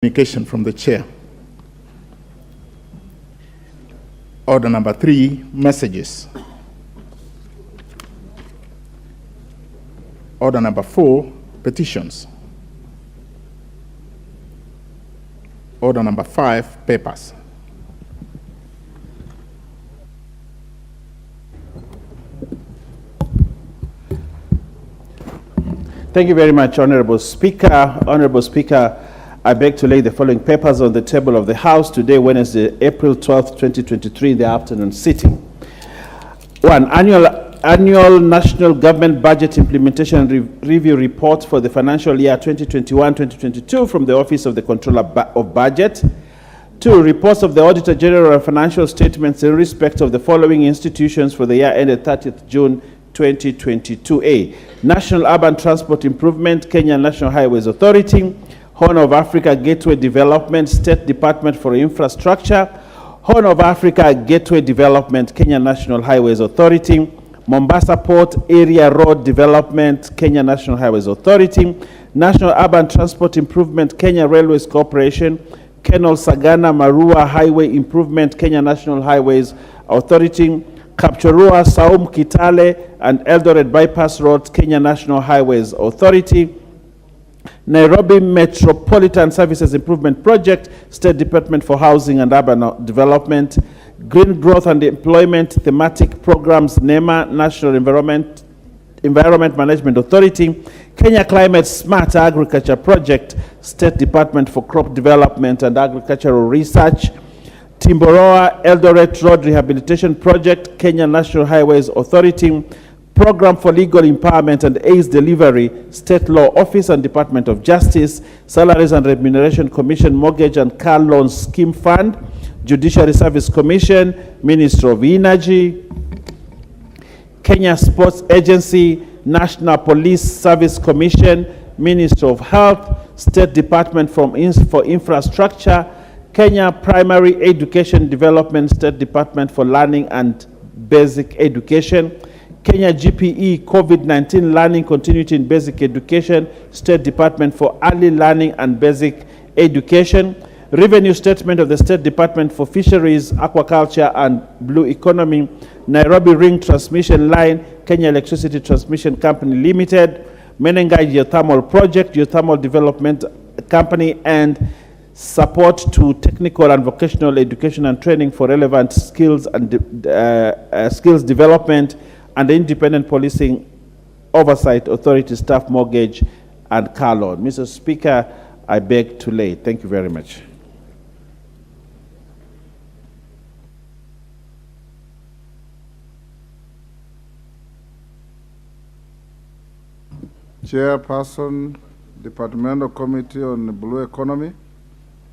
Communication from the chair. Order number 3, messages. Order number 4, petitions. Order number 5, papers. Thank you very much, Honorable Speaker. Honorable Speaker, I beg to lay the following papers on the table of the House today, Wednesday, April 12th, 2023, in the afternoon sitting. 1. Annual National Government Budget Implementation Review Report for the financial year 2021-2022 from the Office of the Controller of Budget. 2. Reports of the Auditor General of Financial Statements in respect of the following institutions for the year ended 30th June 2022. National Urban Transport Improvement, Kenya National Highways Authority. Horn of Africa Gateway Development, State Department for Infrastructure. Horn of Africa Gateway Development, Kenya National Highways Authority. Mombasa Port Area Road Development, Kenya National Highways Authority. National Urban Transport Improvement, Kenya Railways Corporation. Kenol Sagana Marua Highway Improvement, Kenya National Highways Authority. Kapchorua, Saum, Kitale, and Eldoret Bypass Road, Kenya National Highways Authority. Nairobi Metropolitan Services Improvement Project, State Department for Housing and Urban Development. Green Growth and Employment Thematic Programs, NEMA, National Environment Management Authority. Kenya Climate Smart Agriculture Project, State Department for Crop Development and Agricultural Research. Timboroa Eldoret Road Rehabilitation Project, Kenya National Highways Authority. Program for Legal Empowerment and AIDS Delivery, State Law Office and Department of Justice. Salaries and Remuneration Commission, Mortgage and Car Loan Scheme Fund. Judiciary Service Commission, Ministry of Energy. Kenya Sports Agency, National Police Service Commission, Ministry of Health, State Department for Infrastructure. Kenya Primary Education Development, State Department for Learning and Basic Education. Kenya GPE COVID-19 Learning Continuity in Basic Education, State Department for Early Learning and Basic Education. Revenue Statement of the State Department for Fisheries, Aquaculture and Blue Economy. Nairobi Ring Transmission Line, Kenya Electricity Transmission Company Limited. Menengai Geothermal Project, Geothermal Development Company, and support to technical and vocational education and training for relevant skills and skills development, and the Independent Policing Oversight Authority Staff Mortgage and Car Loan. Mr. Speaker, I beg to lay. Thank you very much. Chairperson, Departmental Committee on the Blue Economy,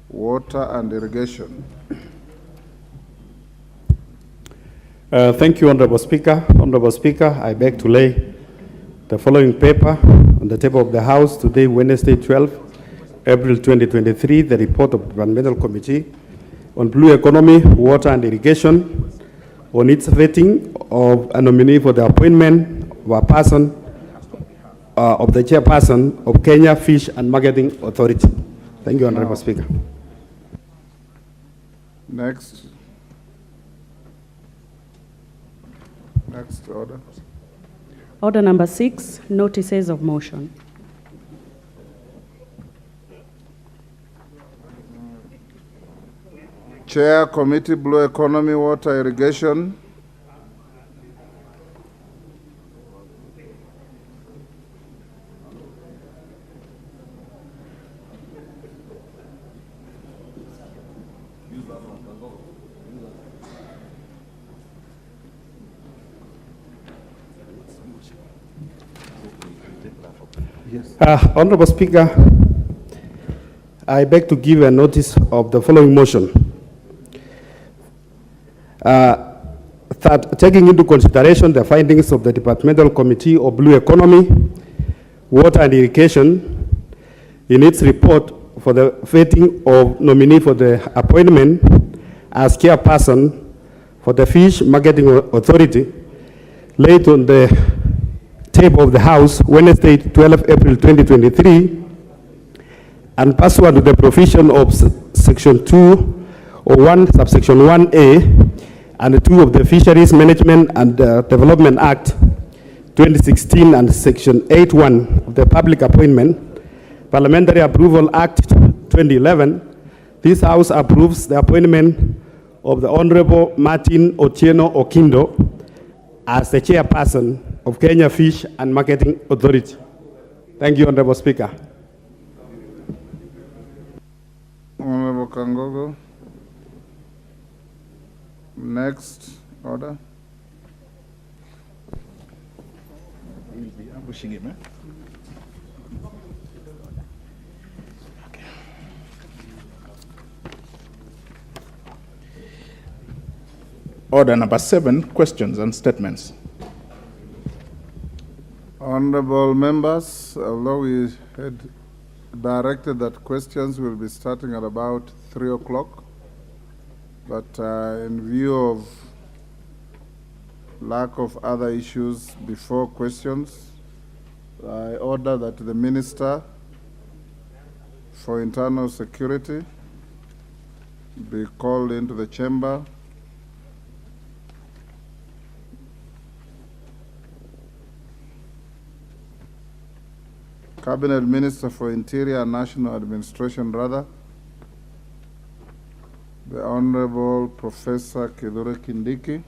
Water and Irrigation. Thank you, Honorable Speaker. Honorable Speaker, I beg to lay the following paper on the table of the House today, Wednesday, 12 April 2023, the report of the Departmental Committee on Blue Economy, Water and Irrigation, on its vetting of a nominee for the appointment of a person, of the chairperson of Kenya Fish and Marketing Authority. Thank you, Honorable Speaker. Next order. Order number 6, notices of motion. Chair Committee, Blue Economy, Water, Irrigation. Honorable Speaker, I beg to give a notice of the following motion. That taking into consideration the findings of the Departmental Committee of Blue Economy, Water and Irrigation in its report for the vetting of nominee for the appointment as chairperson for the Fish Marketing Authority, laid on the table of the House, Wednesday, 12 April 2023, and pursuant to the provision of Section 201, subsection 1A, and 2 of the Fisheries Management and Development Act 2016 and Section 8(1) of the Public Appointment Parliamentary Approval Act 2011, this House approves the appointment of the Honorable Martin Otieno Okindo as the chairperson of Kenya Fish and Marketing Authority. Thank you, Honorable Speaker. Honorable Kangogo. Next order. Pushing it, man. Order number 7, questions and statements. Honorable members, although we had directed that questions will be starting at about 3 o'clock, but in view of lack of other issues before questions, I order that the Minister for Internal Security be called into the chamber. Cabinet Minister for Interior and National Administration, the Honorable Professor Kithure Kindiki.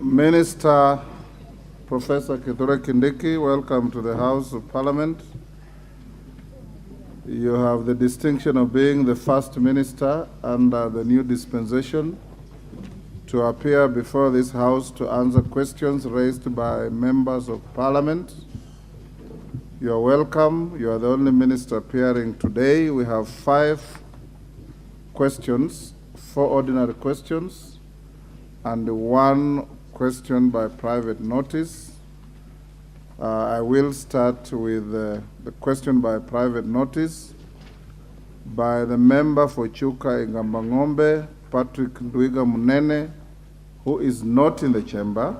Minister Professor Kithure Kindiki, welcome to the House of Parliament. You have the distinction of being the first minister under the new dispensation to appear before this House to answer questions raised by members of Parliament. You are welcome. You are the only minister appearing today. We have 5 questions, 4 ordinary questions, and 1 question by private notice. I will start with the question by private notice by the member for Chuka Igambangombe, Patrick Ndwiga Munene, who is not in the chamber,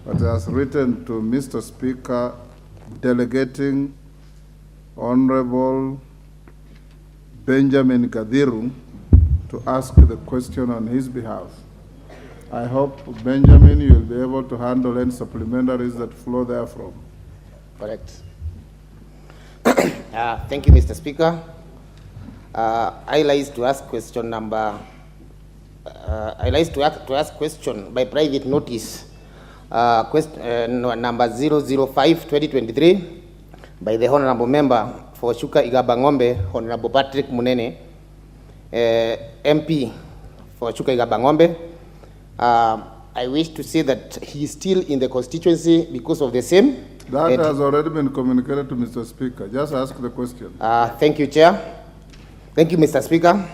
but has written to Mr. Speaker delegating Honorable Benjamin Gadiru to ask the question on his behalf. I hope, Benjamin, you will be able to handle any supplementaries that flow therefrom. Correct. Thank you, Mr. Speaker. I like to ask question number. I like to ask question by private notice. Question number 005/2023 by the honorable member for Chuka Igabangombe, Honorable Patrick Munene, MP for Chuka Igabangombe. I wish to say that he is still in the constituency because of the same. That has already been communicated to Mr. Speaker. Just ask the question. Thank you, Chair. Thank you, Mr. Speaker.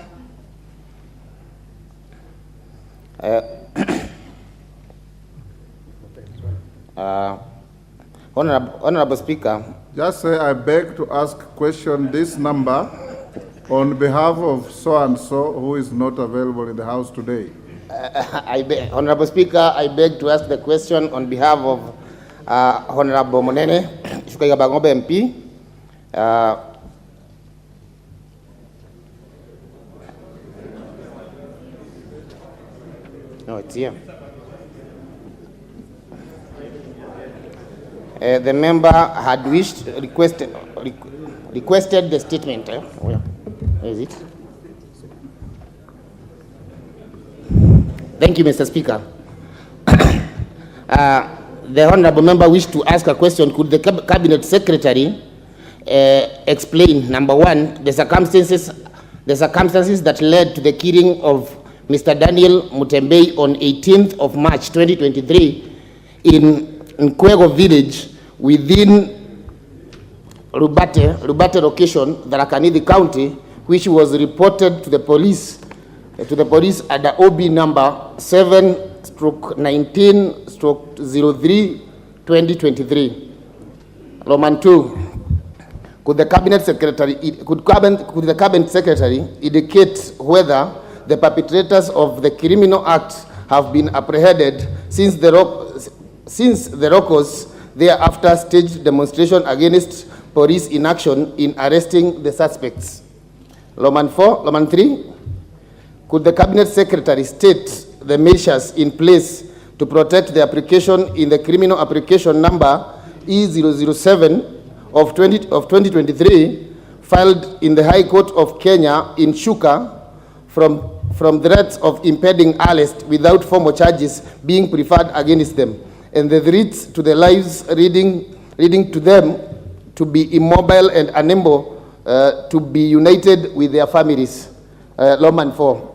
Honorable Speaker. Just say, I beg to ask question this number on behalf of so-and-so who is not available in the House today. Honorable Speaker, I beg to ask the question on behalf of Honorable Munene, Chuka Igabangombe MP. No, it's here. The member had requested the statement. Where is it? Thank you, Mr. Speaker. The honorable member wished to ask a question. Could the cabinet secretary explain, number 1, the circumstances that led to the killing of Mr. Daniel Mutembei on 18th of March 2023 in Kwego village within Rubate location, Tharaka-Nithi County, which was reported to the police at the OB number 7/19/03/2023. Roman 2. Could the cabinet secretary indicate whether the perpetrators of the criminal act have been apprehended since the Rocos thereafter staged demonstration against police inaction in arresting the suspects? Roman 3. Could the cabinet secretary state the measures in place to protect the application in the criminal application number E007 of 2023 filed in the High Court of Kenya in Chuka from threats of impending arrest without formal charges being preferred against them, and the threats to their lives leading to them to be immobile and unable to be united with their families? Roman 4.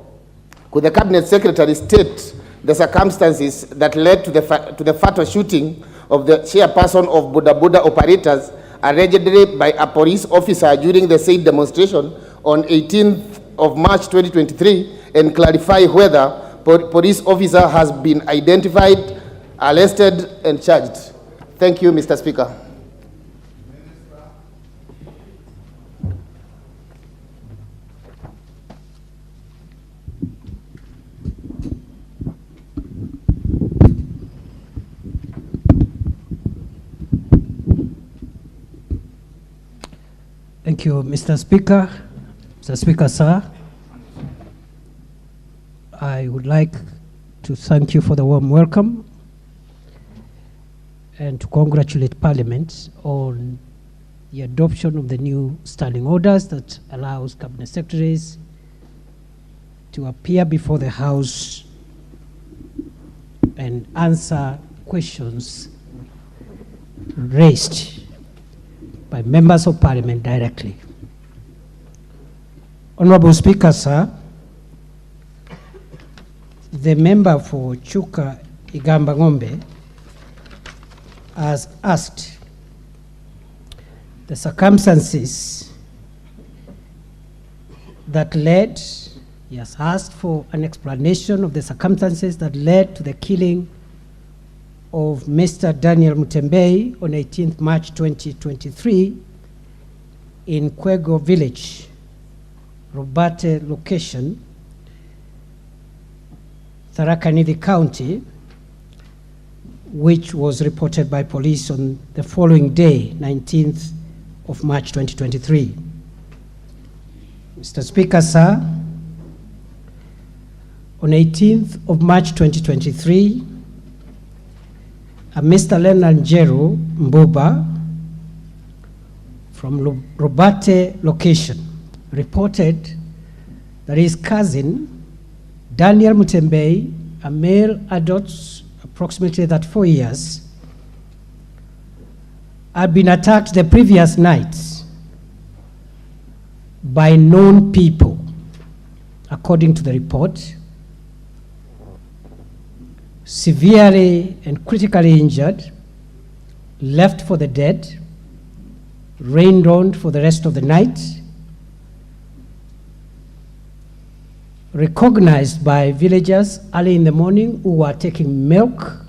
Could the cabinet secretary state the circumstances that led to the fatal shooting of the chairperson of Boda Boda operators allegedly by a police officer during the said demonstration on 18th of March 2023, and clarify whether police officer has been identified, arrested, and charged? Thank you, Mr. Speaker. Thank you, Mr. Speaker. Mr. Speaker, sir, I would like to thank you for the warm welcome and to congratulate Parliament on the adoption of the new standing orders that allows cabinet secretaries to appear before the House and answer questions raised by members of Parliament directly. Honorable Speaker, sir, the member for Chuka Igamba Ng'ombe has asked the circumstances that led, he has asked for an explanation of the circumstances that led to the killing of Mr. Daniel Mutembei on 18th March 2023 in Kwego village, Rubate location, Tharaka-Nithi County, which was reported by police on the following day, 19th of March 2023. Mr. Speaker, sir, on 18th of March 2023, Mr. Leonard Njeru Mbuba from Rubate location reported that his cousin, Daniel Mutembei, a male adult approximately 34 years, had been attacked the previous night by known people, according to the report, severely and critically injured, left for the dead, rained on for the rest of the night, recognized by villagers early in the morning who were taking milk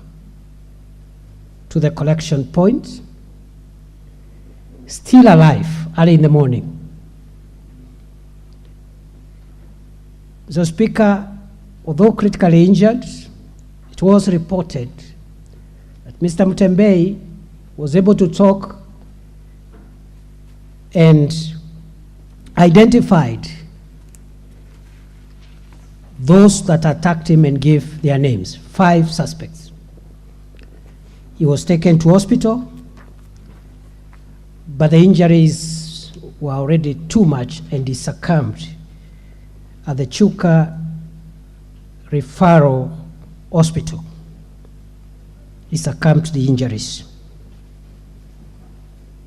to the collection point, still alive early in the morning. So, Speaker, although critically injured, it was reported that Mr. Mutembei was able to talk and identified those that attacked him and gave their names, 5 suspects. He was taken to hospital, but the injuries were already too much and he succumbed at the Chuka Referral Hospital. He succumbed to the injuries.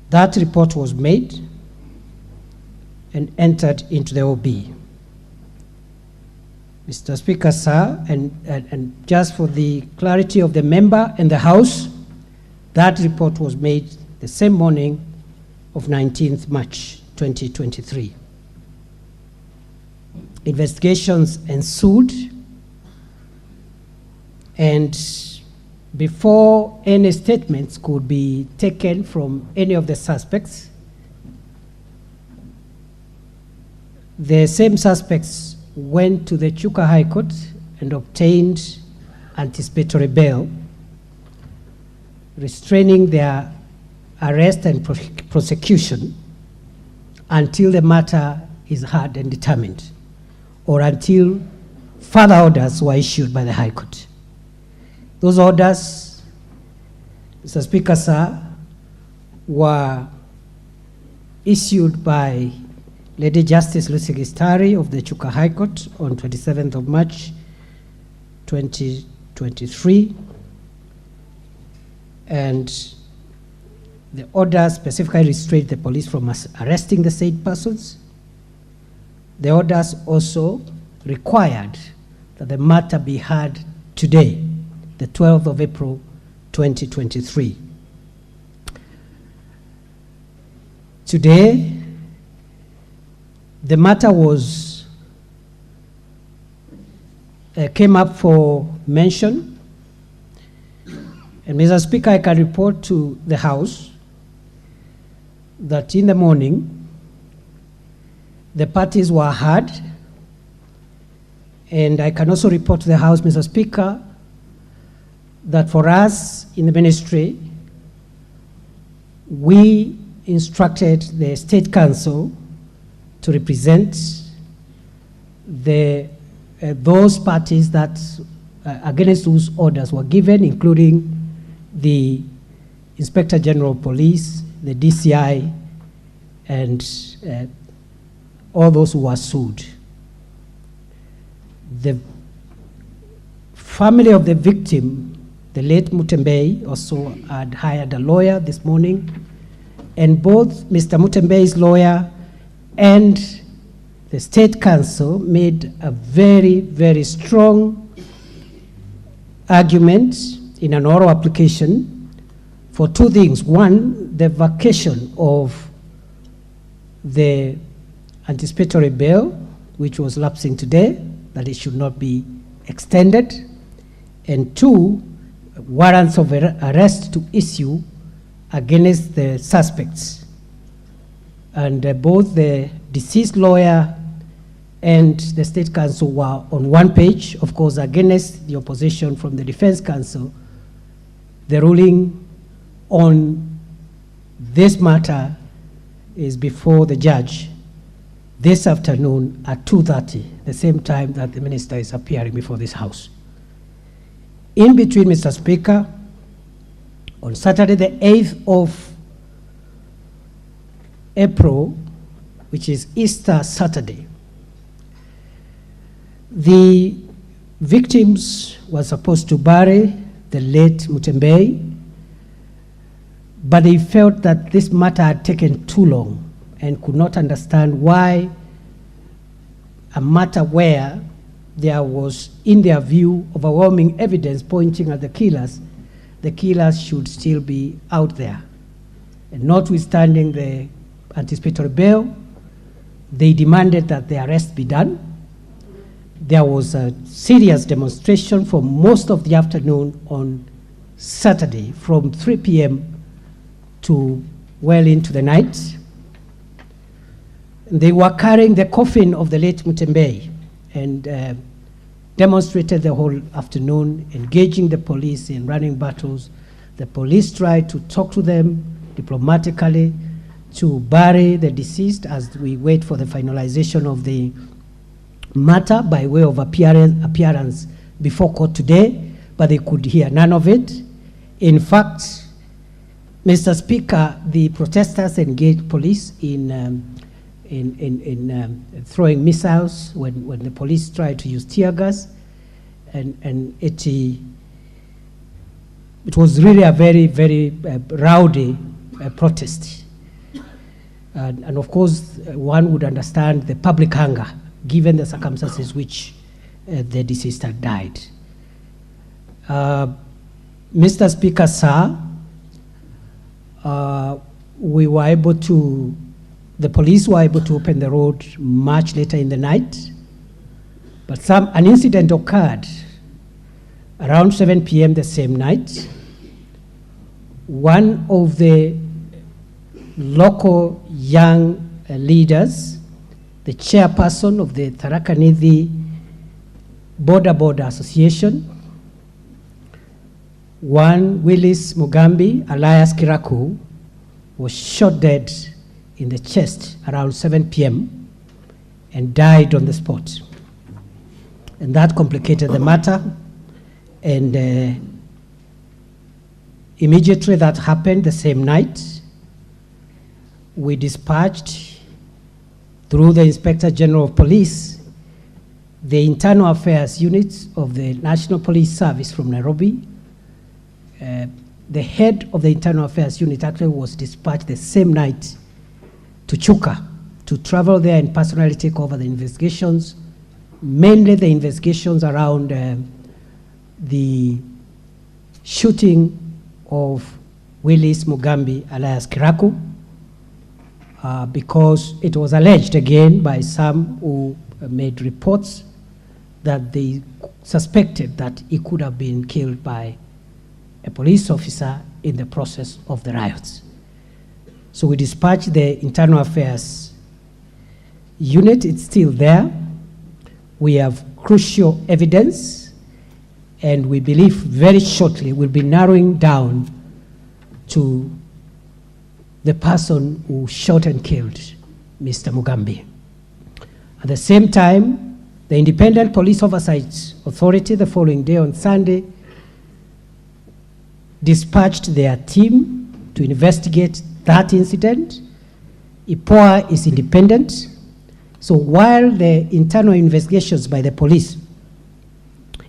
That report was made and entered into the OB. Mr. Speaker, sir, and just for the clarity of the member and the House, that report was made the same morning of 19th March 2023. Investigations ensued, and before any statements could be taken from any of the suspects, the same suspects went to the Chuka High Court and obtained anticipatory bail, restraining their arrest and prosecution until the matter is heard and determined, or until further orders were issued by the High Court. Those orders, Mr. Speaker, sir, were issued by Lady Justice Lucy Gistari of the Chuka High Court on 27th of March 2023, and the order specifically restrained the police from arresting the said persons. The orders also required that the matter be heard today, the 12th of April 2023. Today, the matter was came up for mention, and Mr. Speaker, I can report to the House that in the morning the parties were heard, and I can also report to the House, Mr. Speaker, that for us in the ministry, we instructed the State Council to represent those parties that against whose orders were given, including the Inspector General of Police, the DCI, and all those who were sued. The family of the victim, the late Mutembei, also had hired a lawyer this morning, and both Mr. Mutembei's lawyer and the State Council made a very, very strong argument in an oral application for two things. One, the vacation of the anticipatory bail, which was lapsing today, that it should not be extended, and two, warrants of arrest to issue against the suspects. And both the deceased lawyer and the State Council were on one page, of course, against the opposition from the Defense Council. The ruling on this matter is before the judge this afternoon at 2:30, the same time that the minister is appearing before this House. In between, Mr. Speaker, on Saturday, the 8th of April, which is Easter Saturday, the victims were supposed to bury the late Mutembei, but they felt that this matter had taken too long and could not understand why a matter where there was, in their view, overwhelming evidence pointing at the killers should still be out there. And notwithstanding the anticipatory bail, they demanded that the arrest be done. There was a serious demonstration for most of the afternoon on Saturday from 3 p.m. to well into the night. They were carrying the coffin of the late Mutembei and demonstrated the whole afternoon, engaging the police in running battles. The police tried to talk to them diplomatically to bury the deceased as we wait for the finalization of the matter by way of appearance before court today, but they could hear none of it. In fact, Mr. Speaker, the protesters engaged police in throwing missiles when the police tried to use tear gas, and it was really a very, very rowdy protest. And of course, one would understand the public hunger, given the circumstances which the deceased had died. Mr. Speaker, sir, the police were able to open the road much later in the night, but an incident occurred around 7 p.m. the same night. One of the local young leaders, the chairperson of the Tharaka Nithi Border Association, one Willis Mugambi, alias Kiraku, was shot dead in the chest around 7 p.m. and died on the spot. And that complicated the matter. And immediately that happened the same night, we dispatched through the Inspector General of Police the Internal Affairs Unit of the National Police Service from Nairobi. The head of the Internal Affairs Unit actually was dispatched the same night to Chuka to travel there and personally take over the investigations, mainly the investigations around the shooting of Willis Mugambi, alias Kiraku, because it was alleged again by some who made reports that they suspected that he could have been killed by a police officer in the process of the riots. So we dispatched the Internal Affairs Unit. It's still there. We have crucial evidence, and we believe very shortly we'll be narrowing down to the person who shot and killed Mr. Mugambi. At the same time, the Independent Police Oversight Authority the following day on Sunday dispatched their team to investigate that incident. IPOA is independent. So while the internal investigations by the police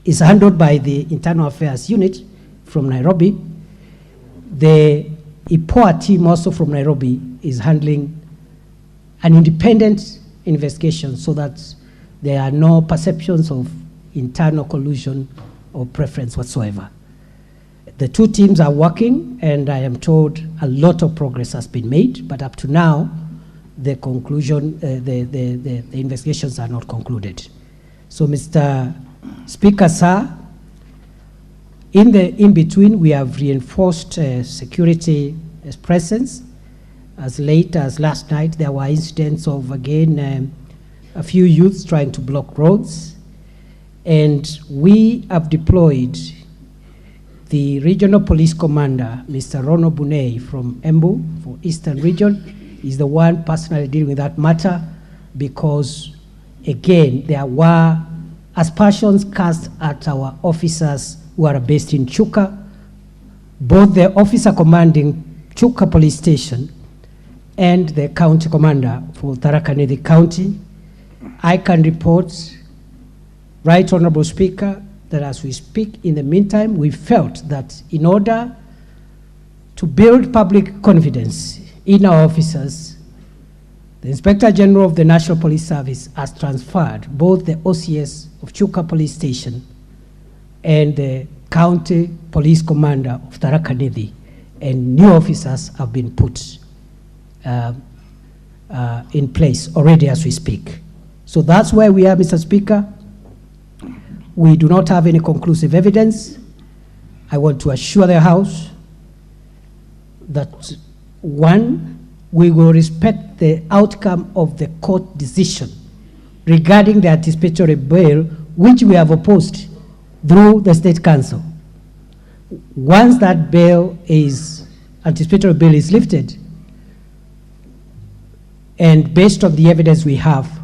is handled by the Internal Affairs Unit from Nairobi, the IPOA team also from Nairobi is handling an independent investigation so that there are no perceptions of internal collusion or preference whatsoever. The two teams are working, and I am told a lot of progress has been made, but up to now, the conclusion, the investigations are not concluded. So, Mr. Speaker, sir, in between, we have reinforced security presence. As late as last night, there were incidents of, again, a few youths trying to block roads. And we have deployed the regional police commander, Mr. Rono Bunei from Embu for Eastern Region, is the one personally dealing with that matter because, again, there were aspersions cast at our officers who are based in Chuka. Both the officer commanding Chuka Police Station and the county commander for Tharaka Nithi County. I can report, Right Honorable Speaker, that as we speak, in the meantime, we felt that in order to build public confidence in our officers, the Inspector General of the National Police Service has transferred both the OCS of Chuka Police Station and the County Police Commander of Tharaka Nithi, and new officers have been put in place already as we speak. So that's where we are, Mr. Speaker. We do not have any conclusive evidence. I want to assure the House that, one, we will respect the outcome of the court decision regarding the anticipatory bail, which we have opposed through the State Council. Once that anticipatory bail is lifted, and based on the evidence we have,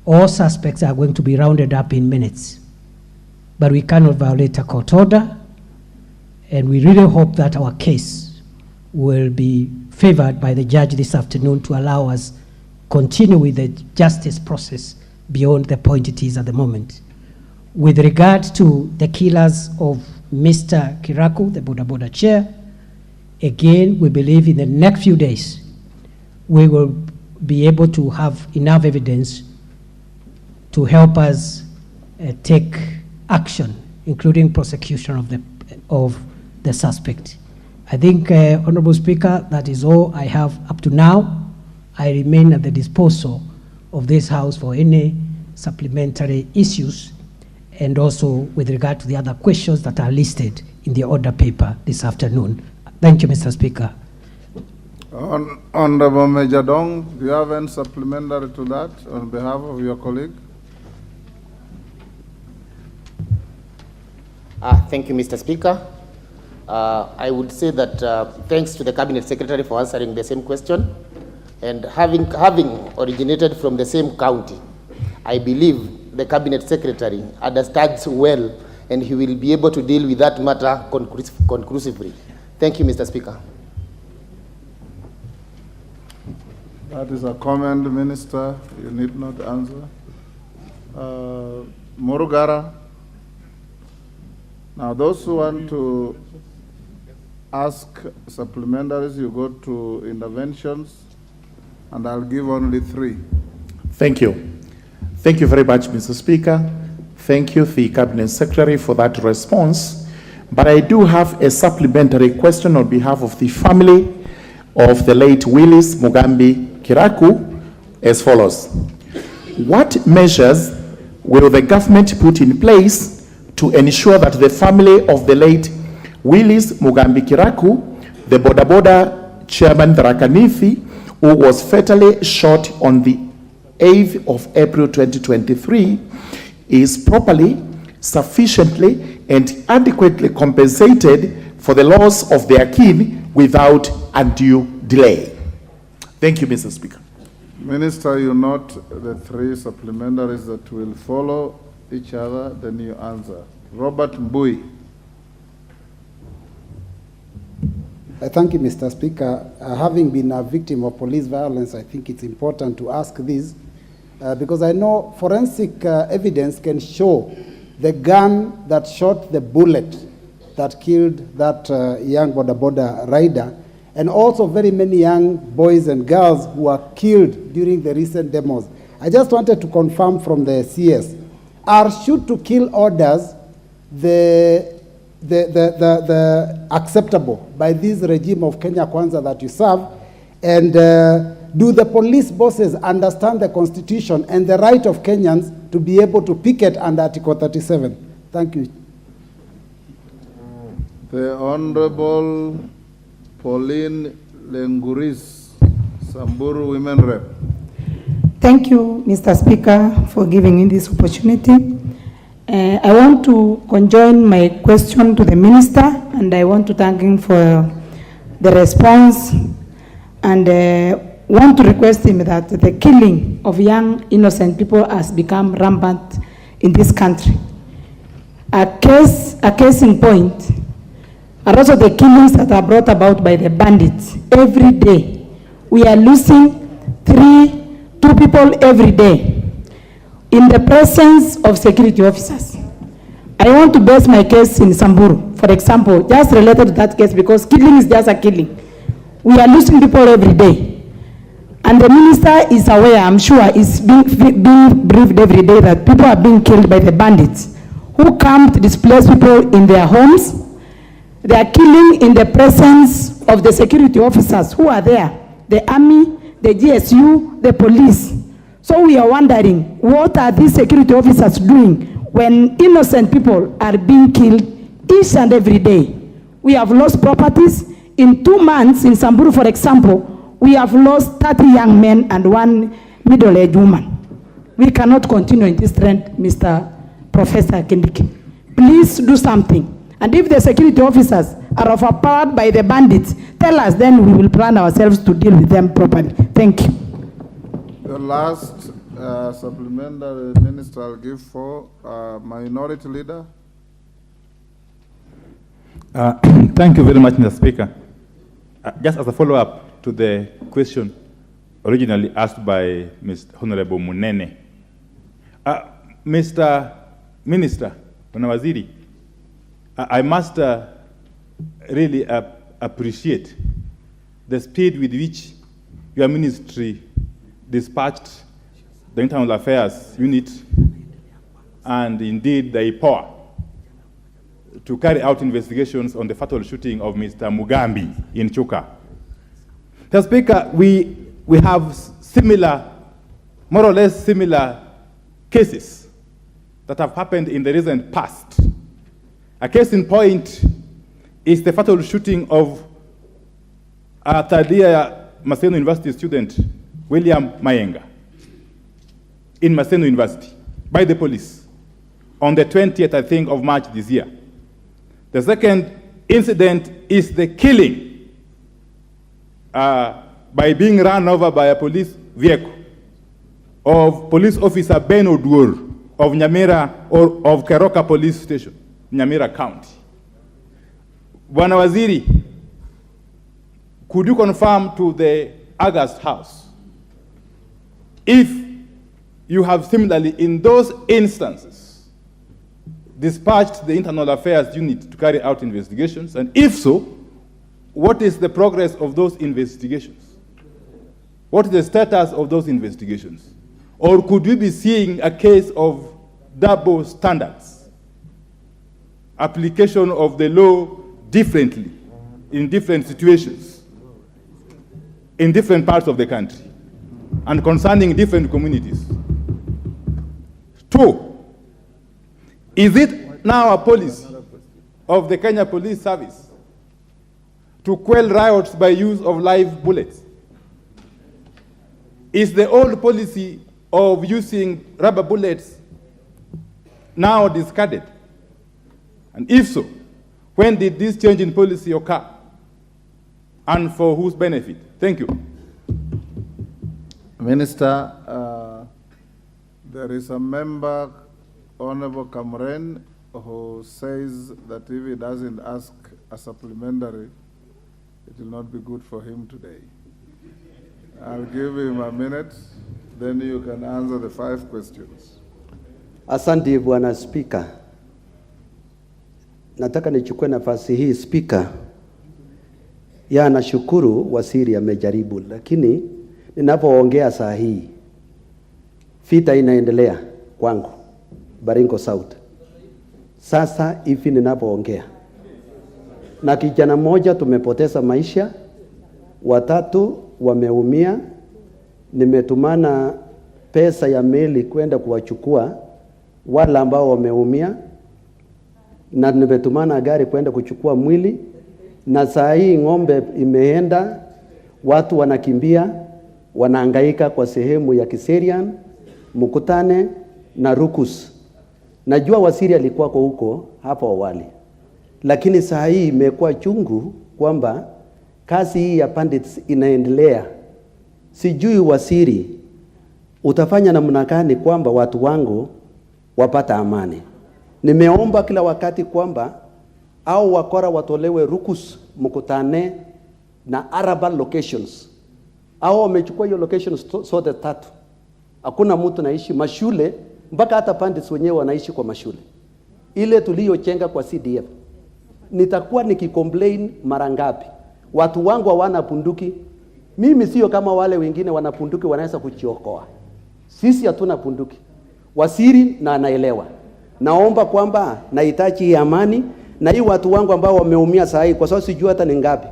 all suspects are going to be rounded up in minutes. But we cannot violate a court order, and we really hope that our case will be favored by the judge this afternoon to allow us continue with the justice process beyond the point it is at the moment. With regard to the killers of Mr. Kiraku, the Boda chair, again, we believe in the next few days, we will be able to have enough evidence to help us take action, including prosecution of the suspect. I think, Honorable Speaker, that is all I have up to now. I remain at the disposal of this House for any supplementary issues, and also with regard to the other questions that are listed in the order paper this afternoon. Thank you, Mr. Speaker. Honorable Major Dong, do you have any supplementary to that on behalf of your colleague? Thank you, Mr. Speaker. I would say that thanks to the Cabinet Secretary for answering the same question, and having originated from the same county, I believe the Cabinet Secretary understands well, and he will be able to deal with that matter conclusively. Thank you, Mr. Speaker. That is a comment, Minister. You need not answer. Morugara. Now, those who want to ask supplementaries, you go to interventions, and I'll give only 3. Thank you. Thank you very much, Mr. Speaker. Thank you, the Cabinet Secretary, for that response. But I do have a supplementary question on behalf of the family of the late Willis Mugambi Kiraku as follows. What measures will the government put in place to ensure that the family of the late Willis Mugambi Kiraku, the Boda Boda chairman Tharakanithi, who was fatally shot on the 8th of April 2023, is properly, sufficiently, and adequately compensated for the loss of their kin without undue delay? Thank you, Mr. Speaker. Minister, you note the 3 supplementaries that will follow each other, then you answer. Robert Mbui. Thank you, Mr. Speaker. Having been a victim of police violence, I think it's important to ask this because I know forensic evidence can show the gun that shot the bullet that killed that young Boda Boda rider, and also very many young boys and girls who were killed during the recent demos. I just wanted to confirm from the CS, are shoot-to-kill orders the acceptable by this regime of Kenya Kwanza that you serve? And do the police bosses understand the Constitution and the right of Kenyans to be able to picket under Article 37? Thank you. The Honorable Pauline Lenguris, Samburu Women Rep. Thank you, Mr. Speaker, for giving me this opportunity. I want to conjoin my question to the Minister, and I want to thank him for the response, and want to request him that the killing of young innocent people has become rampant in this country. A case in point are also the killings that are brought about by the bandits. Every day, we are losing 2 people every day in the presence of security officers. I want to base my case in Samburu, for example, just related to that case, because killing is just a killing. We are losing people every day. And the minister is aware, I'm sure, is being briefed every day that people are being killed by the bandits who come to displace people in their homes. They are killing in the presence of the security officers who are there, the army, the GSU, the police. So we are wondering, what are these security officers doing when innocent people are being killed each and every day? We have lost properties. In 2 months, in Samburu, for example, we have lost 30 young men and 1 middle-aged woman. We cannot continue in this trend, Mr. Professor Kindiki. Please do something. And if the security officers are overpowered by the bandits, tell us, then we will plan ourselves to deal with them properly. Thank you. The last supplementary minister I'll give for Minority Leader. Thank you very much, Mr. Speaker. Just as a follow-up to the question originally asked by Mr. Honorable Munene, Mr. Minister, Waziri, I must really appreciate the speed with which your ministry dispatched the Internal Affairs Unit and indeed the IPOA to carry out investigations on the fatal shooting of Mr. Mugambi in Chuka. Mr. Speaker, we have similar, more or less similar cases that have happened in the recent past. A case in point is the fatal shooting of a third-year Maseno University student, William Mayenga, in Maseno University by the police on the 20th, I think, of March this year. The second incident is the killing by being run over by a police vehicle of police officer Ben Oduor of Nyamira, or of Keroka Police Station, Nyamira County. Bwana Waziri, could you confirm to the August House if you have similarly, in those instances, dispatched the Internal Affairs Unit to carry out investigations? And if so, what is the progress of those investigations? What is the status of those investigations? Or could we be seeing a case of double standards, application of the law differently in different situations, in different parts of the country, and concerning different communities? Two, is it now a policy of the Kenya Police Service to quell riots by use of live bullets? Is the old policy of using rubber bullets now discarded? And if so, when did this change in policy occur? And for whose benefit? Thank you. Minister, there is a member, Honorable Kamren, who says that if he doesn't ask a supplementary, it will not be good for him today. I'll give him a minute, then you can answer the 5 questions. Asante Bwana Spika. Nataka nichukue nafasi hii Spika. Ya nashukuru Waziri amejaribu, lakini ninapoongea saa hii vita inaendelea kwangu Baringo South. Sasa hivi ninapoongea na kijana mmoja tumepoteza maisha, watatu wameumia. Nimetumana pesa ya meli kwenda kuwachukua wale ambao wameumia, na nimetumana gari kwenda kuchukua mwili, na saa hii ng'ombe imeenda, watu wanakimbia, wanahangaika kwa sehemu ya Kiserian, Mukutane na Rukus. Najua Waziri alikuwa kwa huko hapo awali, lakini saa hii imekuwa chungu kwamba kazi hii ya bandits inaendelea. Sijui Waziri utafanya namna gani kwamba watu wangu wapata amani. Nimeomba kila wakati kwamba au wakora watolewe Rukus, Mukutane na Araba locations. Au wamechukua hiyo locations sote 3. Hakuna mtu naishi mashule, mpaka hata bandits wenyewe wanaishi kwa mashule. Ile tuliyochenga kwa CDF. Nitakuwa nikicomplain mara ngapi? Watu wangu hawana bunduki. Mimi sio kama wale wengine wana bunduki wanaweza kujiokoa. Sisi hatuna bunduki. Waziri na anaelewa. Naomba kwamba nahitaji amani, na hii watu wangu ambao wameumia saa hii kwa sababu sijui hata ni ngapi.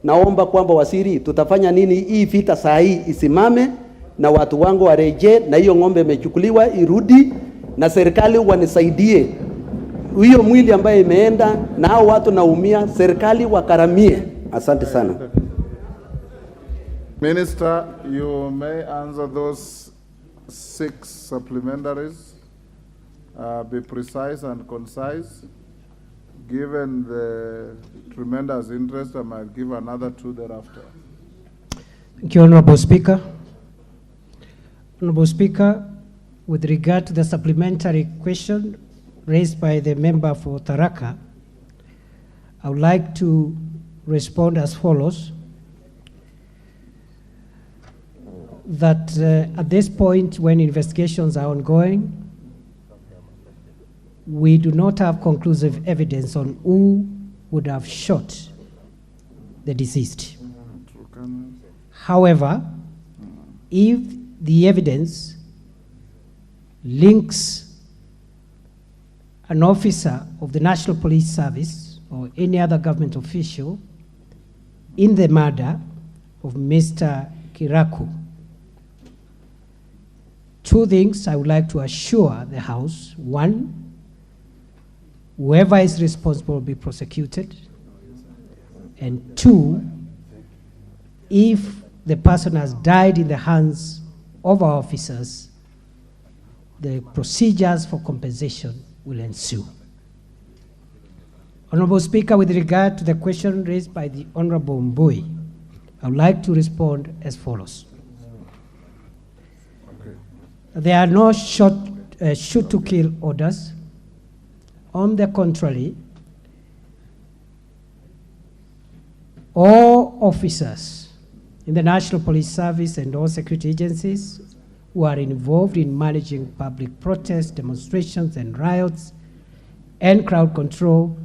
Naomba kwamba Waziri tutafanya nini hii vita saa hii isimame, na watu wangu warejee, na hiyo ng'ombe imechukuliwa irudi, na serikali wanisaidie. Hiyo mwili ambaye imeenda na hao watu naumia, serikali wakaramie. Asante sana. Minister, you may answer those 6 supplementaries. Be precise and concise. Given the tremendous interest, I might give another 2 thereafter. Thank you, Honorable Speaker. Honorable Speaker, with regard to the supplementary question raised by the member for Tharaka, I would like to respond as follows. That at this point, when investigations are ongoing, we do not have conclusive evidence on who would have shot the deceased. However, if the evidence links an officer of the National Police Service or any other government official in the murder of Mr. Kiraku. Two things I would like to assure the House. One, whoever is responsible will be prosecuted. And two, if the person has died in the hands of our officers, the procedures for compensation will ensue. Honorable Speaker, with regard to the question raised by the Honorable Mbui, I would like to respond as follows. There are no shoot-to-kill orders. On the contrary, all officers in the National Police Service and all security agencies who are involved in managing public protests, demonstrations, and riots, and crowd control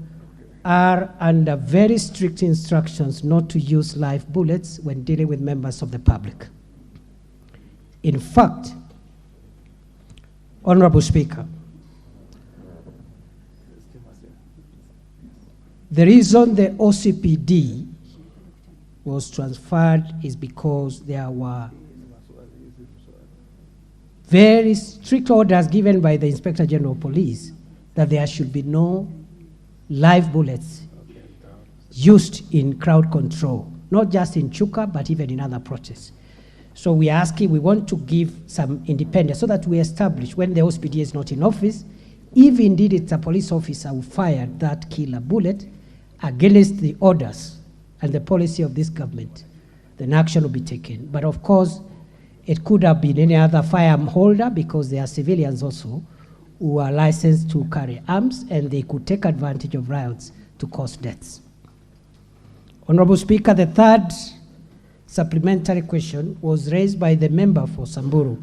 are under very strict instructions not to use live bullets when dealing with members of the public. In fact, Honorable Speaker, the reason the OCPD was transferred is because there were very strict orders given by the Inspector General of Police that there should be no live bullets used in crowd control, not just in Chuka, but even in other protests. So we want to give some independence so that we establish when the OCPD is not in office, if indeed it's a police officer who fired that killer bullet against the orders and the policy of this government, then action will be taken. But of course, it could have been any other firearm holder because there are civilians also who are licensed to carry arms and they could take advantage of riots to cause deaths. Honorable Speaker, the third supplementary question was raised by the member for Samburu.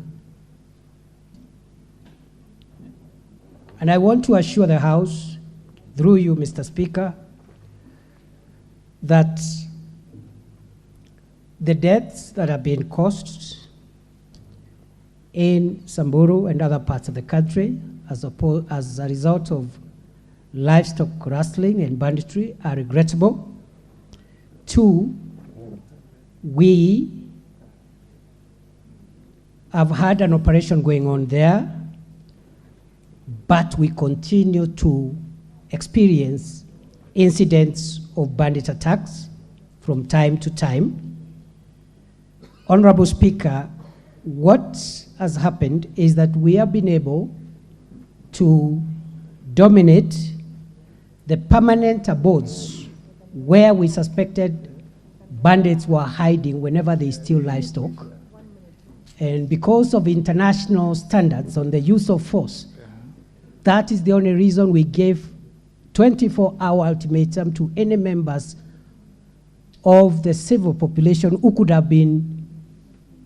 And I want to assure the House, through you, Mr. Speaker, that the deaths that have been caused in Samburu and other parts of the country as a result of livestock rustling and banditry are regrettable. Two, we have had an operation going on there, but we continue to experience incidents of bandit attacks from time to time. Honorable Speaker, what has happened is that we have been able to dominate the permanent abodes where we suspected bandits were hiding whenever they steal livestock. And because of international standards on the use of force, that is the only reason we gave 24-hour ultimatum to any members of the civil population who could have been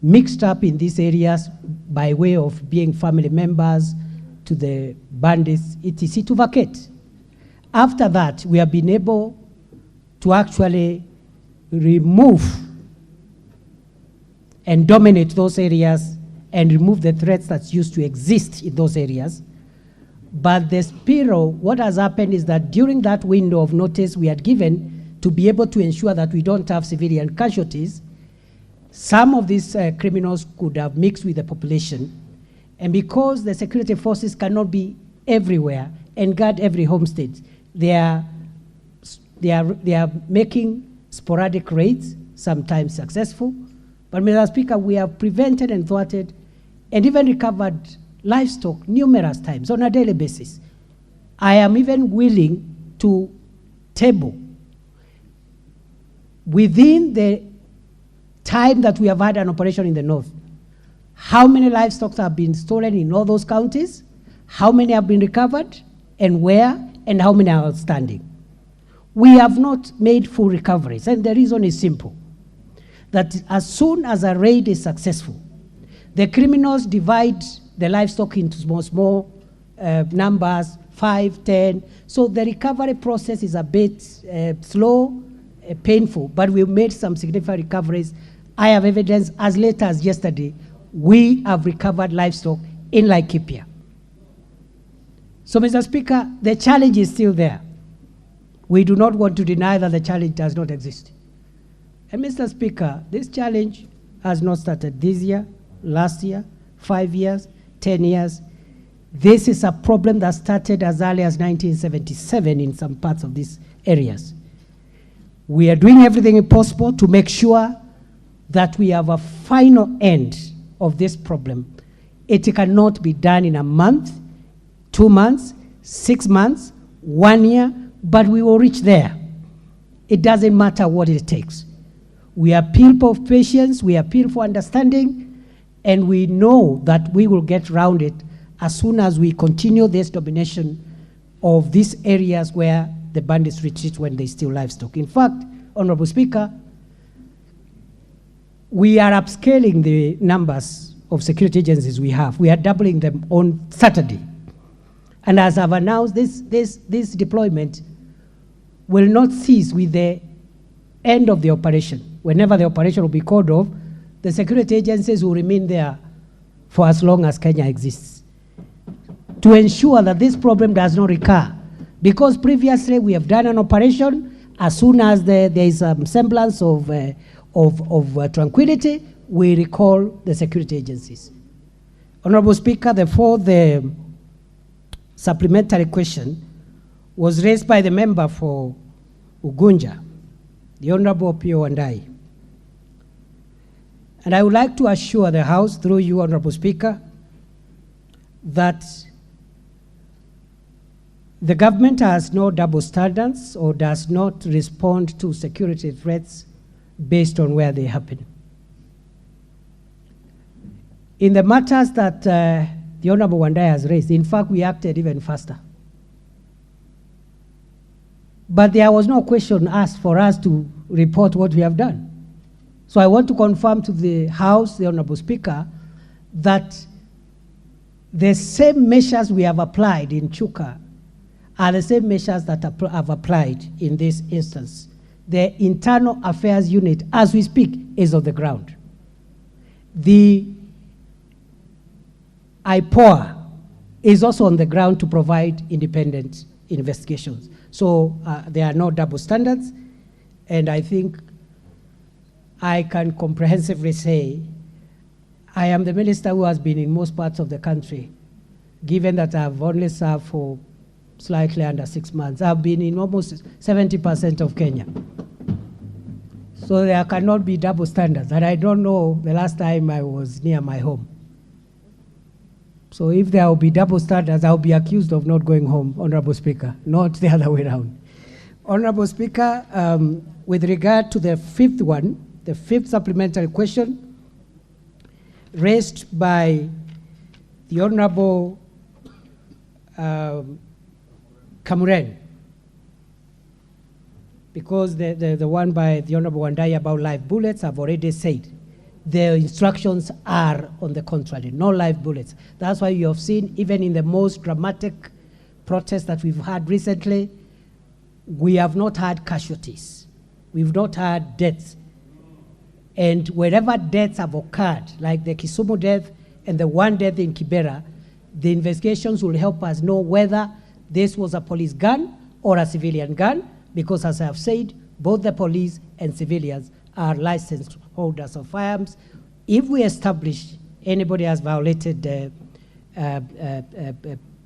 mixed up in these areas by way of being family members to the bandits, etc., to vacate. After that, we have been able to actually remove and dominate those areas and remove the threats that used to exist in those areas. But the spiral, what has happened is that during that window of notice we had given to be able to ensure that we don't have civilian casualties, some of these criminals could have mixed with the population. And because the security forces cannot be everywhere and guard every homestead, they are making sporadic raids, sometimes successful. But Mr. Speaker, we have prevented and thwarted and even recovered livestock numerous times on a daily basis. I am even willing to table within the time that we have had an operation in the north, how many livestock have been stolen in all those counties, how many have been recovered, and where, and how many are outstanding. We have not made full recoveries, and the reason is simple, that as soon as a raid is successful, the criminals divide the livestock into small numbers, 5, 10, so the recovery process is a bit slow, painful, but we've made some significant recoveries. I have evidence as late as yesterday, we have recovered livestock in Laikipia. So, Mr. Speaker, the challenge is still there. We do not want to deny that the challenge does not exist. And Mr. Speaker, this challenge has not started this year, last year, 5 years, 10 years. This is a problem that started as early as 1977 in some parts of these areas. We are doing everything possible to make sure that we have a final end of this problem. It cannot be done in a month, 2 months, 6 months, 1 year, but we will reach there. It doesn't matter what it takes. We appeal for patience, we appeal for understanding, and we know that we will get around it as soon as we continue this domination of these areas where the bandits retreat when they steal livestock. In fact, Honorable Speaker, we are upscaling the numbers of security agencies we have. We are doubling them on Saturday. And as I've announced, this deployment will not cease with the end of the operation. Whenever the operation will be called off, the security agencies will remain there for as long as Kenya exists, to ensure that this problem does not recur. Because previously we have done an operation, as soon as there is some semblance of tranquility, we recall the security agencies. Honorable Speaker, therefore the supplementary question was raised by the member for Ugunja, the Honorable Pio Wandai. And I would like to assure the House, through you, Honorable Speaker, that the government has no double standards or does not respond to security threats based on where they happen. In the matters that the Honorable Wandai has raised, in fact, we acted even faster. But there was no question asked for us to report what we have done. So I want to confirm to the House, the Honorable Speaker, that the same measures we have applied in Chuka are the same measures that have applied in this instance. The Internal Affairs Unit, as we speak, is on the ground. The IPOA is also on the ground to provide independent investigations. So there are no double standards, and I think I can comprehensively say I am the minister who has been in most parts of the country, given that I've only served for slightly under 6 months. I've been in almost 70% of Kenya. So there cannot be double standards, and I don't know the last time I was near my home. So if there will be double standards, I'll be accused of not going home, Honorable Speaker, not the other way around. Honorable Speaker, with regard to the fifth one, the fifth supplementary question raised by the Honorable Kamuren, because the one by the Honorable Wandai about live bullets, I've already said the instructions are on the contrary, no live bullets. That's why you have seen, even in the most dramatic protests that we've had recently, we have not had casualties. We've not had deaths. And wherever deaths have occurred, like the Kisumu death and the one death in Kibera, the investigations will help us know whether this was a police gun or a civilian gun, because as I have said, both the police and civilians are licensed holders of firearms. If we establish anybody has violated the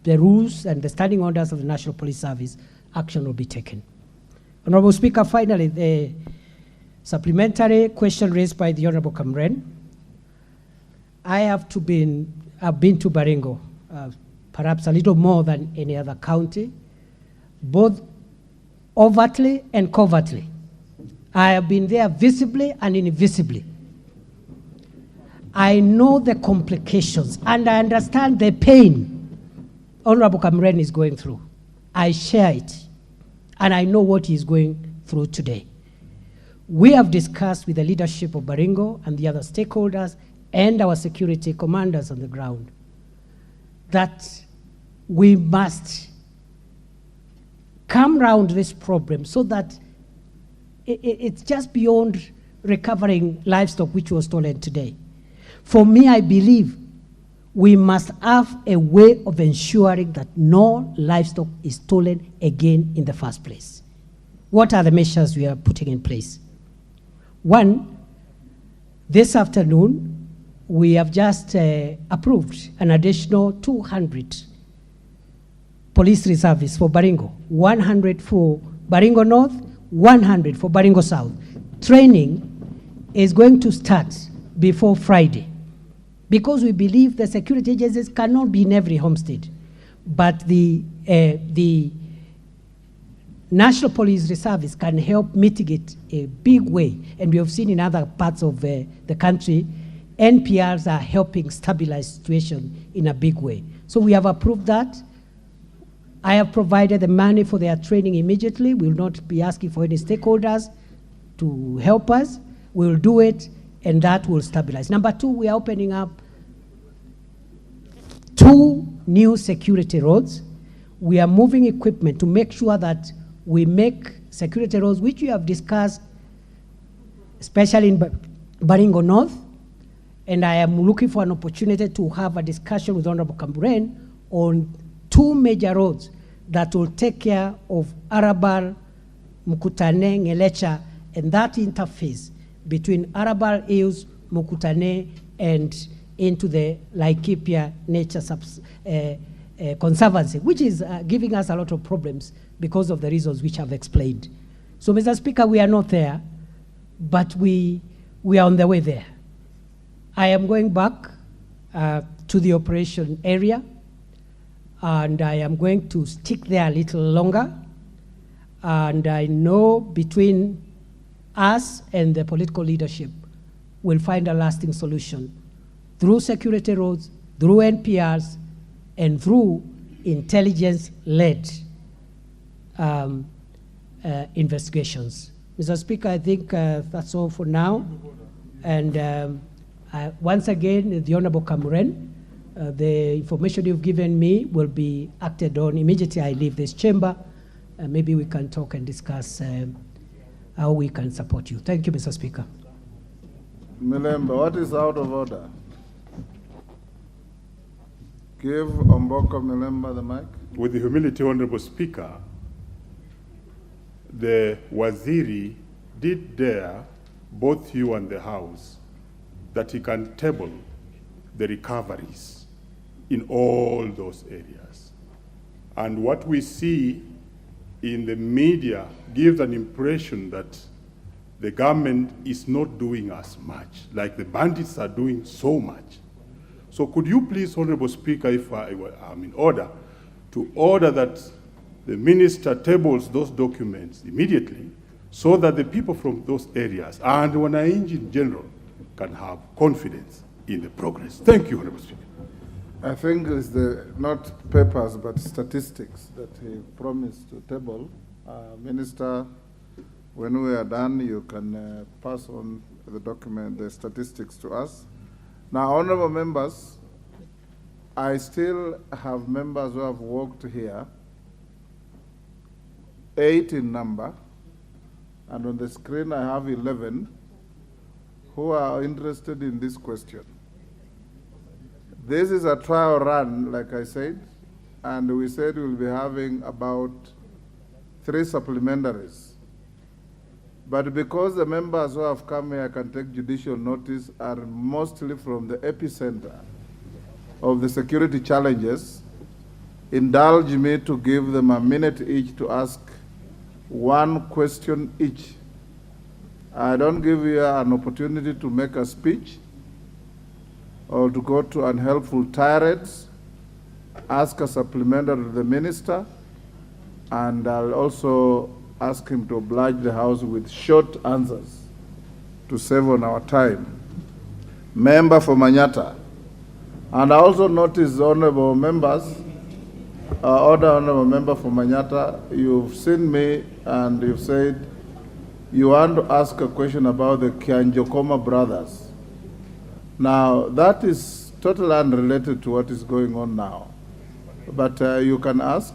rules and the standing orders of the National Police Service, action will be taken. Honorable Speaker, finally, the supplementary question raised by the Honorable Kamren. I've been to Baringo, perhaps a little more than any other county, both overtly and covertly. I have been there visibly and invisibly. I know the complications and I understand the pain Honorable Kamren is going through. I share it, and I know what he's going through today. We have discussed with the leadership of Baringo and the other stakeholders and our security commanders on the ground that we must come round this problem so that it's just beyond recovering livestock which was stolen today. For me, I believe we must have a way of ensuring that no livestock is stolen again in the first place. What are the measures we are putting in place? One, this afternoon, we have just approved an additional 200 police reservists for Baringo, 100 for Baringo North, 100 for Baringo South. Training is going to start before Friday, because we believe the security agencies cannot be in every homestead, but the National Police Reserve can help mitigate a big way, and we have seen in other parts of the country, NPRs are helping stabilize situation in a big way. So we have approved that. I have provided the money for their training immediately. We will not be asking for any stakeholders to help us. We will do it, and that will stabilize. Number two, we are opening up 2 new security roads. We are moving equipment to make sure that we make security roads, which we have discussed, especially in Baringo North, and I am looking for an opportunity to have a discussion with Honorable Kamburen on 2 major roads that will take care of Arabal, Mukutane, Ngelecha, and that interface between Arabal Hills, Mukutane, and into the Laikipia Nature Conservancy, which is giving us a lot of problems because of the reasons which I've explained. So, Mr. Speaker, we are not there, but we are on the way there. I am going back to the operation area, and I am going to stick there a little longer. And I know between us and the political leadership, we'll find a lasting solution through security roads, through NPRs, and through intelligence-led investigations. Mr. Speaker, I think that's all for now. And once again, the Honorable Kamburen, the information you've given me will be acted on immediately I leave this chamber. Maybe we can talk and discuss how we can support you. Thank you, Mr. Speaker. Milemba, what is out of order? Give Omboko Milemba the mic. With the humility, Honorable Speaker, the Waziri did dare both you and the House that he can table the recoveries in all those areas. And what we see in the media gives an impression that the government is not doing as much, like the bandits are doing so much. So could you please, Honorable Speaker, if I'm in order, to order that the minister tables those documents immediately so that the people from those areas and Wananchi in general can have confidence in the progress. Thank you, Honorable Speaker. I think it's not papers but statistics that he promised to table. Minister, when we are done, you can pass on the document, the statistics to us. Now, honorable members, I still have members who have worked here, 8 in number, and on the screen I have 11 who are interested in this question. This is a trial run, like I said, and we said we'll be having about 3 supplementaries. But because the members who have come here can take judicial notice are mostly from the epicenter of the security challenges, indulge me to give them a minute each to ask 1 question each. I don't give you an opportunity to make a speech or to go to unhelpful tirades. Ask a supplementary to the minister, and I'll also ask him to oblige the House with short answers to save on our time. Member for Manyata. And I also notice, honorable members, honorable member for Manyata, you've seen me and you've said you want to ask a question about the Kianjokoma brothers. Now, that is totally unrelated to what is going on now. But you can ask.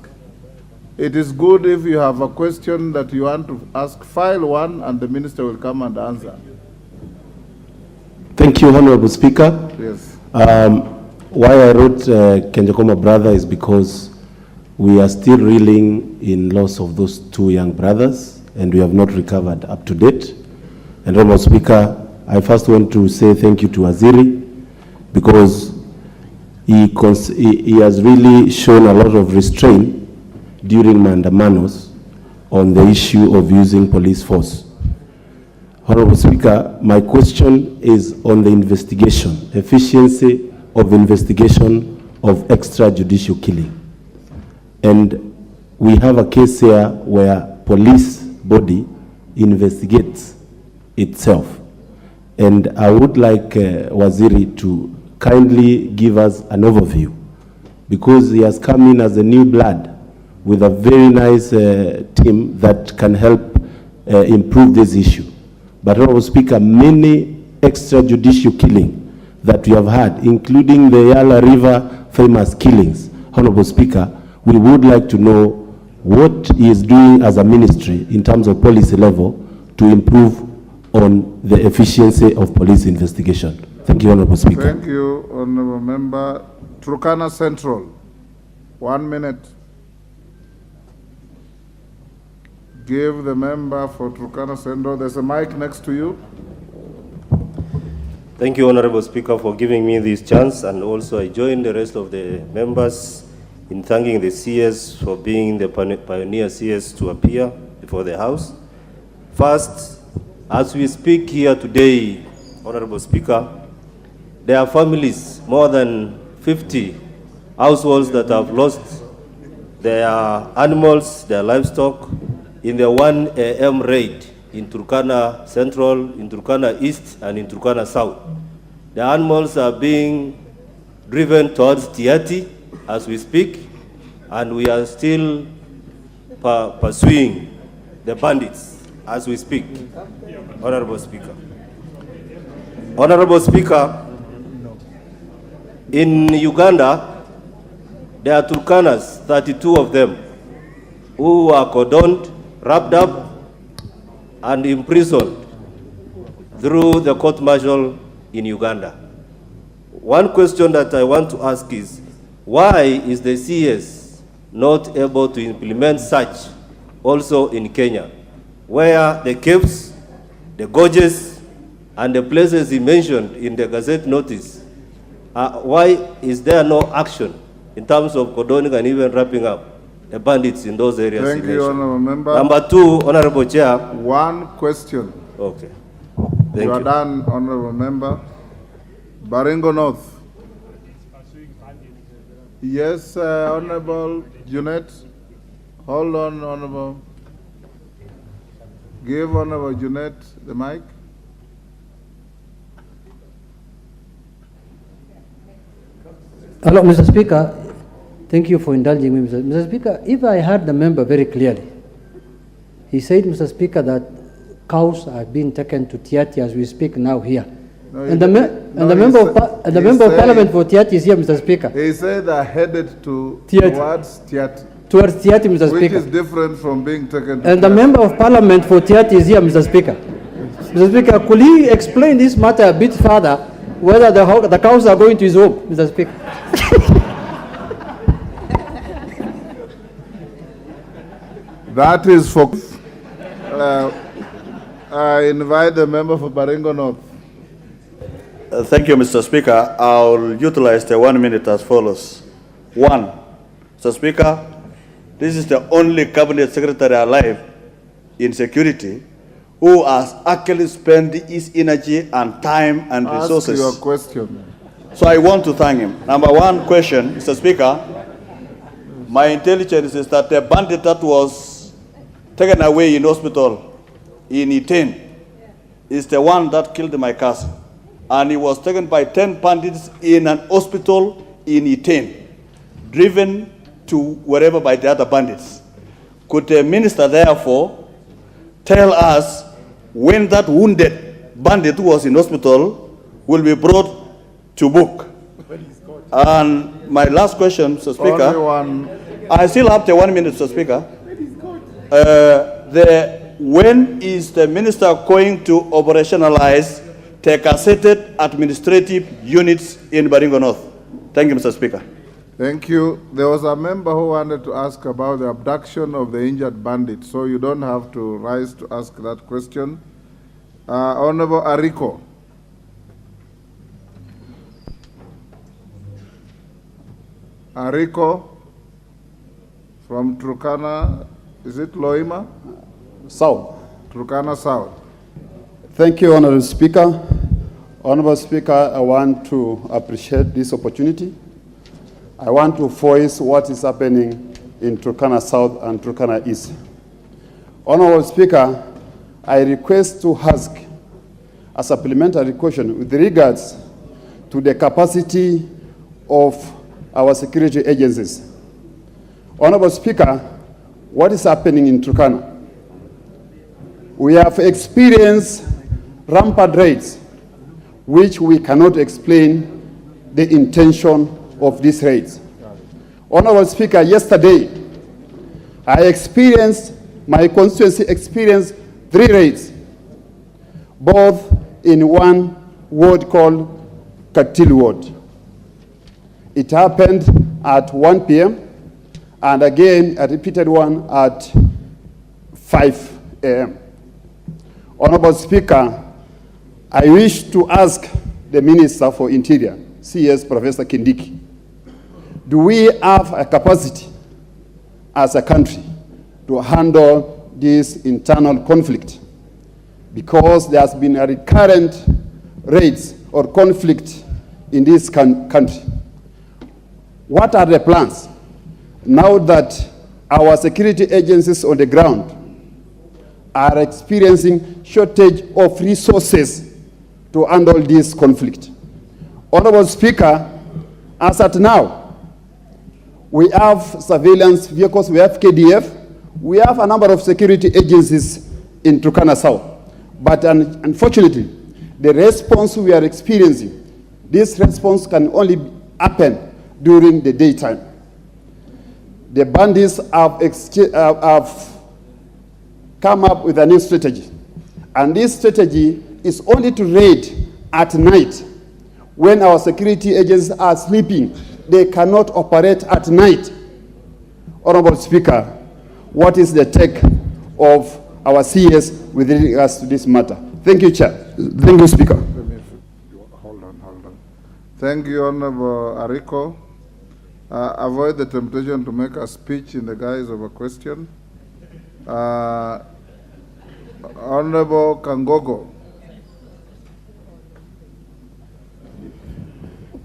It is good if you have a question that you want to ask, file one and the minister will come and answer. Thank you, Honorable Speaker. Yes. Why I wrote Kenjokoma brother is because we are still reeling in loss of those two young brothers, and we have not recovered up to date. And Honorable Speaker, I first want to say thank you to Waziri, because he has really shown a lot of restraint during maandamanos on the issue of using police force. Honorable Speaker, my question is on the investigation, efficiency of investigation of extrajudicial killing. And we have a case here where police body investigates itself. And I would like Waziri to kindly give us an overview, because he has come in as a new blood with a very nice team that can help improve this issue. But Honorable Speaker, many extrajudicial killing that we have had, including the Yala River famous killings, Honorable Speaker, we would like to know what he is doing as a ministry in terms of policy level to improve on the efficiency of police investigation. Thank you, Honorable Speaker. Thank you, Honorable Member. Turkana Central, 1 minute. Give the member for Turkana Central. There's a mic next to you. Thank you, Honorable Speaker, for giving me this chance, and also I join the rest of the members in thanking the CS for being the pioneer CS to appear before the House. First, as we speak here today, Honorable Speaker, there are families, more than 50 households that have lost their animals, their livestock, in the 1 a.m. raid in Turkana Central, in Turkana East, and in Turkana South. The animals are being driven towards Tiati as we speak, and we are still pursuing the bandits as we speak. Honorable Speaker. Honorable Speaker, in Uganda, there are Turkanas, 32 of them, who are cordoned, wrapped up, and imprisoned through the court-martial in Uganda. One question that I want to ask is, why is the CS not able to implement such also in Kenya, where the caves, the gorges, and the places he mentioned in the Gazette notice, why is there no action in terms of cordoning and even wrapping up the bandits in those areas? Thank you, Honorable Member. Number two, Honorable Chair. One question. Okay. You are done, Honorable Member. Baringo North. Yes, Honorable Junet. Hold on, Honorable. Give Honorable Junet the mic. Hello, Mr. Speaker. Thank you for indulging me, Mr. Speaker. If I heard the member very clearly, he said, Mr. Speaker, that cows are being taken to Tiati as we speak now here. No, and the member of Parliament for Tiati is here, Mr. Speaker. He said they're headed to Tiati. towards Tiati. Towards Tiati, Mr. Which Speaker. is different from being taken to And the Tiati. member of Parliament for Tiati is here, Mr. Speaker. Mr. Speaker, could he explain this matter a bit further, whether the cows are going to his home, Mr. Speaker? That is for... I invite the member for Baringo North. Thank you, Mr. Speaker. I'll utilize the 1 minute as follows. One, Mr. Speaker, this is the only cabinet secretary alive in security who has actually spent his energy and time and resources. Ask your question. So I want to thank him. Number one question, Mr. Speaker, my intelligence is that the bandit that was taken away in hospital in Iten is the one that killed my cousin. And he was taken by 10 bandits in an hospital in Iten, driven to wherever by the other bandits. Could the minister therefore tell us when that wounded bandit who was in hospital will be brought to book? And my last question, Mr. Speaker, I still have the 1 minute, Mr. Speaker. When is the minister going to operationalize the gazetted administrative units in Baringo North? Thank you, Mr. Speaker. Thank you. There was a member who wanted to ask about the abduction of the injured bandit, so you don't have to rise to ask that question. Honorable Ariko. Ariko from Turkana, is it Loima? South. Turkana South. Thank you, Honorable Speaker. Honorable Speaker, I want to appreciate this opportunity. I want to voice what is happening in Turkana South and Turkana East. Honorable Speaker, I request to ask a supplementary question with regards to the capacity of our security agencies. Honorable Speaker, what is happening in Turkana? We have experienced rampant raids, which we cannot explain the intention of these raids. Honorable Speaker, yesterday, my constituency experienced 3 raids, both in one ward called Katil Ward. It happened at 1 p.m. and again a repeated one at 5 a.m. Honorable Speaker, I wish to ask the Minister for Interior, CS Professor Kindiki, do we have a capacity as a country to handle this internal conflict? Because there has been a recurrent raids or conflict in this country. What are the plans now that our security agencies on the ground are experiencing shortage of resources to handle this conflict? Honorable Speaker, as at now, we have surveillance vehicles, we have KDF, we have a number of security agencies in Turkana South. But unfortunately, the response we are experiencing, this response can only happen during the daytime. The bandits have come up with a new strategy. And this strategy is only to raid at night. When our security agents are sleeping, they cannot operate at night. Honorable Speaker, what is the take of our CS with regards to this matter? Thank you, Chair. Thank you, Speaker. Hold on. Thank you, Honorable Ariko. Avoid the temptation to make a speech in the guise of a question. Honorable Kangogo.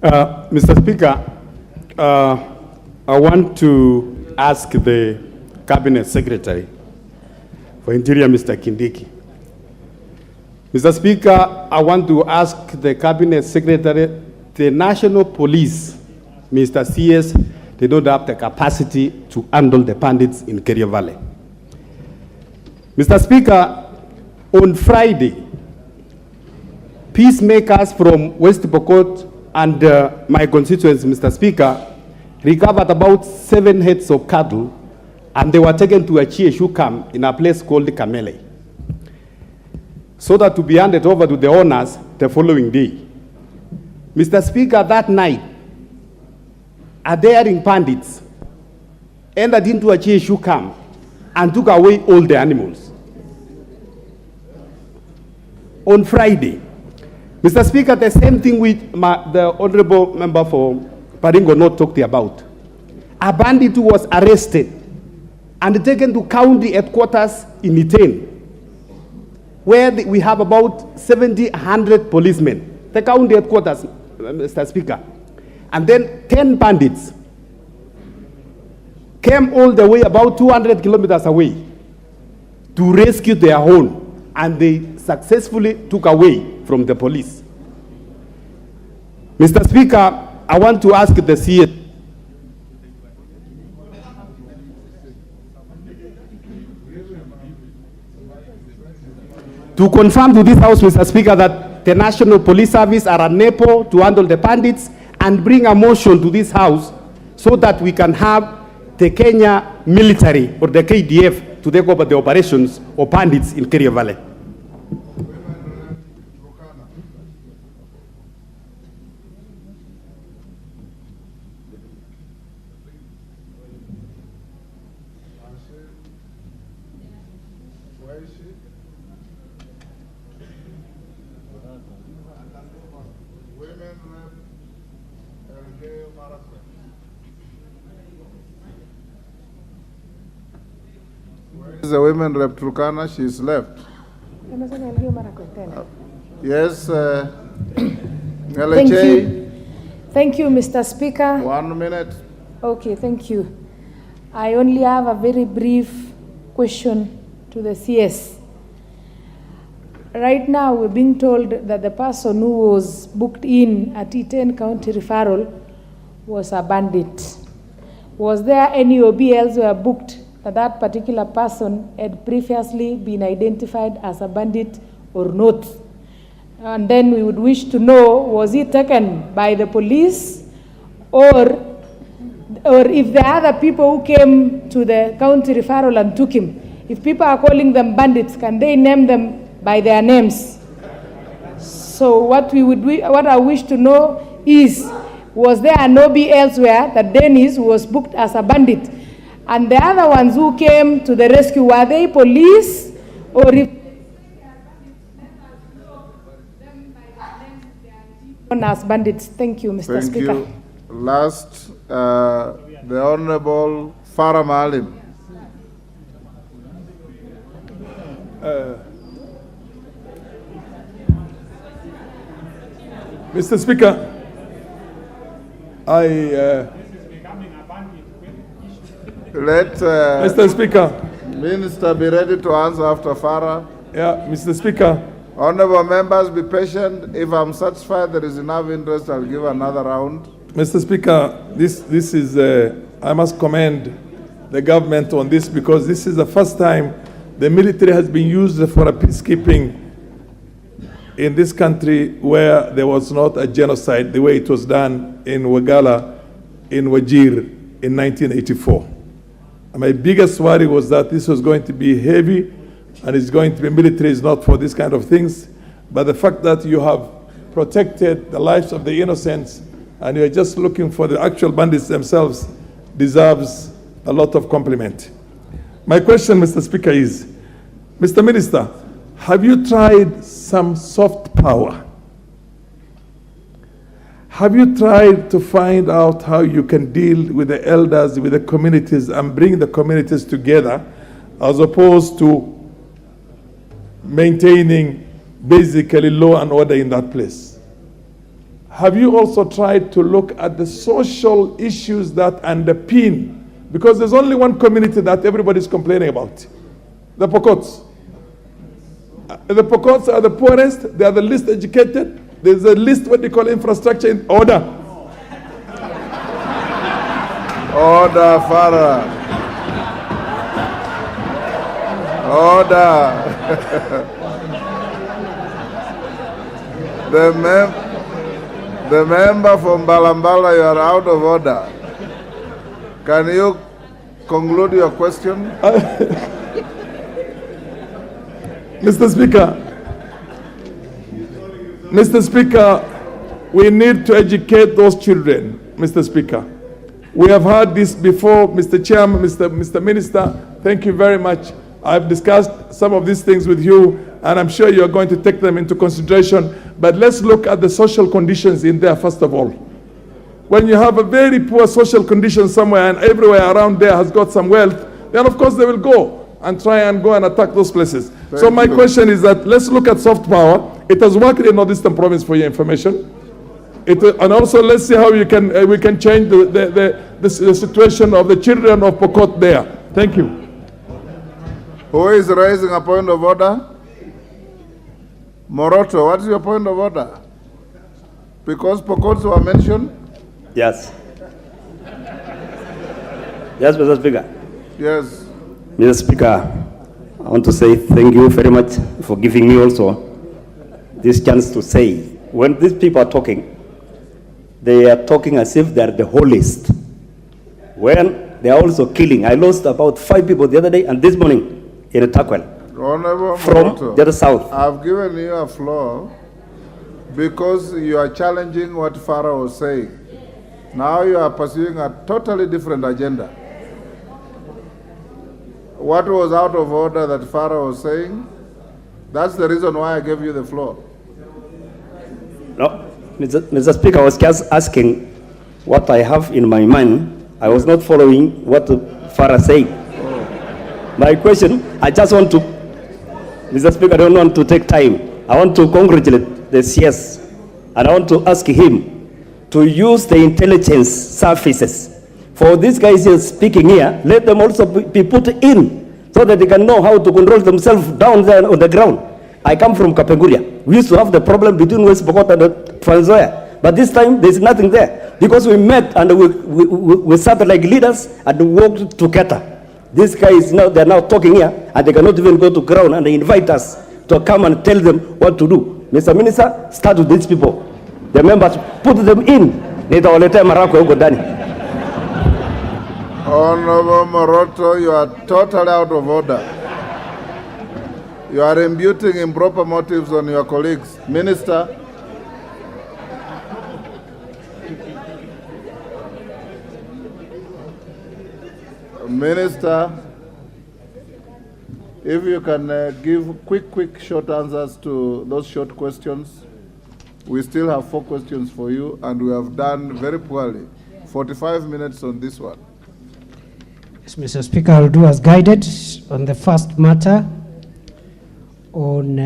Mr. Speaker, I want to ask the Cabinet Secretary for Interior, Mr. Kindiki. Mr. Speaker, I want to ask the Cabinet Secretary, the National Police, Mr. CS, they don't have the capacity to handle the bandits in Kerio Valley. Mr. Speaker, on Friday, peacemakers from West Pokot and my constituents, Mr. Speaker, recovered about 7 heads of cattle, and they were taken to a Chieshu camp in a place called Kamele, so that to be handed over to the owners the following day. Mr. Speaker, that night, a daring bandits entered into a Chieshu camp and took away all the animals. On Friday, Mr. Speaker, the same thing with the honorable member for Baringo North talked about. A bandit was arrested and taken to county headquarters in Iten, where we have about 100 policemen. The county headquarters, Mr. Speaker. And then 10 bandits came all the way about 200 kilometers away to rescue their own, and they successfully took away from the police. Mr. Speaker, I want to ask the CS to confirm to this House, Mr. Speaker, that the National Police Service are unable to handle the bandits, and bring a motion to this House so that we can have the Kenya military or the KDF to take over the operations of bandits in Kerio Valley. The women rep Turkana, she's left. Yes, Thank you, Mr. Speaker. 1 minute. Okay, thank you. I only have a very brief question to the CS. Right now, we're being told that the person who was booked in at Iten County Referral was a bandit. Was there any OB elsewhere booked that particular person had previously been identified as a bandit or not? And then we would wish to know, was he taken by the police, or if there are other people who came to the county referral and took him, if people are calling them bandits, can they name them by their names? So what I wish to know is, was there an OB elsewhere that Dennis was booked as a bandit? And the other ones who came to the rescue, were they police, or if as bandits? Thank you, Mr. Thank Speaker. you. Last, the Honorable Farah Maalim. Mr. Speaker, Mr. Speaker. Minister be ready to answer after Farah. Yeah, Mr. Speaker. Honorable members, be patient. If I'm satisfied there is enough interest, I'll give another round. Mr. Speaker, this is, I must commend the government on this, because this is the first time the military has been used for a peacekeeping in this country where there was not a genocide the way it was done in Wagala, in Wajir in 1984. And my biggest worry was that this was going to be heavy, and it's going to be, military is not for this kind of things. But the fact that you have protected the lives of the innocents and you're just looking for the actual bandits themselves deserves a lot of compliment. My question, Mr. Speaker, is, Mr. Minister, have you tried some soft power? Have you tried to find out how you can deal with the elders, with the communities, and bring the communities together, as opposed to maintaining basically law and order in that place? Have you also tried to look at the social issues that underpin, because there's only one community that everybody's complaining about, the Pokots. The Pokots are the poorest, they are the least educated, there's the least, what they call, infrastructure in order. Order, Farah. Order. The member from Balambala, you are out of order. Can you conclude your question? Mr. Speaker, we need to educate those children, Mr. Speaker. We have heard this before, Mr. Chairman, Mr. Minister, thank you very much. I've discussed some of these things with you, and I'm sure you're going to take them into consideration. But let's look at the social conditions in there, first of all. When you have a very poor social condition somewhere and everywhere around there has got some wealth, then of course they will go and try and go and attack those places. So my question is that let's look at soft power. It has worked in Northeastern Province, for your information. And also let's see how we can change the situation of the children of Pokot there. Thank you. Who is raising a point of order? Moroto, what is your point of order? Because Pokots were mentioned? Yes. Yes, Mr. Speaker. Yes. Mr. Speaker, I want to say thank you very much for giving me also this chance to say, when these people are talking, they are talking as if they are the holiest. When they are also killing. I lost about 5 people the other day and this morning in Takwel. Honorable From Moroto, the other south. I've given you a floor because you are challenging what Farah was saying. Now you are pursuing a totally different agenda. What was out of order that Farah was saying? That's the reason why I gave you the floor. No, Mr. Speaker, I was just asking what I have in my mind. I was not following what Farah said. My question, I just want to, Mr. Speaker, I don't want to take time. I want to congratulate the CS, and I want to ask him to use the intelligence services. For these guys here speaking here, let them also be put in so that they can know how to control themselves down there on the ground. I come from Kapenguria. We used to have the problem between West Pokot and Trans Nzoia, but this time there's nothing there because we met and we sat like leaders and worked together. These guys now, they're now talking here and they cannot even go to ground, and they invite us to come and tell them what to do. Mr. Minister, start with these people. The members, put them in. Honorable Moroto, you are totally out of order. You are imputing improper motives on your colleagues. Minister. Minister, if you can give quick, short answers to those short questions. We still have 4 questions for you, and we have done very poorly. 45 minutes on this one. Yes, Mr. Speaker, I'll do as guided on the first matter. On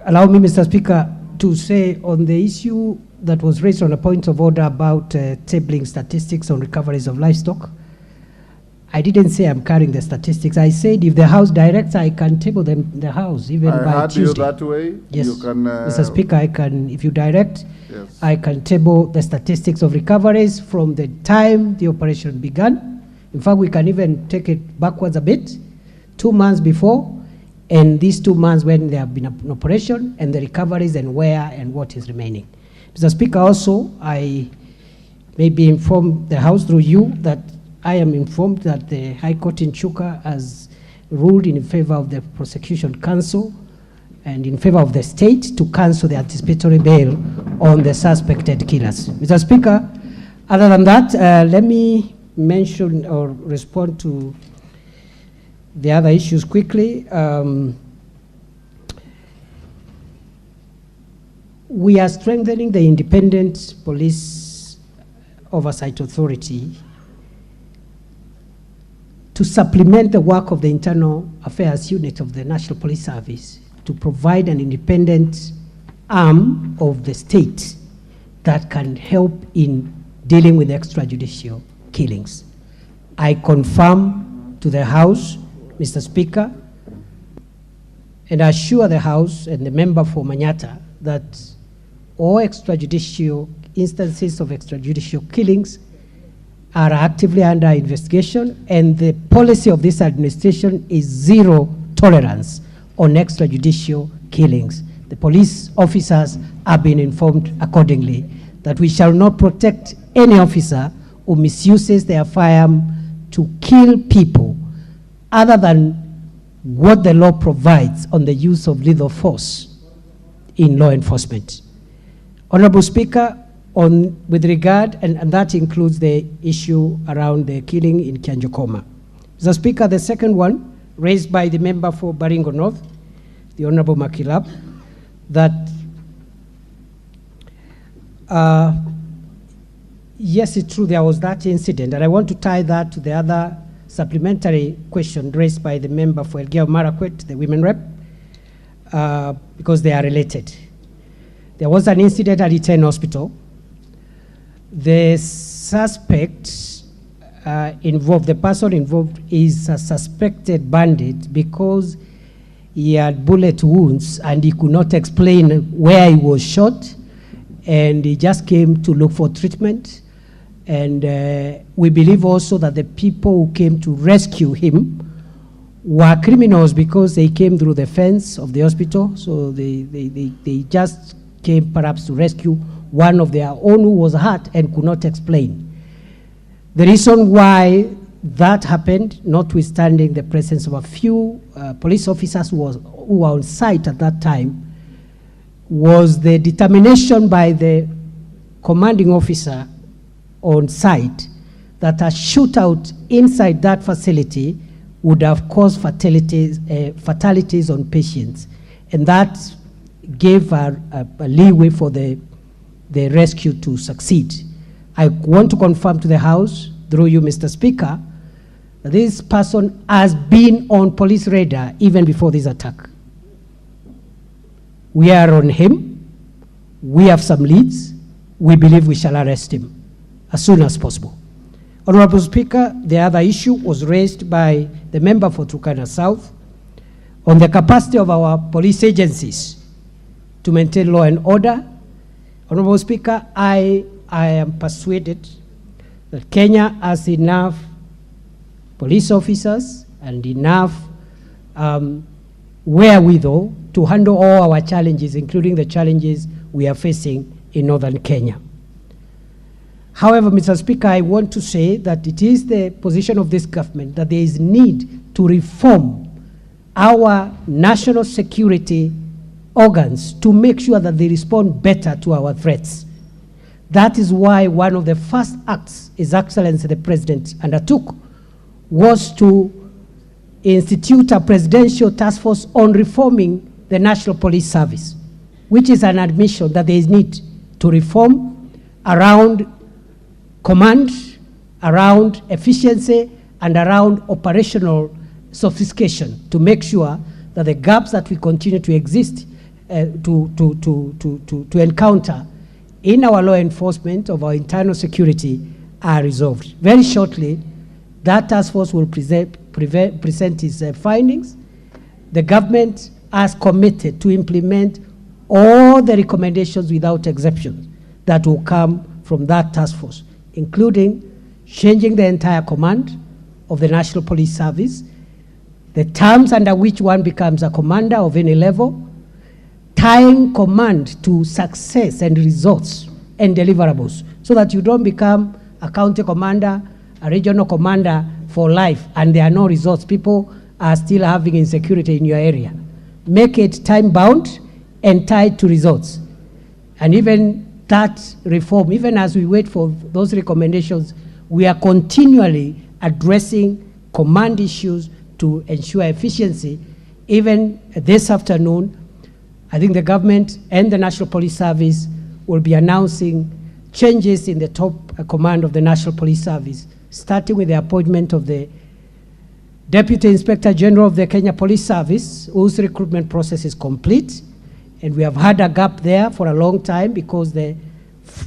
allow me, Mr. Speaker, to say on the issue that was raised on a point of order about tabling statistics on recoveries of livestock. I didn't say I'm carrying the statistics. I said if the House directs, I can table them in the House even by I heard Tuesday. you that way. Yes, You can, Mr. Speaker, I can, if you direct, yes. I can table the statistics of recoveries from the time the operation began. In fact, we can even take it backwards a bit, 2 months before, and these 2 months when there have been an operation, and the recoveries and where and what is remaining. Mr. Speaker, also, I maybe inform the House through you that I am informed that the High Court in Chuka has ruled in favor of the Prosecution Council and in favor of the state to cancel the anticipatory bail on the suspected killers. Mr. Speaker, other than that, let me mention or respond to the other issues quickly. We are strengthening the Independent Police Oversight Authority to supplement the work of the Internal Affairs Unit of the National Police Service to provide an independent arm of the state that can help in dealing with extrajudicial killings. I confirm to the House, Mr. Speaker, and assure the House and the member for Manyata that all extrajudicial instances of extrajudicial killings are actively under investigation, and the policy of this administration is zero tolerance on extrajudicial killings. The police officers have been informed accordingly that we shall not protect any officer who misuses their firearm to kill people other than what the law provides on the use of lethal force in law enforcement. Honorable Speaker, with regard, and that includes the issue around the killing in Kianjokoma. Mr. Speaker, the second one, raised by the member for Baringo North, the Honorable Makilab, that yes, it's true there was that incident, and I want to tie that to the other supplementary question raised by the member for Elgeyo Marakwet, the women rep, because they are related. There was an incident at Iten Hospital. The suspect involved, the person involved is a suspected bandit because he had bullet wounds and he could not explain where he was shot, and he just came to look for treatment. And we believe also that the people who came to rescue him were criminals because they came through the fence of the hospital, so they just came perhaps to rescue one of their own who was hurt and could not explain. The reason why that happened, notwithstanding the presence of a few police officers who were on site at that time, was the determination by the commanding officer on site that a shootout inside that facility would have caused fatalities on patients. And that gave a leeway for the rescue to succeed. I want to confirm to the House, through you, Mr. Speaker, that this person has been on police radar even before this attack. We are on him. We have some leads. We believe we shall arrest him as soon as possible. Honorable Speaker, the other issue was raised by the member for Turkana South on the capacity of our police agencies to maintain law and order. Honorable Speaker, I am persuaded that Kenya has enough police officers and enough wherewithal to handle all our challenges, including the challenges we are facing in northern Kenya. However, Mr. Speaker, I want to say that it is the position of this government that there is need to reform our national security organs to make sure that they respond better to our threats. That is why one of the first acts His Excellency the President undertook was to institute a presidential task force on reforming the National Police Service, which is an admission that there is need to reform around command, around efficiency, and around operational sophistication to make sure that the gaps that we continue to exist, to encounter in our law enforcement of our internal security are resolved. Very shortly, that task force will present its findings. The government has committed to implement all the recommendations without exception that will come from that task force, including changing the entire command of the National Police Service, the terms under which one becomes a commander of any level, tying command to success and results and deliverables, so that you don't become a county commander, a regional commander for life, and there are no results. People are still having insecurity in your area. Make it time-bound and tied to results. And even that reform, even as we wait for those recommendations, we are continually addressing command issues to ensure efficiency. Even this afternoon, I think the government and the National Police Service will be announcing changes in the top command of the National Police Service, starting with the appointment of the Deputy Inspector General of the Kenya Police Service, whose recruitment process is complete. And we have had a gap there for a long time because the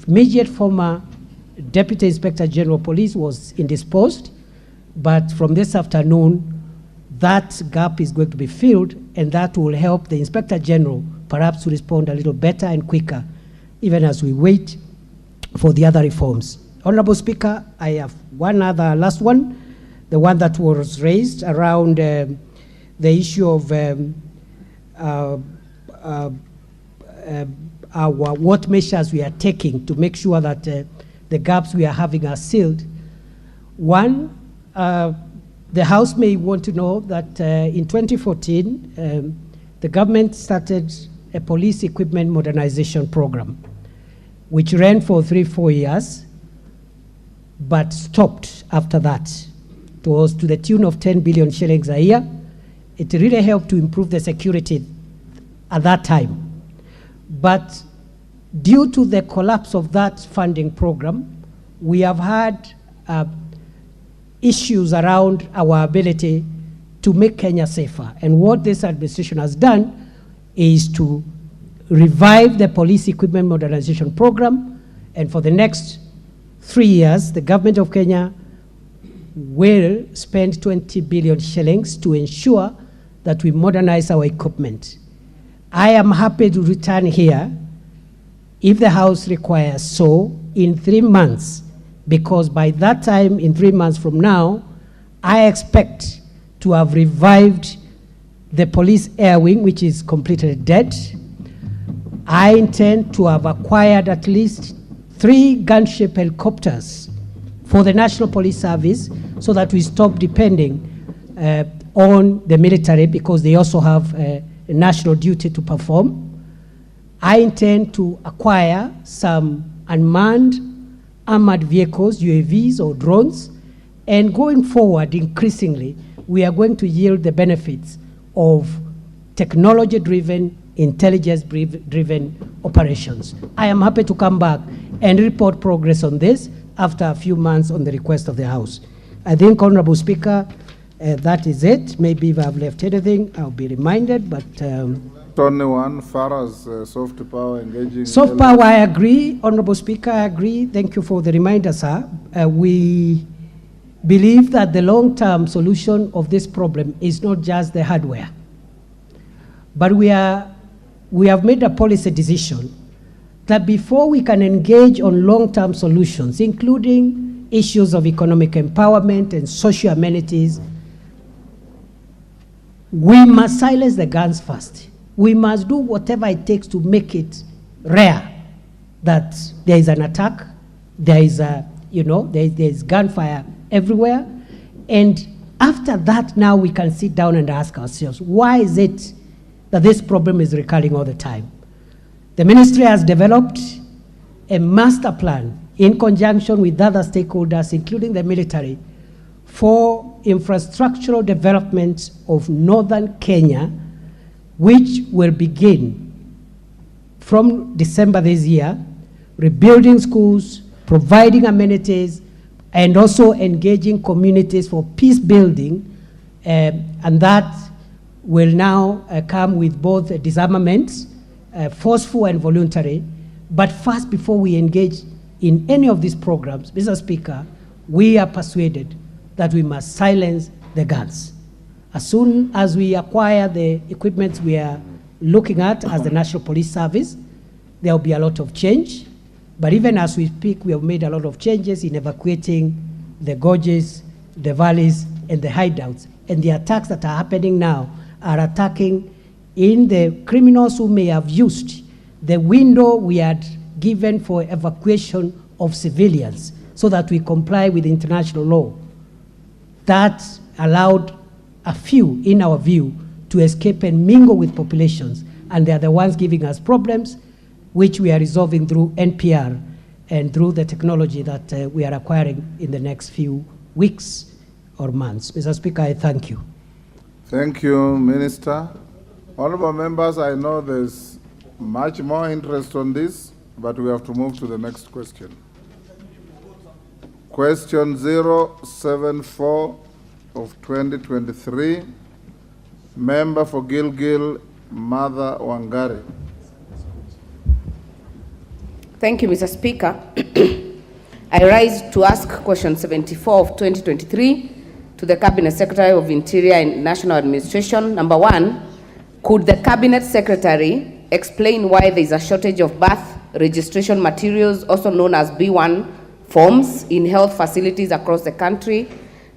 immediate former Deputy Inspector General of Police was indisposed. But from this afternoon, that gap is going to be filled, and that will help the Inspector General perhaps to respond a little better and quicker, even as we wait for the other reforms. Honorable Speaker, I have one other last one, the one that was raised around the issue of what measures we are taking to make sure that the gaps we are having are sealed. One, the House may want to know that in 2014, the government started a police equipment modernization program, which ran for 3-4 years, but stopped after that. It was to the tune of 10 billion shillings a year. It really helped to improve the security at that time. But due to the collapse of that funding program, we have had issues around our ability to make Kenya safer. And what this administration has done is to revive the police equipment modernization program. And for the next 3 years, the government of Kenya will spend 20 billion shillings to ensure that we modernize our equipment. I am happy to return here if the House requires so in 3 months, because by that time, in 3 months from now, I expect to have revived the police air wing, which is completely dead. I intend to have acquired at least 3 gunship helicopters for the National Police Service so that we stop depending on the military, because they also have a national duty to perform. I intend to acquire some unmanned armored vehicles, UAVs or drones, and going forward, increasingly, we are going to yield the benefits of technology-driven intelligence-driven operations. I am happy to come back and report progress on this after a few months on the request of the House. I think, Honorable Speaker, that is it. Maybe if I've left anything, I'll be reminded, but... Only one, far as soft power engaging... Soft power, I agree. Honorable Speaker, I agree. Thank you for the reminder, sir. We believe that the long-term solution of this problem is not just the hardware, but we have made a policy decision that before we can engage on long-term solutions, including issues of economic empowerment and social amenities, we must silence the guns first. We must do whatever it takes to make it rare that there is an attack, there is there's gunfire everywhere. And after that, now we can sit down and ask ourselves, why is it that this problem is recurring all the time? The ministry has developed a master plan in conjunction with other stakeholders, including the military, for infrastructural development of northern Kenya, which will begin from December this year, rebuilding schools, providing amenities, and also engaging communities for peace building, and that will now come with both disarmament, forceful and voluntary. But first, before we engage in any of these programs, Mr. Speaker, we are persuaded that we must silence the guns. As soon as we acquire the equipment we are looking at as the National Police Service, there will be a lot of change. But even as we speak, we have made a lot of changes in evacuating the gorges, the valleys, and the hideouts. And the attacks that are happening now are attacking in the criminals who may have used the window we had given for evacuation of civilians so that we comply with international law. That allowed a few, in our view, to escape and mingle with populations, and they are the ones giving us problems, which we are resolving through NPR and through the technology that we are acquiring in the next few weeks or months. Mr. Speaker, I thank you. Thank you, Minister. Honorable members, I know there's much more interest on this, but we have to move to the next question. Question 074 of 2023, Member for Gilgil, Mother Wangari. Thank you, Mr. Speaker. I rise to ask question 74 of 2023 to the Cabinet Secretary of Interior and National Administration. Number one, could the Cabinet Secretary explain why there is a shortage of birth registration materials, also known as B1 forms, in health facilities across the country?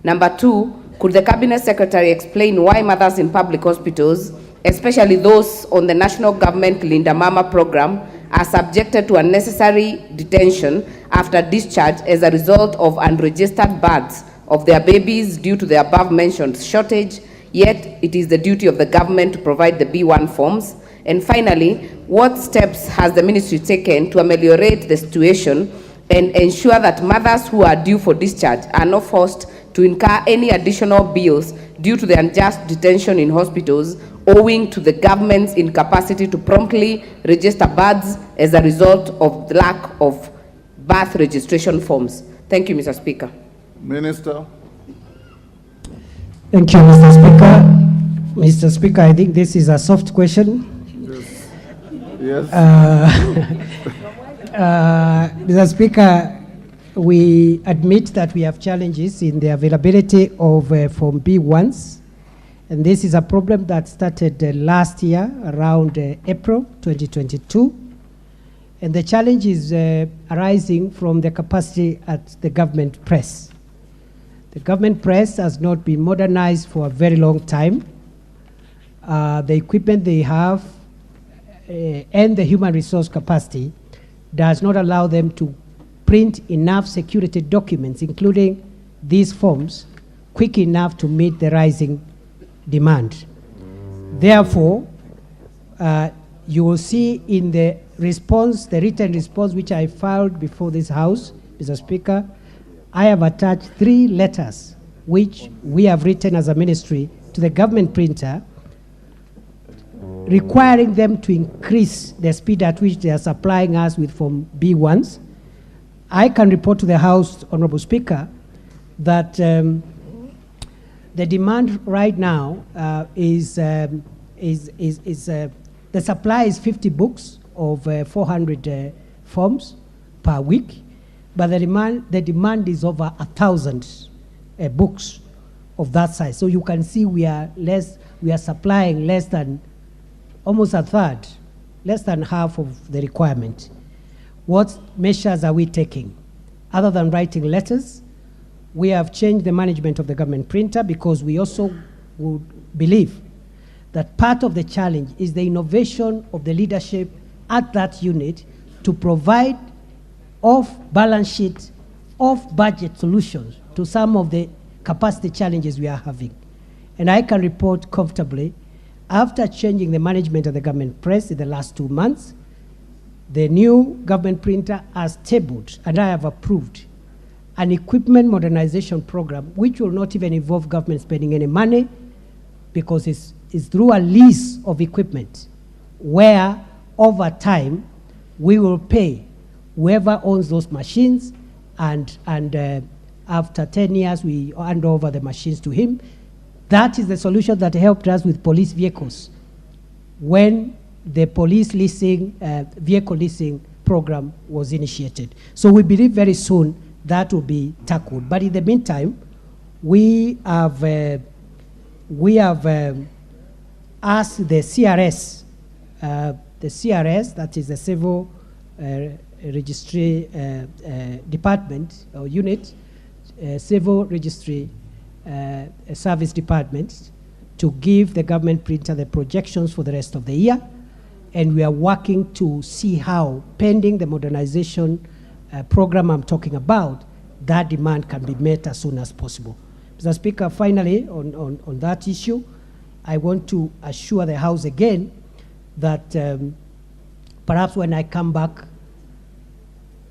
Number two, could the Cabinet Secretary explain why mothers in public hospitals, especially those on the national government Linda Mama program, are subjected to unnecessary detention after discharge as a result of unregistered births of their babies due to the above-mentioned shortage, yet it is the duty of the government to provide the B1 forms? And finally, what steps has the ministry taken to ameliorate the situation and ensure that mothers who are due for discharge are not forced to incur any additional bills due to the unjust detention in hospitals owing to the government's incapacity to promptly register births as a result of the lack of birth registration forms? Thank you, Mr. Speaker. Minister. Thank you, Mr. Speaker. Mr. Speaker, I think this is a soft question. Yes. Mr. Speaker, we admit that we have challenges in the availability of Form B1s, and this is a problem that started last year around April 2022, and the challenge is arising from the capacity at the government press. The government press has not been modernized for a very long time. The equipment they have and the human resource capacity does not allow them to print enough security documents, including these forms, quick enough to meet the rising demand. Therefore, you will see in the response, the written response which I filed before this House, Mr. Speaker, I have attached 3 letters which we have written as a ministry to the government printer requiring them to increase the speed at which they are supplying us with from B1s. I can report to the House, Honorable Speaker, that the demand right now is the supply is 50 books of 400 forms per week, but the demand is over 1,000 books of that size. So you can see we are supplying less than almost a third, less than half of the requirement. What measures are we taking? Other than writing letters, we have changed the management of the government printer because we also would believe that part of the challenge is the innovation of the leadership at that unit to provide off-balance sheet, off-budget solutions to some of the capacity challenges we are having. And I can report comfortably, after changing the management of the government press in the last 2 months, the new government printer has tabled, and I have approved, an equipment modernization program which will not even involve government spending any money because it's through a lease of equipment where over time we will pay whoever owns those machines and after 10 years we hand over the machines to him. That is the solution that helped us with police vehicles when the police leasing, vehicle leasing program was initiated. So we believe very soon that will be tackled. But in the meantime, we have asked the CRS, that is the Civil Registry Department or unit, Civil Registry Service Department, to give the government printer the projections for the rest of the year. And we are working to see how, pending the modernization program I'm talking about, that demand can be met as soon as possible. Mr. Speaker, finally, on that issue, I want to assure the House again that perhaps when I come back,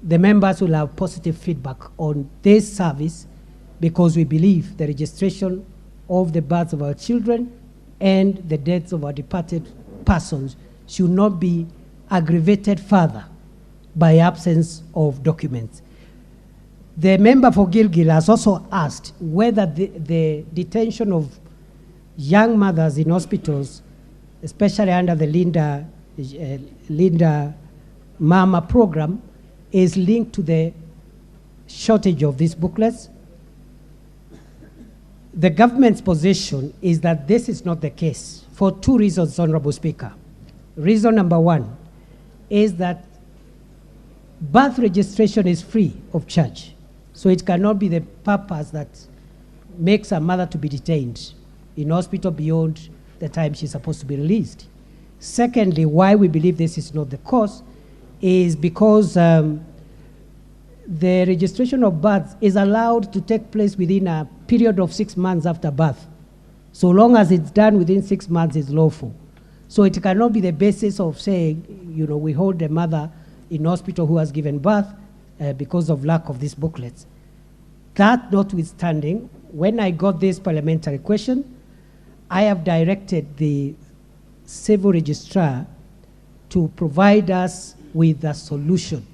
the members will have positive feedback on this service because we believe the registration of the births of our children and the deaths of our departed persons should not be aggravated further by absence of documents. The member for Gilgil has also asked whether the detention of young mothers in hospitals, especially under the Linda Mama program, is linked to the shortage of these booklets. The government's position is that this is not the case for two reasons, Honorable Speaker. Reason number one is that birth registration is free of charge. So it cannot be the purpose that makes a mother to be detained in hospital beyond the time she's supposed to be released. Secondly, why we believe this is not the cause is because the registration of births is allowed to take place within a period of 6 months after birth. So long as it's done within 6 months, it's lawful. So it cannot be the basis of saying, we hold the mother in hospital who has given birth because of lack of these booklets. That notwithstanding, when I got this parliamentary question, I have directed the civil registrar to provide us with a solution.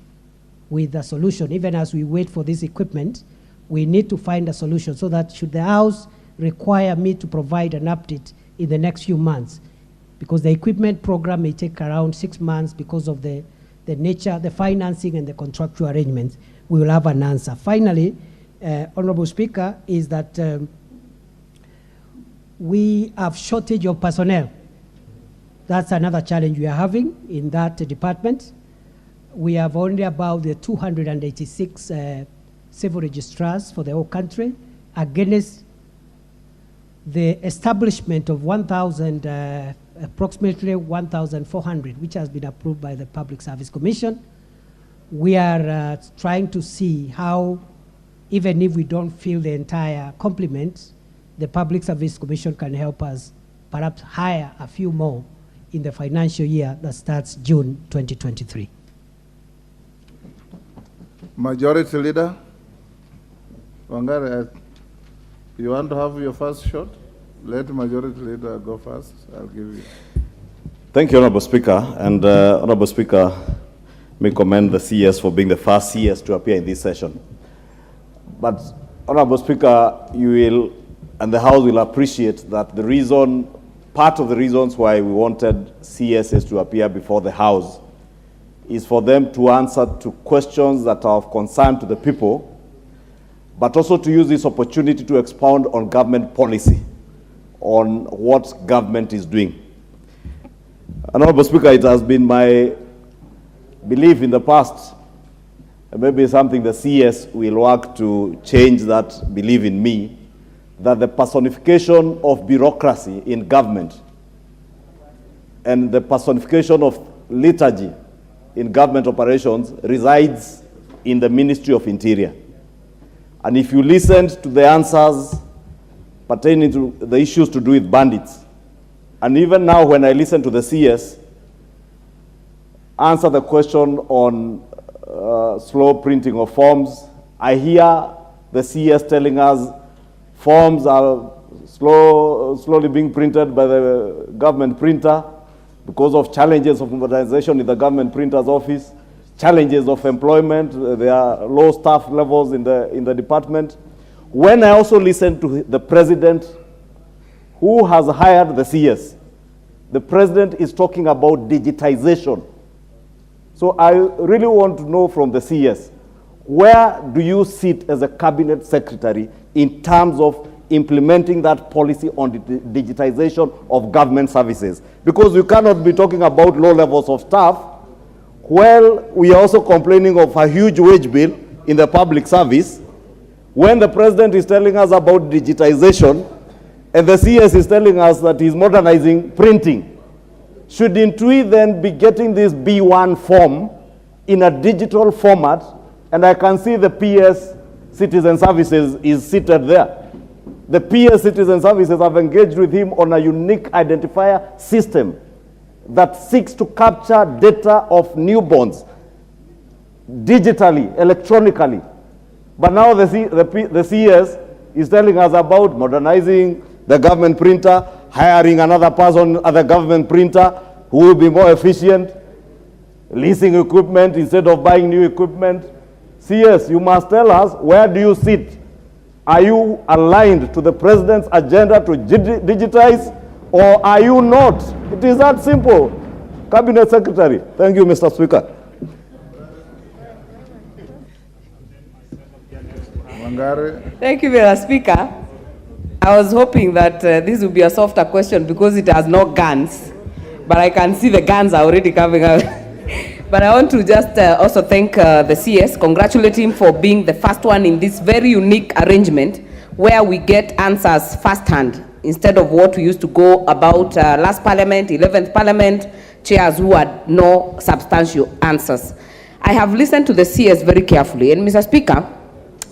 Even as we wait for this equipment, we need to find a solution so that should the House require me to provide an update in the next few months, because the equipment program may take around 6 months because of the nature, the financing and the contractual arrangements, we will have an answer. Finally, Honorable Speaker, is that we have shortage of personnel. That's another challenge we are having in that department. We have only about the 286 civil registrars for the whole country against the establishment of approximately 1,400, which has been approved by the Public Service Commission. We are trying to see how, even if we don't fill the entire complement, the Public Service Commission can help us perhaps hire a few more in the financial year that starts June 2023. Majority Leader, Wangari, you want to have your first shot? Let Majority Leader go first. I'll give you. Thank you, Honorable Speaker. And Honorable Speaker, may commend the CS for being the first CS to appear in this session. But Honorable Speaker, you will, and the House will appreciate that the reason, part of the reasons why we wanted CSs to appear before the House is for them to answer to questions that are of concern to the people, but also to use this opportunity to expound on government policy, on what government is doing. Honorable Speaker, it has been my belief in the past, and maybe something the CS will work to change that belief in me, that the personification of bureaucracy in government and the personification of liturgy in government operations resides in the Ministry of Interior. And if you listened to the answers pertaining to the issues to do with bandits, and even now when I listen to the CS answer the question on slow printing of forms, I hear the CS telling us forms are slowly being printed by the government printer because of challenges of modernization in the government printer's office, challenges of employment, there are low staff levels in the department. When I also listen to the president who has hired the CS, the president is talking about digitization. So I really want to know from the CS, where do you sit as a cabinet secretary in terms of implementing that policy on the digitization of government services? Because you cannot be talking about low levels of staff while we are also complaining of a huge wage bill in the public service, when the president is telling us about digitization and the CS is telling us that he's modernizing printing. Shouldn't we then be getting this B1 form in a digital format? And I can see the PS Citizen Services is seated there. The PS Citizen Services have engaged with him on a unique identifier system that seeks to capture data of newborns digitally, electronically. But now the CS is telling us about modernizing the government printer, hiring another person at the government printer who will be more efficient, leasing equipment instead of buying new equipment. CS, you must tell us, where do you sit? Are you aligned to the president's agenda to digitize, or are you not? It is that simple. Cabinet Secretary. Thank you, Mr. Speaker. Thank you, Mr. Speaker. I was hoping that this would be a softer question because it has no guns, but I can see the guns are already coming out. But I want to just also thank the CS, congratulate him for being the first one in this very unique arrangement where we get answers firsthand instead of what we used to go about last parliament, 11th parliament, chairs who had no substantial answers. I have listened to the CS very carefully, and Mr. Speaker,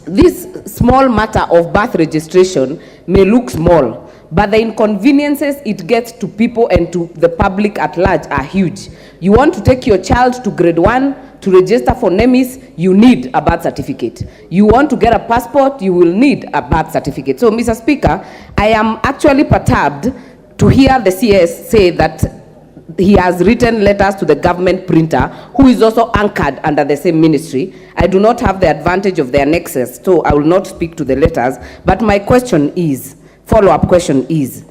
this small matter of birth registration may look small, but the inconveniences it gets to people and to the public at large are huge. You want to take your child to grade 1 to register for NEMIS, you need a birth certificate. You want to get a passport, you will need a birth certificate. So, Mr. Speaker, I am actually perturbed to hear the CS say that he has written letters to the government printer, who is also anchored under the same ministry. I do not have the advantage of their nexus, so I will not speak to the letters. But my question is, follow-up question is,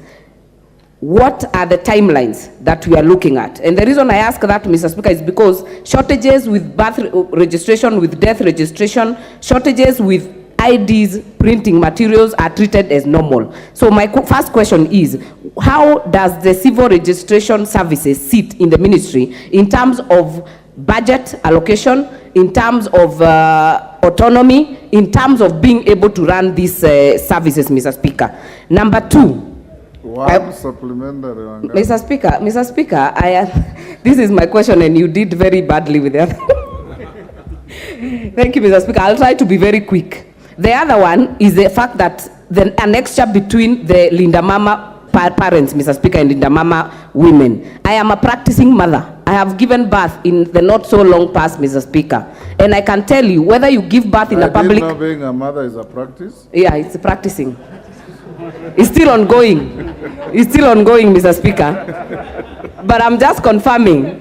what are the timelines that we are looking at? And the reason I ask that, Mr. Speaker, is because shortages with birth registration, with death registration, shortages with IDs, printing materials are treated as normal. So my first question is, how does the civil registration services sit in the ministry in terms of budget allocation, in terms of autonomy, in terms of being able to run these services, Mr. Speaker? Number two, supplementary. Mr. Speaker, this is my question and you did very badly with that. Thank you, Mr. Speaker. I'll try to be very quick. The other one is the fact that the annexure between the Linda Mama parents, Mr. Speaker, and Linda Mama women. I am a practicing mother. I have given birth in the not so long past, Mr. Speaker. And I can tell you, whether you give birth in a public... Being a mother is a practice? Yeah, it's practicing. It's still ongoing. It's still ongoing, Mr. Speaker. But I'm just confirming,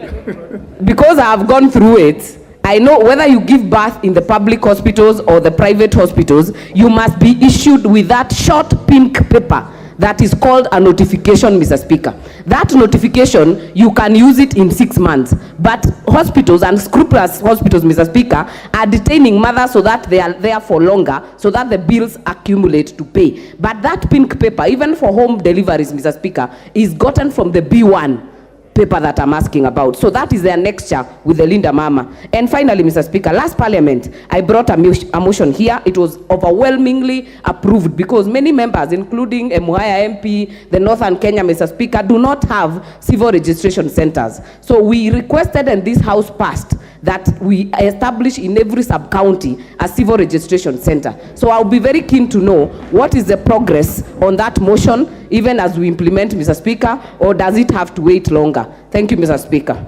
because I have gone through it, I know whether you give birth in the public hospitals or the private hospitals, you must be issued with that short pink paper that is called a notification, Mr. Speaker. That notification, you can use it in 6 months. But hospitals and scrupulous hospitals, Mr. Speaker, are detaining mothers so that they are there for longer, so that the bills accumulate to pay. But that pink paper, even for home deliveries, Mr. Speaker, is gotten from the B1 paper that I'm asking about. So that is their nexture with the Linda Mama. And finally, Mr. Speaker, last Parliament, I brought a motion here. It was overwhelmingly approved because many members, including Muhaya MP, the Northern Kenya, Mr. Speaker, do not have civil registration centers. So we requested, and this House passed, that we establish in every sub-county a civil registration center. So I'll be very keen to know what is the progress on that motion, even as we implement, Mr. Speaker, or does it have to wait longer? Thank you, Mr. Speaker.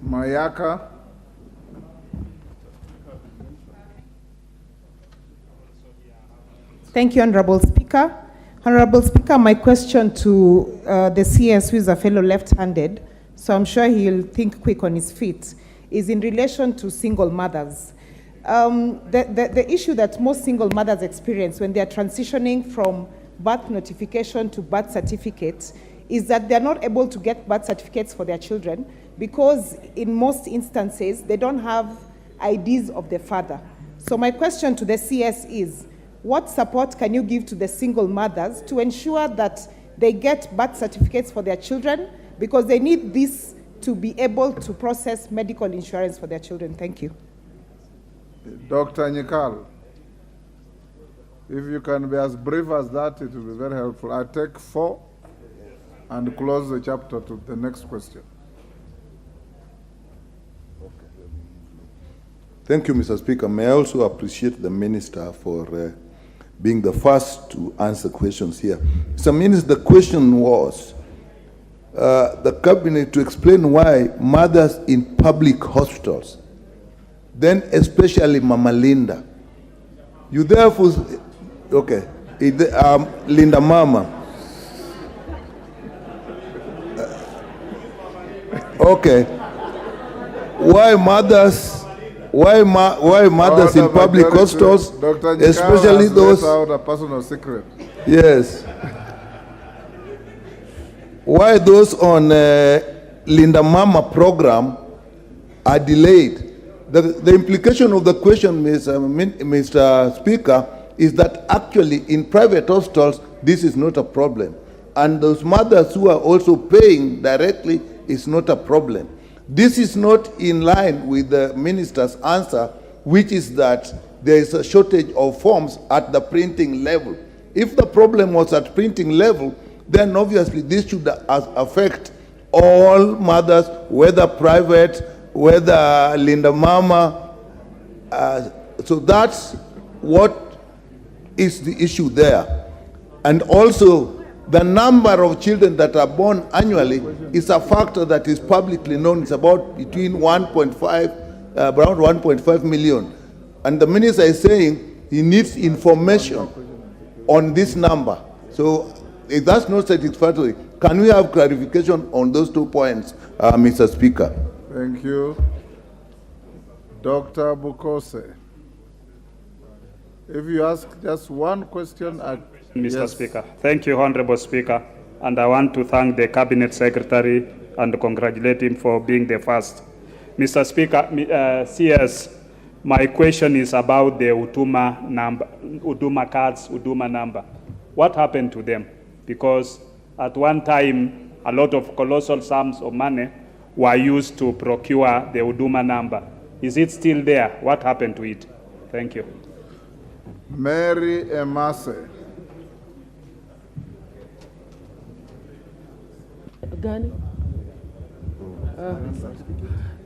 Mayaka. Thank you, Honorable Speaker. Honorable Speaker, my question to the CS, who is a fellow left-handed, so I'm sure he'll think quick on his feet, is in relation to single mothers. The issue that most single mothers experience when they are transitioning from birth notification to birth certificate is that they're not able to get birth certificates for their children because in most instances, they don't have IDs of their father. So my question to the CS is, what support can you give to the single mothers to ensure that they get birth certificates for their children, because they need this to be able to process medical insurance for their children? Thank you. Dr. Nyikal, if you can be as brief as that, it will be very helpful. I take 4 and close the chapter to the next question. Thank you, Mr. Speaker. May I also appreciate the Minister for being the first to answer questions here. Mr. Minister, the question was the Cabinet to explain why mothers in public hospitals, then especially Mama Linda, you therefore, okay, Linda Mama. Okay, why mothers in public hospitals, Dr. especially those out a personal secret. Yes. Why those on Linda Mama program are delayed? The implication of the question, Mr. Speaker, is that actually in private hospitals, this is not a problem. And those mothers who are also paying directly is not a problem. This is not in line with the minister's answer, which is that there is a shortage of forms at the printing level. If the problem was at printing level, then obviously this should affect all mothers, whether private, whether Linda Mama. So that's what is the issue there. And also, the number of children that are born annually is a factor that is publicly known. It's about between 1.5, around 1.5 million. And the minister is saying he needs information on this number. So if that's not satisfactory, can we have clarification on those 2 points, Mr. Speaker? Thank you. Dr. Bukose. If you ask just one question, Mr. Yes. Speaker. Thank you, Honorable Speaker. And I want to thank the Cabinet Secretary and congratulate him for being the first. Mr. Speaker, CS, my question is about the Huduma number, Huduma cards, Huduma number. What happened to them? Because at one time, a lot of colossal sums of money were used to procure the Huduma number. Is it still there? What happened to it? Thank you. Mary Emase.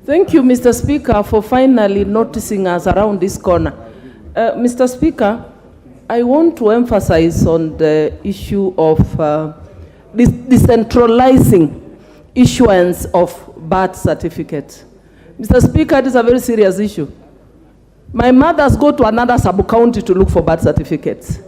Thank you, Mr. Speaker, for finally noticing us around this corner. Mr. Speaker, I want to emphasize on the issue of decentralizing issuance of birth certificates. Mr. Speaker, it is a very serious issue. My mothers go to another sub-county to look for birth certificates.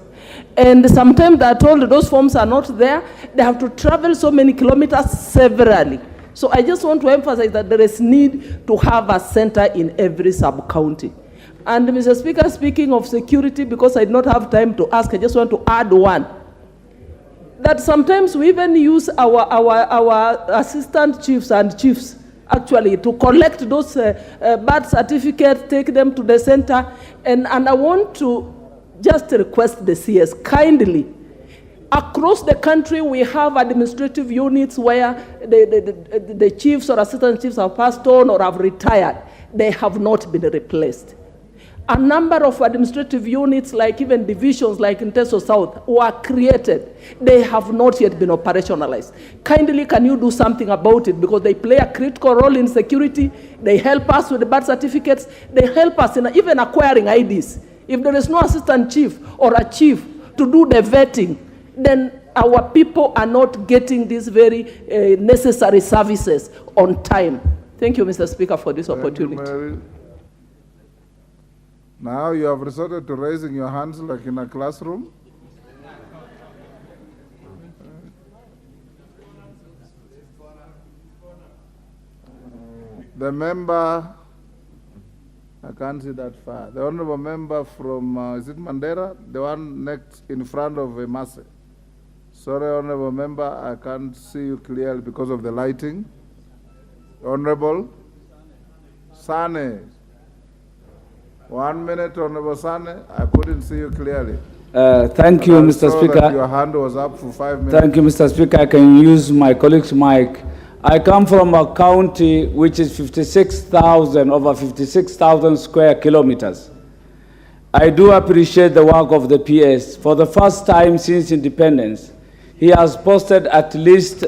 And sometimes they are told those forms are not there. They have to travel so many kilometers severally. So I just want to emphasize that there is need to have a center in every sub-county. And Mr. Speaker, speaking of security, because I do not have time to ask, I just want to add one. That sometimes we even use our assistant chiefs and chiefs actually to collect those birth certificates, take them to the center. And I want to just request the CS kindly. Across the country, we have administrative units where the chiefs or assistant chiefs have passed on or have retired. They have not been replaced. A number of administrative units, like even divisions like in Teso South, were created. They have not yet been operationalized. Kindly, can you do something about it? Because they play a critical role in security. They help us with the birth certificates. They help us in even acquiring IDs. If there is no assistant chief or a chief to do the vetting, then our people are not getting these very necessary services on time. Thank you, Mr. Speaker, for this opportunity. Now you have resorted to raising your hands like in a classroom. The member, I can't see that far. The honorable member from, is it Mandera? The one next in front of Emase. Sorry, honorable member, I can't see you clearly because of the lighting. Honorable Sane. 1 minute, Honorable Sane. I couldn't see you clearly. Thank you, Mr. Speaker. Your hand was up for 5 minutes. Thank you, Mr. Speaker. I can use my colleague's mic. I come from a county which is over 56,000 square kilometers. I do appreciate the work of the PS. For the first time since independence, he has posted at least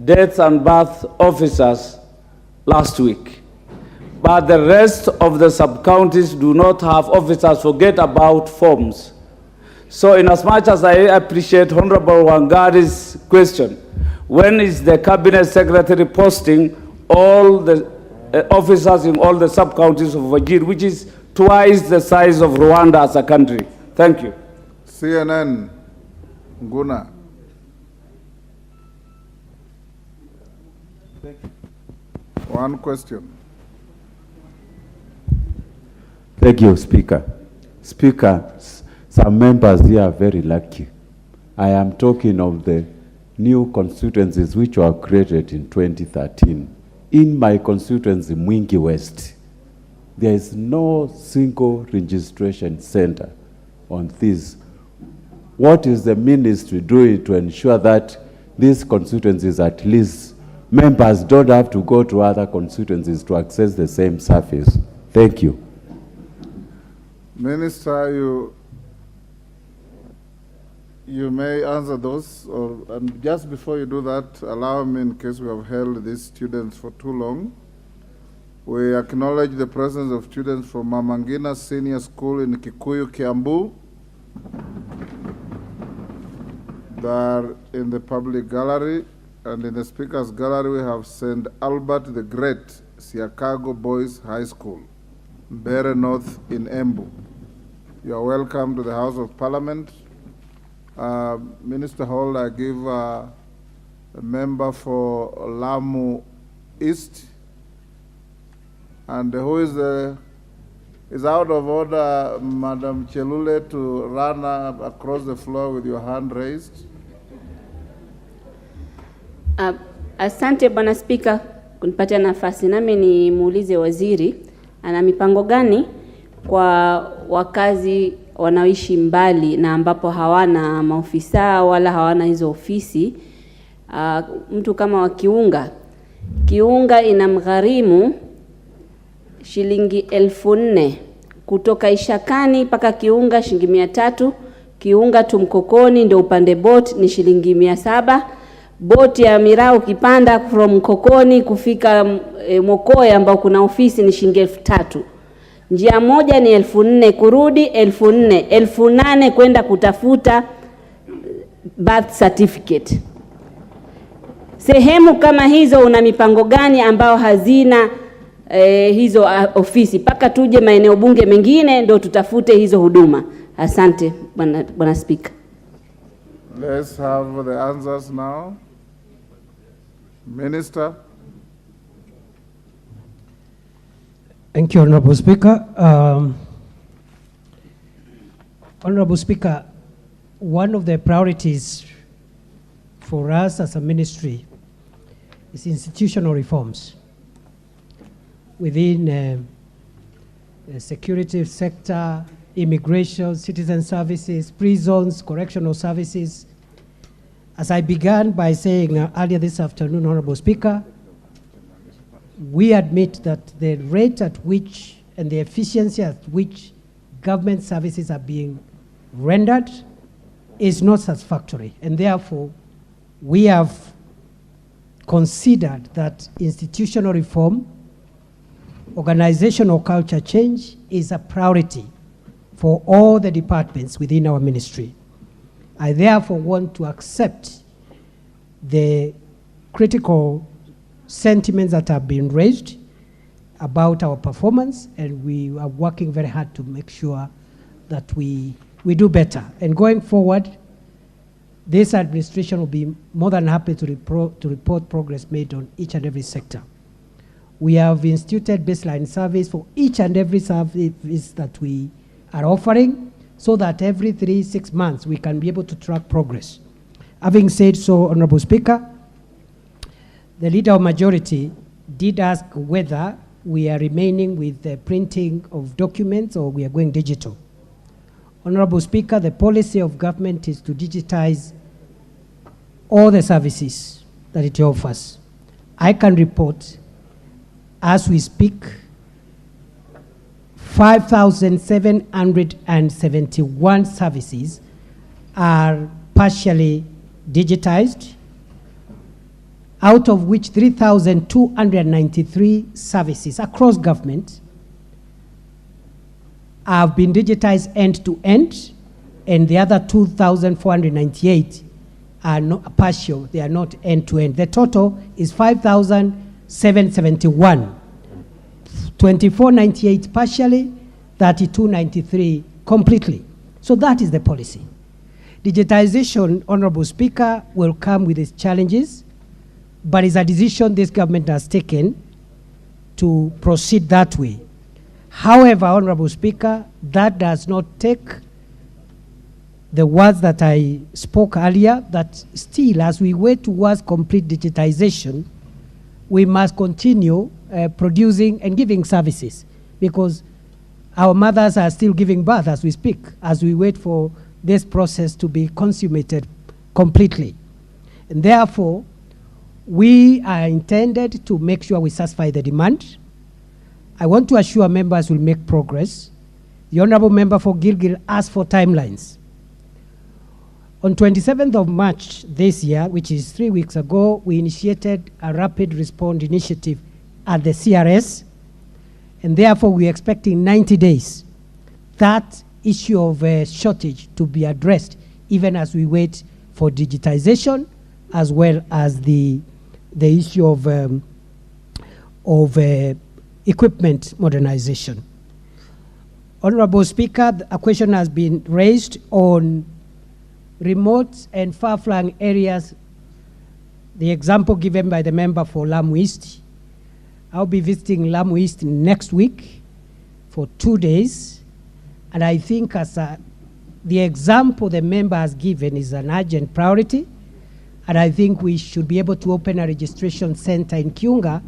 death and birth officers last week. But the rest of the sub-counties do not have officers. Forget about forms. So in as much as I appreciate Honorable Wangari's question, when is the Cabinet Secretary posting all the officers in all the sub-counties of Wajir, which is twice the size of Rwanda as a country? Thank you. CNN, Nguna. One question. Thank you, Speaker. Speaker, some members here are very lucky. I am talking of the new constituencies which were created in 2013. In my constituency, Mwingi West, there is no single registration center on this. What is the ministry doing to ensure that these constituencies, at least members don't have to go to other constituencies to access the same service? Thank you. Minister, you may answer those, and just before you do that, allow me, in case we have held these students for too long, we acknowledge the presence of students from Mamangina Senior School in Kikuyu, Kiambu. They are in the public gallery, and in the speaker's gallery we have St. Albert the Great, Siakago Boys High School, Mbere North in Embu. You are welcome to the House of Parliament. Minister Hall, I give a member for Lamu East. And who is out of order, Madam Chelule, to run across the floor with your hand raised? Asante Bwana Spika kunipatia nafasi. Nami ni muulize waziri ana mipango gani kwa wakazi wanaoishi mbali na ambapo hawana maofisa wala hawana hizo ofisi. Mtu kama wa Kiunga inamgharimu shilingi 4,000 kutoka Ishakani mpaka Kiunga shilingi 300, Kiunga Tumkokoni ndio upande boat ni shilingi 700, boat ya Mirao ukipanda from Mkokoni kufika Mokoya ambao kuna ofisi ni shilingi 3,000. Njia moja ni 4,000 kurudi, 4,000, 8,000 kwenda kutafuta birth certificate. Sehemu kama hizo una mipango gani ambao hazina hizo ofisi? Paka tuje maeneo bunge mengine ndo tutafute hizo huduma. Asante Bwana Speaker. Let's have the answers now. Minister. Thank you, Honorable Speaker. Honorable Speaker, one of the priorities for us as a ministry is institutional reforms within the security sector, immigration, citizen services, prisons, correctional services. As I began by saying earlier this afternoon, Honorable Speaker, we admit that the rate at which and the efficiency at which government services are being rendered is not satisfactory, and therefore we have considered that institutional reform, organizational culture change is a priority for all the departments within our ministry. I therefore want to accept the critical sentiments that have been raised about our performance, and we are working very hard to make sure that we do better. And going forward, this administration will be more than happy to report progress made on each and every sector. We have instituted baseline surveys for each and every service that we are offering, so that every 3-6 months we can be able to track progress. Having said so, Honorable Speaker, the Leader of Majority did ask whether we are remaining with the printing of documents or we are going digital. Honorable Speaker, the policy of government is to digitize all the services that it offers. I can report, as we speak, 5,771 services are partially digitized, out of which 3,293 services across government have been digitized end to end, and the other 2,498 are not partial, they are not end to end. The total is 5,771. 2498 partially, 3293 completely. So that is the policy. Digitization, Honorable Speaker, will come with its challenges, but it's a decision this government has taken to proceed that way. However, Honorable Speaker, that does not take the words that I spoke earlier, that still, as we wait towards complete digitization, we must continue producing and giving services, because our mothers are still giving birth as we speak, as we wait for this process to be consummated completely. And therefore, we are intended to make sure we satisfy the demand. I want to assure members will make progress. The Honorable Member for Gilgil asked for timelines. On 27th of March this year, which is 3 weeks ago, we initiated a rapid response initiative at the CRS, and therefore we're expecting 90 days. That issue of shortage to be addressed, even as we wait for digitization, as well as the issue of equipment modernization. Honorable Speaker, a question has been raised on remote and far-flung areas. The example given by the member for Lamu East. I'll be visiting Lamu East next week for 2 days, and I think as the example the member has given is an urgent priority, and I think we should be able to open a registration center in Kiunga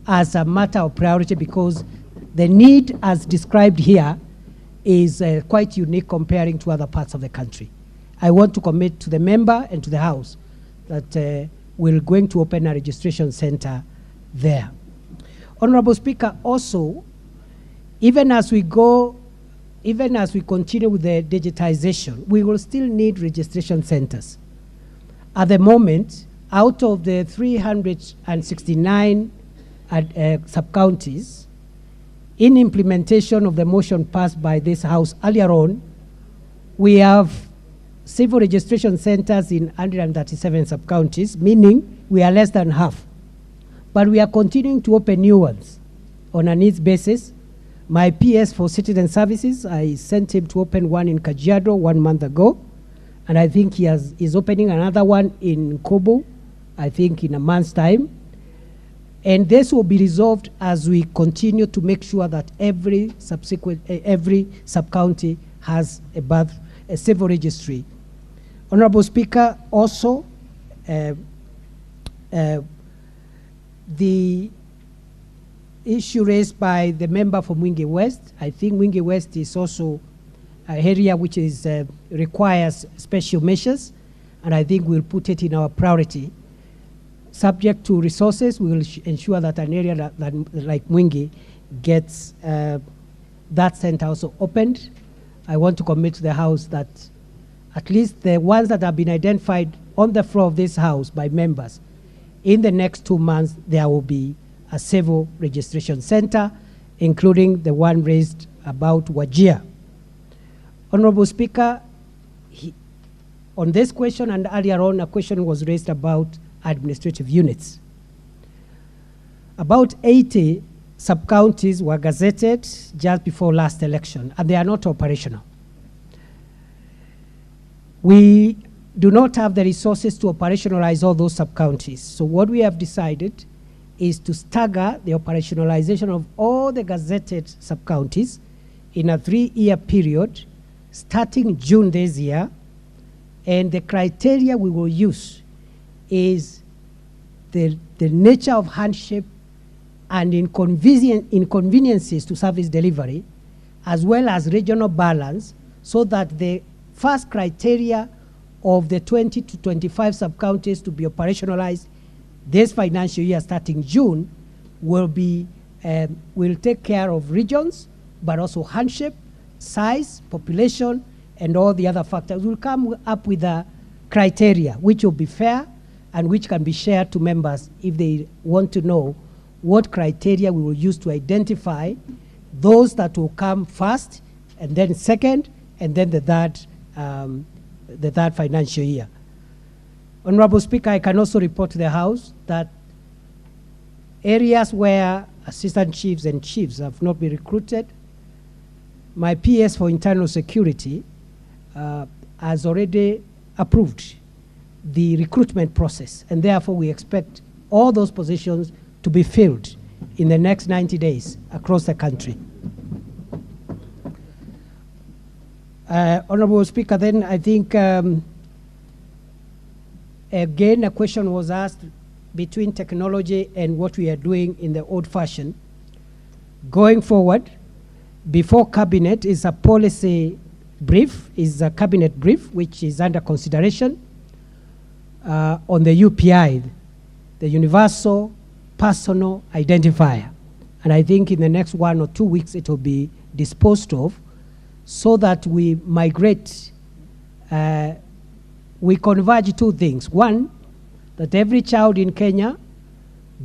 as a matter of priority, because the need as described here is quite unique comparing to other parts of the country. I want to commit to the member and to the House that we're going to open a registration center there. Honorable Speaker, also, even as we continue with the digitization, we will still need registration centers. At the moment, out of the 369 sub-counties, in implementation of the motion passed by this House earlier on, we have civil registration centers in 137 sub-counties, meaning we are less than half. But we are continuing to open new ones on a needs basis. My PS for Citizen Services, I sent him to open one in Kajiado 1 month ago, And I think he's opening another one in Kobo, I think in a month's time. And this will be resolved as we continue to make sure that every sub-county has a civil registry. Honorable Speaker, also, the issue raised by the member from Mwingi West, I think Mwingi West is also an area which is, requires special measures, and I think we'll put it in our priority. Subject to resources, we will ensure that an area that like Mwingi gets that center also opened. I want to commit to the House that at least the ones that have been identified on the floor of this House by members, in the next 2 months, there will be a civil registration center, including the one raised about Wajir. Honorable Speaker, on this question and earlier on, a question was raised about administrative units. About 80 sub-counties were gazetted just before last election, and they are not operational. We do not have the resources to operationalize all those sub-counties. So what we have decided is to stagger the operationalization of all the gazetted sub-counties in a 3-year period, starting June this year. And the criteria we will use is the nature of hardship and inconveniences to service delivery, as well as regional balance, so that the first criteria of the 20 to 25 sub-counties to be operationalized this financial year starting June will take care of regions, but also hardship, size, population, and all the other factors. We'll come up with a criteria which will be fair and which can be shared to members if they want to know what criteria we will use to identify those that will come first, and then second, and then the third financial year. Honorable Speaker, I can also report to the House that areas where assistant chiefs and chiefs have not been recruited, my PS for internal security has already approved the recruitment process, and therefore we expect all those positions to be filled in the next 90 days across the country. Honorable Speaker, then I think again a question was asked between technology and what we are doing in the old fashion. Going forward, before cabinet is a policy brief, is a cabinet brief which is under consideration on the UPI, the Universal Personal Identifier. And I think in the next 1 or 2 weeks it will be disposed of, so that we migrate, we converge 2 things. One, that every child in Kenya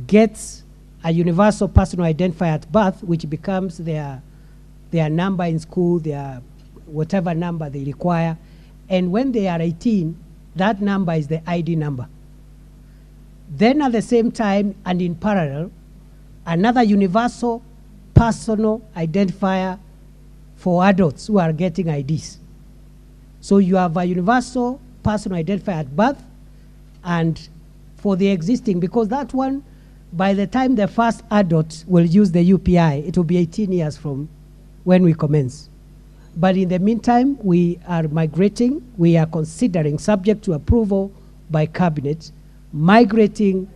gets a universal personal identifier at birth, which becomes their number in school, their whatever number they require. And when they are 18, that number is the ID number. Then at the same time and in parallel, another universal personal identifier for adults who are getting IDs. So you have a universal personal identifier at birth, and for the existing, because that one, by the time the first adult will use the UPI, it will be 18 years from when we commence. But in the meantime, we are migrating, we are considering, subject to approval by cabinet, migrating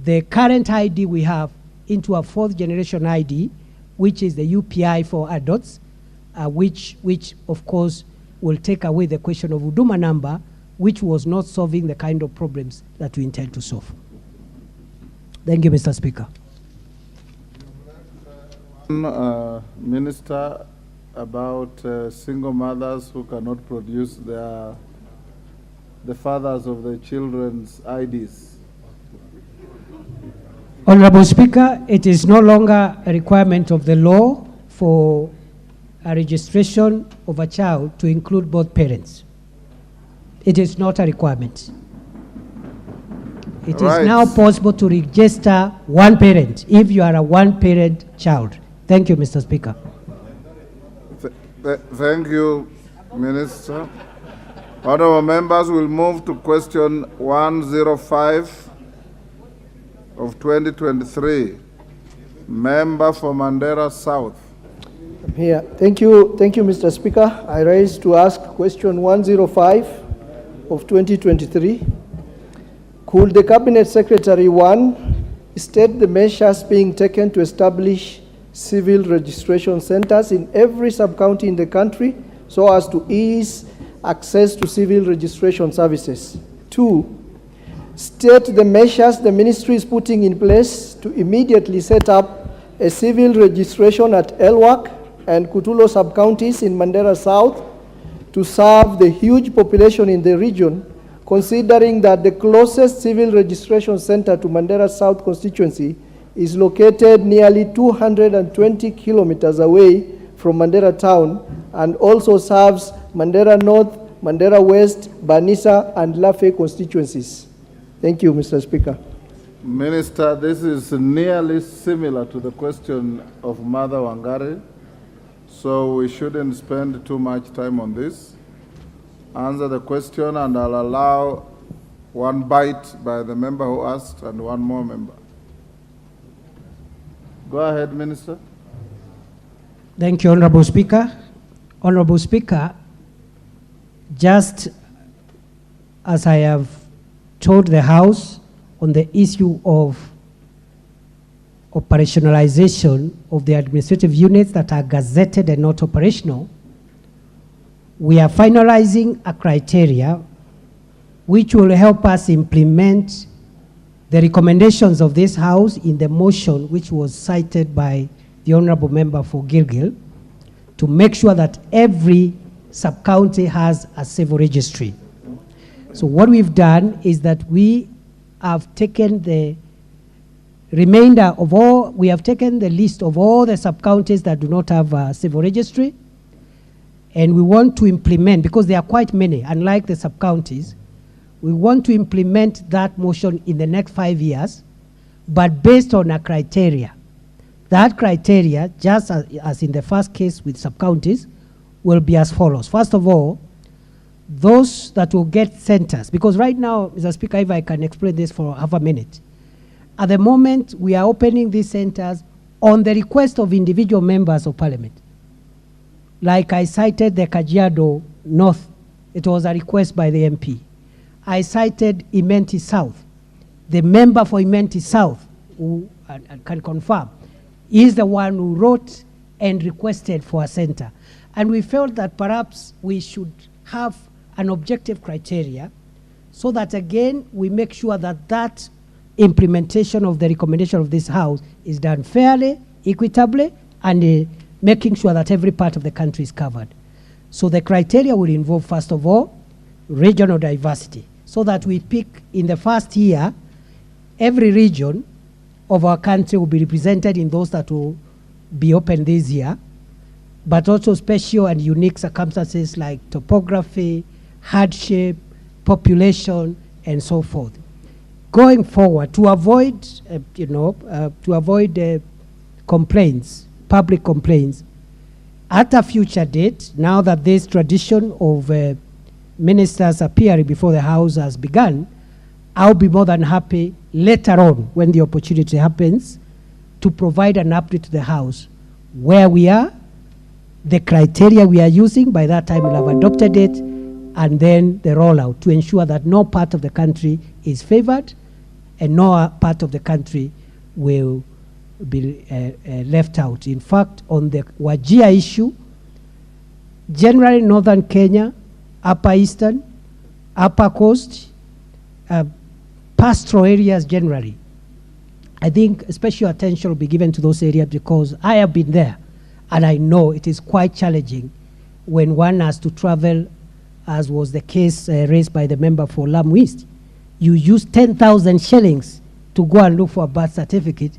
the current ID we have into a 4th generation ID, which is the UPI for adults, which of course will take away the question of Huduma number, which was not solving the kind of problems that we intend to solve. Thank you, Mr. Speaker. Minister, about single mothers who cannot produce the fathers of the children's IDs. Honorable Speaker, it is no longer a requirement of the law for a registration of a child to include both parents. It is not a requirement. It is now possible to register one parent if you are a one-parent child. Thank you, Mr. Speaker. Thank you, Minister. Honorable members, will move to question 105 of 2023. Member for Mandera South. Here. Thank you, Mr. Speaker. I rise to ask question 105 of 2023. Could the Cabinet Secretary, one, state the measures being taken to establish civil registration centers in every sub-county in the country so as to ease access to civil registration services? Two, state the measures the ministry is putting in place to immediately set up a civil registration at Elwak and Kutulo sub-counties in Mandera South to serve the huge population in the region, considering that the closest civil registration center to Mandera South constituency is located nearly 220 kilometers away from Mandera town and also serves Mandera North, Mandera West, Banisa, and Lafe constituencies. Thank you, Mr. Speaker. Minister, this is nearly similar to the question of Mother Wangari, so we shouldn't spend too much time on this. Answer the question, and I'll allow one bite by the member who asked and one more member. Go ahead, Minister. Thank you, Honorable Speaker. Honorable Speaker, just as I have told the House on the issue of operationalization of the administrative units that are gazetted and not operational, we are finalizing a criteria which will help us implement the recommendations of this House in the motion which was cited by the Honorable Member for Gilgil, to make sure that every sub-county has a civil registry. So what we've done is that we have taken the remainder of all, we have taken the list of all the sub-counties that do not have a civil registry, and we want to implement, because there are quite many, unlike the sub-counties, we want to implement that motion in the next 5 years, but based on a criteria. That criteria, just as in the first case with sub-counties, will be as follows. First of all, those that will get centers, because right now, Mr. Speaker, if I can explain this for half a minute, at the moment we are opening these centers on the request of individual members of parliament. Like I cited the Kajiado North, it was a request by the MP. I cited Imenti South. The member for Imenti South, who can confirm, is the one who wrote and requested for a center. And we felt that perhaps we should have an objective criteria so that, again, we make sure that that implementation of the recommendation of this House is done fairly, equitably, and making sure that every part of the country is covered. So the criteria will involve, first of all, regional diversity, so that we pick in the first year, every region of our country will be represented in those that will be open this year, but also special and unique circumstances like topography, hardship, population, and so forth. Going forward, to avoid, complaints, public complaints, at a future date, now that this tradition of ministers appearing before the House has begun, I'll be more than happy later on, when the opportunity happens, to provide an update to the House where we are, the criteria we are using. By that time we'll have adopted it, and then the rollout, to ensure that no part of the country is favored and no part of the country will be left out. In fact, on the Wajir issue, generally northern Kenya, upper eastern, upper coast, pastoral areas generally, I think special attention will be given to those areas, because I have been there and I know it is quite challenging when one has to travel, as was the case raised by the member for Lamu East. You use 10,000 shillings to go and look for a birth certificate.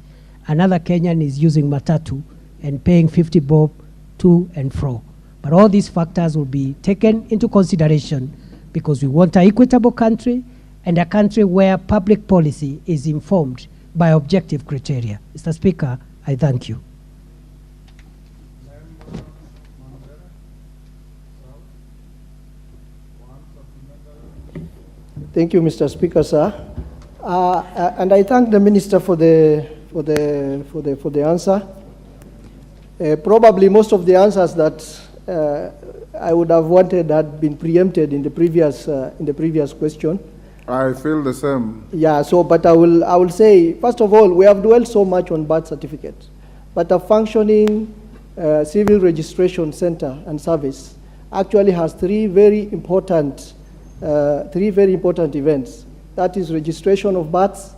Another Kenyan is using matatu and paying 50 bob to and fro. But all these factors will be taken into consideration, because we want an equitable country and a country where public policy is informed by objective criteria. Mr. Speaker, I thank you. Thank you, Mr. Speaker, sir. And I thank the Minister for the answer. Probably most of the answers that I would have wanted had been preempted in the previous question. I feel the same. Yeah. So, but I will say, first of all, we have dwelled so much on birth certificates, but a functioning civil registration center and service actually has three very important events. That is registration of births,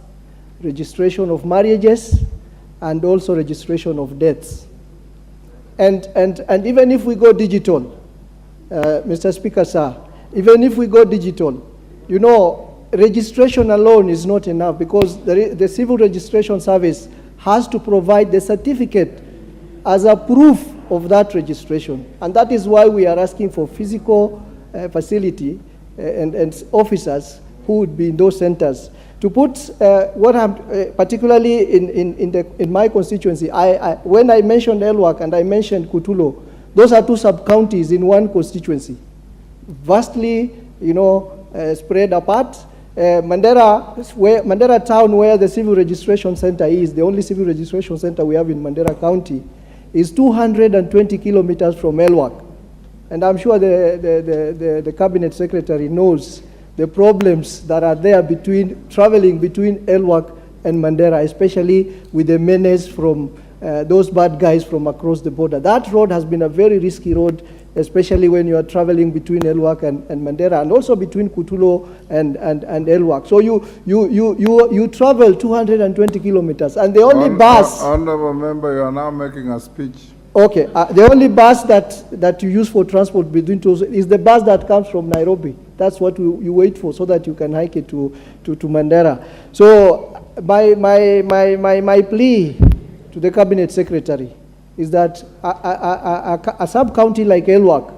registration of marriages, and also registration of deaths. And even if we go digital, Mr. Speaker, sir, even if we go digital, you know, registration alone is not enough, because the civil registration service has to provide the certificate as a proof of that registration. And that is why we are asking for physical facility and officers who would be in those centers. To put what I'm, particularly in my constituency, when I mentioned Elwak and I mentioned Kutulo, those are two sub-counties in one constituency, vastly, you know, spread apart. Mandera town, where the civil registration center is, the only civil registration center we have in Mandera County, is 220 kilometers from Elwak. And I'm sure the cabinet secretary knows the problems that are there traveling between Elwak and Mandera, especially with the menace from those bad guys from across the border. That road has been a very risky road, especially when you are traveling between Elwak and Mandera, and also between Kutulo and Elwak. So you travel 220 kilometers, and the only bus... Honorable member, you are now making a speech. Okay, the only bus that you use for transport between two is the bus that comes from Nairobi. That's what you wait for, so that you can hike it to Mandera. So my plea to the cabinet secretary is that a sub-county like Elwak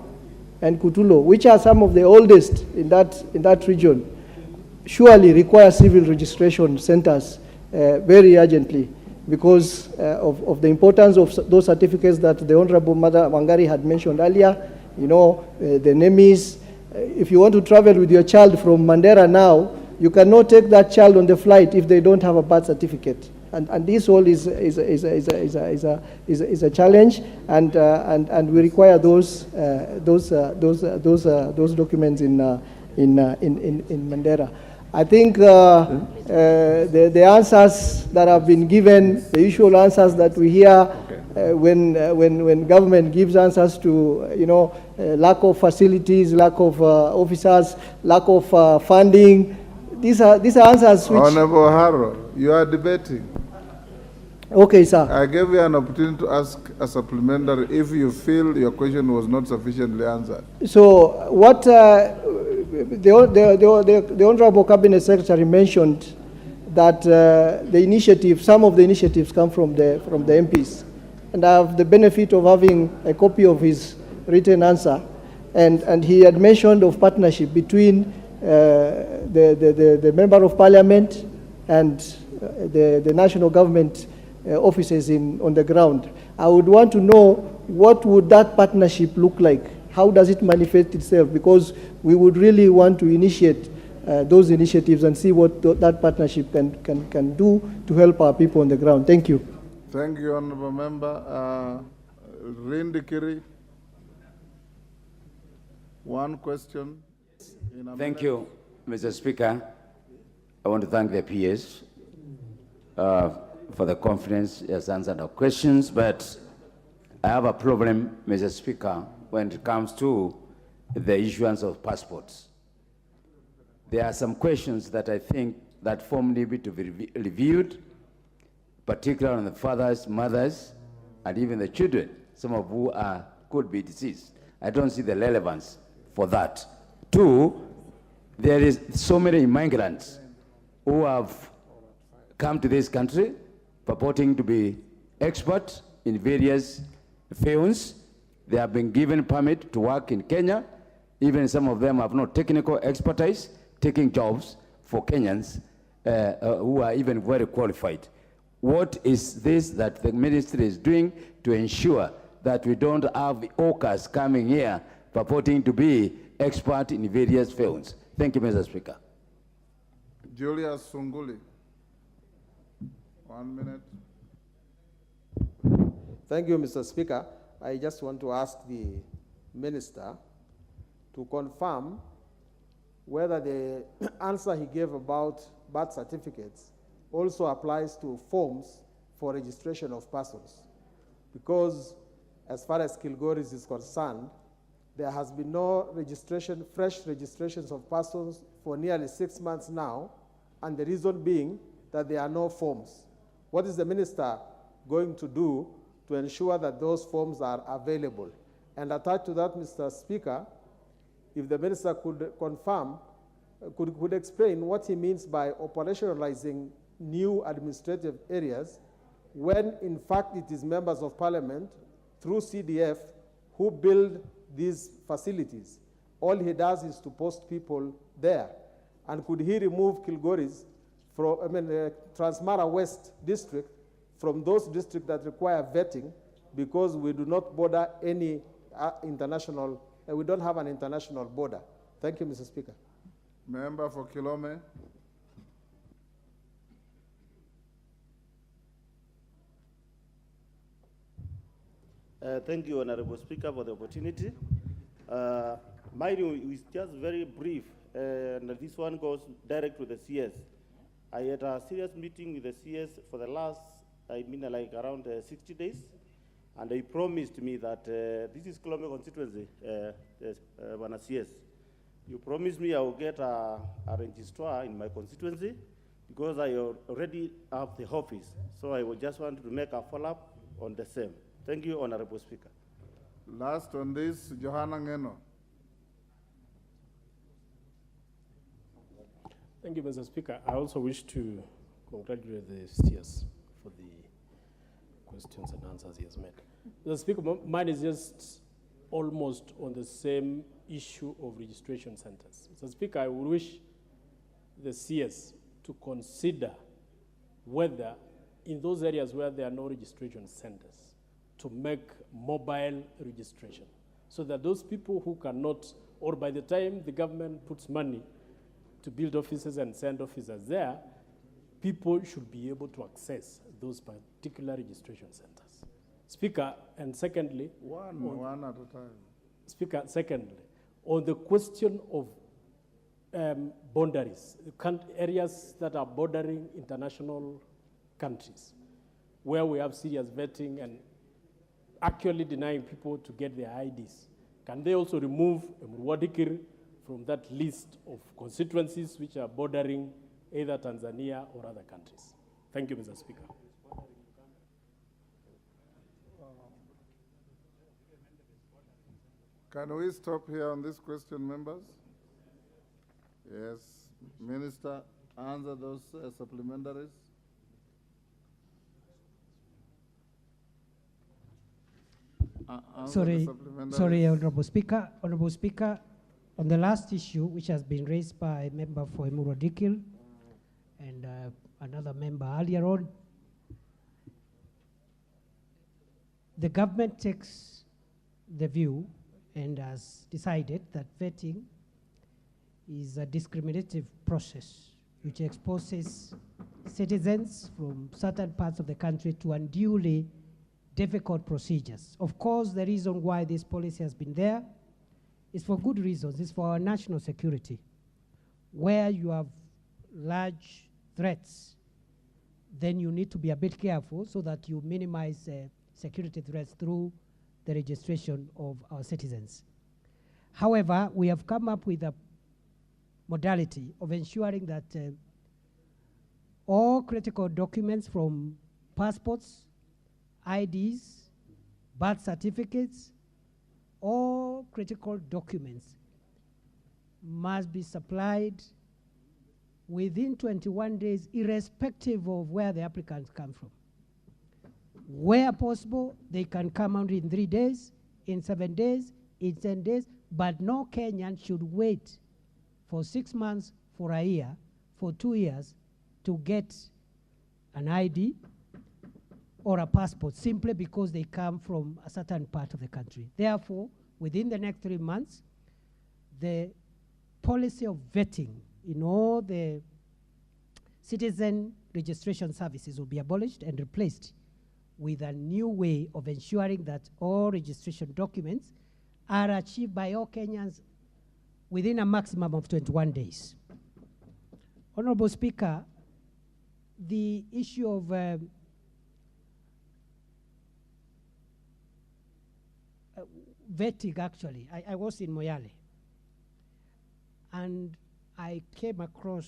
and Kutulo, which are some of the oldest in that region, surely require civil registration centers very urgently, because of the importance of those certificates that the Honorable Mother Wangari had mentioned earlier. You know, the name is, if you want to travel with your child from Mandera now, you cannot take that child on the flight if they don't have a birth certificate. And this all is a challenge, and we require those documents in Mandera. I think the answers that have been given, the usual answers that we hear when government gives answers to, you know, lack of facilities, lack of officers, lack of funding. These are answers which... Honorable Harrow, you are debating. Okay, sir. I gave you an opportunity to ask a supplementary if you feel your question was not sufficiently answered. So what the Honorable Cabinet Secretary mentioned, that some of the initiatives come from the MPs. And I have the benefit of having a copy of his written answer. And he had mentioned of partnership between the Member of Parliament and the national government offices on the ground. I would want to know, what would that partnership look like? How does it manifest itself? Because we would really want to initiate those initiatives and see what that partnership can do to help our people on the ground. Thank you. Thank you, Honorable Member. Rindikiri, one question. Thank you, Mr. Speaker. I want to thank the PS for the confidence he has answered our questions, but I have a problem, Mr. Speaker, when it comes to the issuance of passports. There are some questions that I think that form need to be reviewed, particularly on the fathers, mothers, and even the children, some of who could be deceased. I don't see the relevance for that. Two, there is so many migrants who have come to this country purporting to be experts in various fields. They have been given permit to work in Kenya. Even some of them have no technical expertise, taking jobs for Kenyans who are even very qualified. What is this that the ministry is doing to ensure that we don't have hawkers coming here purporting to be expert in various fields? Thank you, Mr. Speaker. Julius Sunguli. 1 minute. Thank you, Mr. Speaker. I just want to ask the Minister to confirm whether the answer he gave about birth certificates also applies to forms for registration of persons. Because as far as Kilgoris is concerned, there has been no registration, fresh registrations of persons for nearly 6 months now, and the reason being that there are no forms. What is the Minister going to do to ensure that those forms are available? And attached to that, Mr. Speaker, if the Minister could confirm, could explain what he means by operationalizing new administrative areas when in fact it is members of parliament through CDF who build these facilities. All he does is to post people there. And could he remove Kilgoris from, Transmara West district from those districts that require vetting because we do not border any international, we don't have an international border. Thank you, Mr. Speaker. Member for Kilome. Thank you, Honorable Speaker, for the opportunity. Mine is just very brief, and this one goes direct to the CS. I had a serious meeting with the CS for the last, like around 60 days, and they promised me that this is Kilome constituency, Bwana CS. You promised me I will get a registrar in my constituency because I already have the office. So I would just want to make a follow-up on the same. Thank you, Honorable Speaker. Last on this, Johanna Ngeno. Thank you, Mr. Speaker. I also wish to congratulate the CS for the questions and answers he has made. Mr. Speaker, mine is just almost on the same issue of registration centers. Mr. Speaker, I would wish the CS to consider whether in those areas where there are no registration centers, to make mobile registration so that those people who cannot, or by the time the government puts money to build offices and send officers there, people should be able to access those particular registration centers. Speaker, and secondly, one at a time. Speaker, secondly, on the question of boundaries, areas that are bordering international countries, where we have serious vetting and actually denying people to get their IDs, can they also remove Mwadikir from that list of constituencies which are bordering either Tanzania or other countries? Thank you, Mr. Speaker. Can we stop here on this question, members? Yes, Minister, answer those supplementaries. Sorry, Honorable Speaker. Honorable Speaker, on the last issue, which has been raised by a member for Murodikil and another member earlier on, the government takes the view and has decided that vetting is a discriminative process which exposes citizens from certain parts of the country to unduly difficult procedures. Of course, the reason why this policy has been there is for good reasons. It's for our national security. Where you have large threats, then you need to be a bit careful so that you minimize security threats through the registration of our citizens. However, we have come up with a modality of ensuring that all critical documents from passports, IDs, birth certificates, all critical documents must be supplied within 21 days, irrespective of where the applicants come from. Where possible, they can come out in 3 days, in 7 days, in 10 days, but no Kenyan should wait for 6 months, for a year, for 2 years to get an ID or a passport simply because they come from a certain part of the country. Therefore, within the next 3 months, the policy of vetting in all the citizen registration services will be abolished and replaced with a new way of ensuring that all registration documents are achieved by all Kenyans within a maximum of 21 days. Honorable Speaker, the issue of vetting, actually, I was in Moyale, and I came across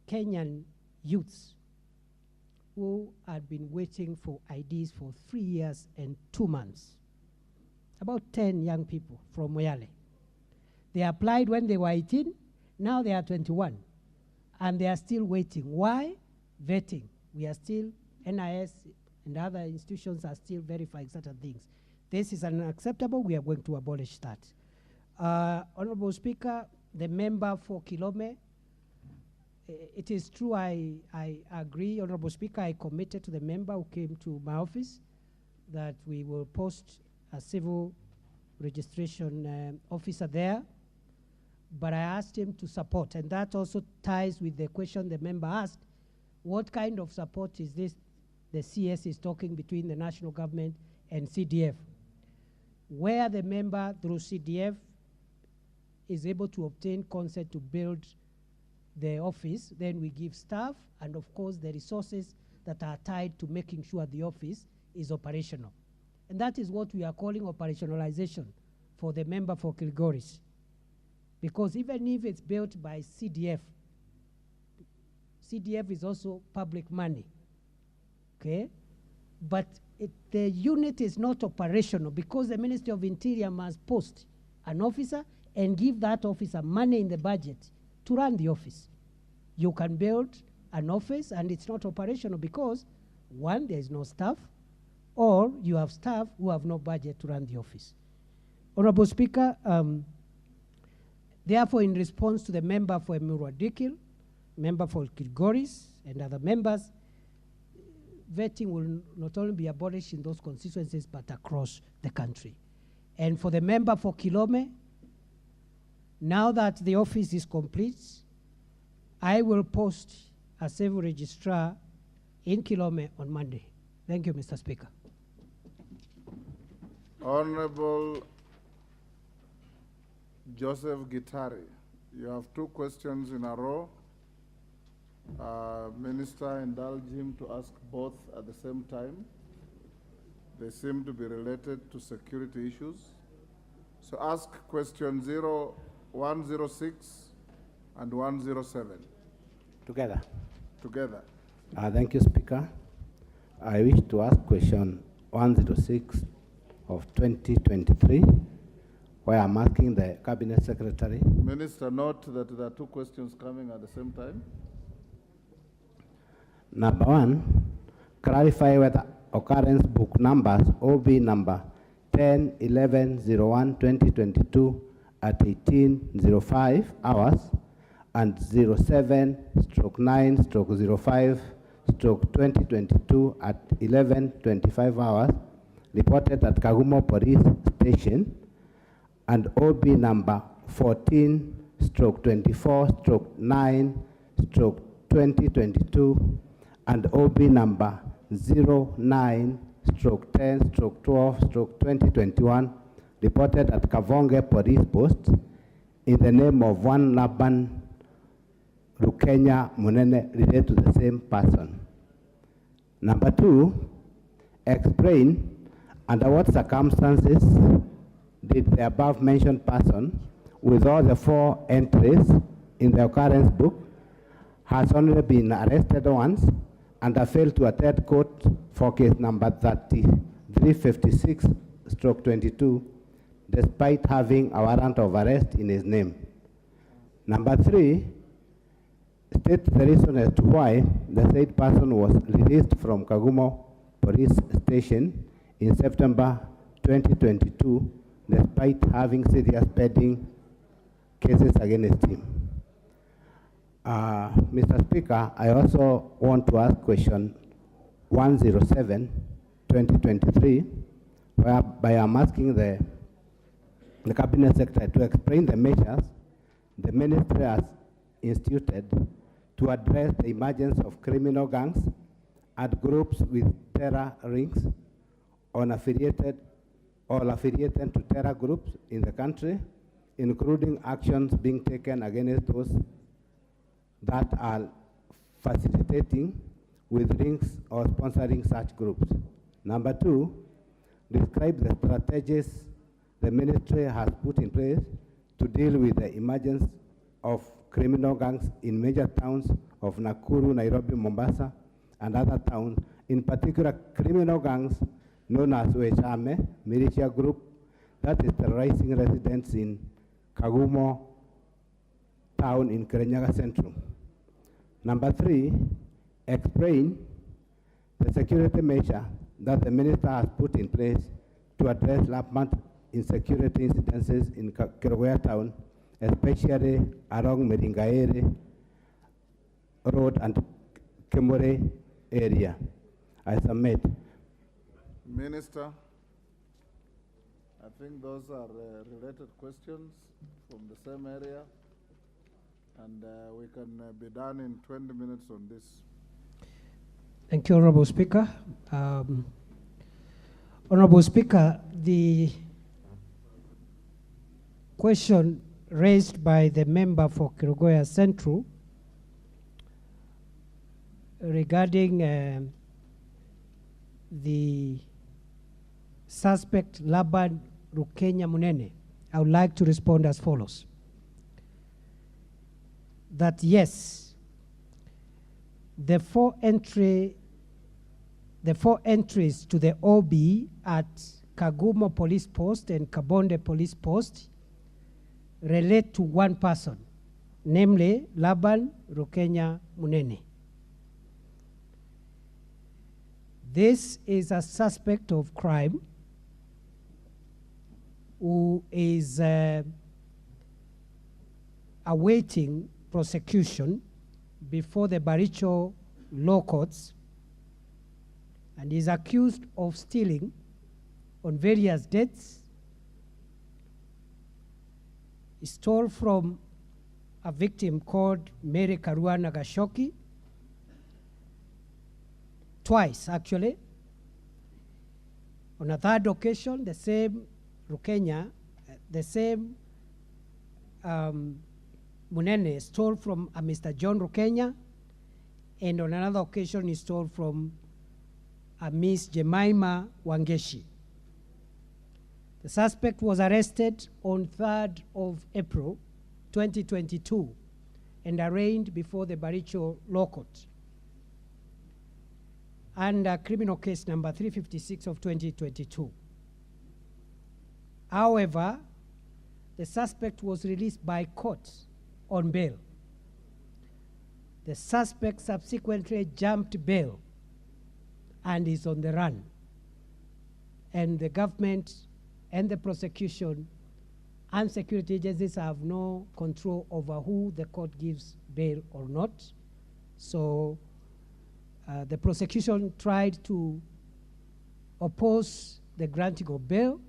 Kenyan youths who had been waiting for IDs for 3 years and 2 months. About 10 young people from Moyale. They applied when they were 18, now they are 21, and they are still waiting. Why? Vetting. We are still, NIS and other institutions are still verifying certain things. This is unacceptable. We are going to abolish that. Honorable Speaker, the member for Kilome, it is true, I agree, Honorable Speaker, I committed to the member who came to my office that we will post a civil registration officer there, but I asked him to support, and that also ties with the question the member asked, what kind of support is this the CS is talking between the national government and CDF? Where the member through CDF is able to obtain consent to build the office, then we give staff and of course the resources that are tied to making sure the office is operational. And that is what we are calling operationalization for the member for Kilgoris. Because even if it's built by CDF, CDF is also public money, okay? But the unit is not operational because the Ministry of Interior must post an officer and give that officer money in the budget to run the office. You can build an office and it's not operational because, one, there is no staff, or you have staff who have no budget to run the office. Honorable Speaker, therefore, in response to the member for Emurua Dikil, member for Kilgoris, and other members, vetting will not only be abolished in those constituencies, but across the country. And for the member for Kilome, now that the office is complete, I will post a civil registrar in Kilome on Monday. Thank you, Mr. Speaker. Honorable Joseph Gitari, you have 2 questions in a row. Minister, indulge him to ask both at the same time. They seem to be related to security issues. So ask question 106 and 107. Together. Together. Thank you, Speaker. I wish to ask question 106 of 2023, where I'm asking the Cabinet Secretary. Minister, note that there are 2 questions coming at the same time. Number 1, clarify whether occurrence book numbers OB number 10-11-01-2022 at 18:05 hours and 07/9/05/2022 at 11:25 hours reported at Kagumo Police Station, and OB number 14/24/9/2022 and OB number 09/10/12/2021 reported at Kavonge Police Post in the name of one Laban Rukenya Munene related to the same person. Number 2, explain under what circumstances did the above mentioned person, with all the 4 entries in the occurrence book, has only been arrested once and failed to attend court for case number 3356/22, despite having a warrant of arrest in his name. Number 3, state the reason as to why the said person was released from Kagumo Police Station in September 2022, despite having serious pending cases against him. Mr. Speaker, I also want to ask question 107, 2023, whereby I'm asking the Cabinet Secretary to explain the measures the Ministry has instituted to address the emergence of criminal gangs and groups with terror rings or affiliated to terror groups in the country, including actions being taken against those that are facilitating with links or sponsoring such groups. Number two, describe the strategies the ministry has put in place to deal with the emergence of criminal gangs in major towns of Nakuru, Nairobi, Mombasa, and other towns, in particular criminal gangs known as Wechame militia group that is terrorizing residents in Kagumo town in Kirinyaga Central. Number three, explain the security measure that the minister has put in place to address rampant insecurity incidences in Kerugoya town, especially along Medingaere Road and Kemore area. I submit. Minister, I think those are related questions from the same area, and we can be done in 20 minutes on this. Thank you, Honorable Speaker. Honorable Speaker, the question raised by the member for Kerugoya Central regarding the suspect Laban Rukenya Munene, I would like to respond as follows. That yes, the four entries to the OB at Kagumo Police Post and Kabonde Police Post relate to one person, namely Laban Rukenya Munene. This is a suspect of crime who is awaiting prosecution before the Baricho law courts and is accused of stealing on various dates. He stole from a victim called Mary Karua Nagashoki, twice actually. On a third occasion, the same Rukenya, the same Munene stole from a Mr. John Rukenya, and on another occasion he stole from a Miss Jemima Wangeshi. The suspect was arrested on 3rd of April 2022 and arraigned before the Baricho Law Court under criminal case number 356 of 2022. However, the suspect was released by court on bail. The suspect subsequently jumped bail and is on the run. And the government and the prosecution and security agencies have no control over who the court gives bail or not. So the prosecution tried to oppose the granting of bail,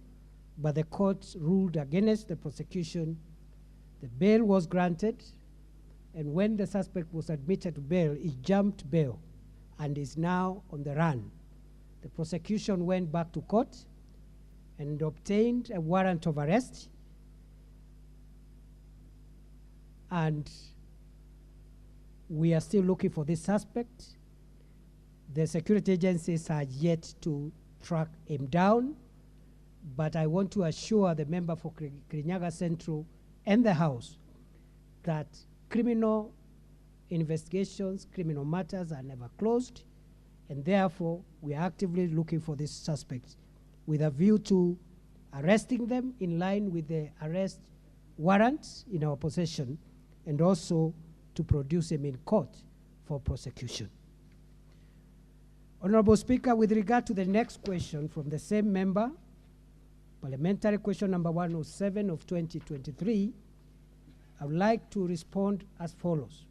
but the court ruled against the prosecution. The bail was granted, and when the suspect was admitted to bail, he jumped bail and is now on the run. The prosecution went back to court and obtained a warrant of arrest, and we are still looking for this suspect. The security agencies are yet to track him down, but I want to assure the member for Kirinyaga Central and the House that criminal investigations, criminal matters are never closed, and therefore we are actively looking for these suspects with a view to arresting them in line with the arrest warrants in our possession, and also to produce them in court for prosecution. Honorable Speaker, with regard to the next question from the same member, parliamentary question number 107 of 2023, I would like to respond as follows.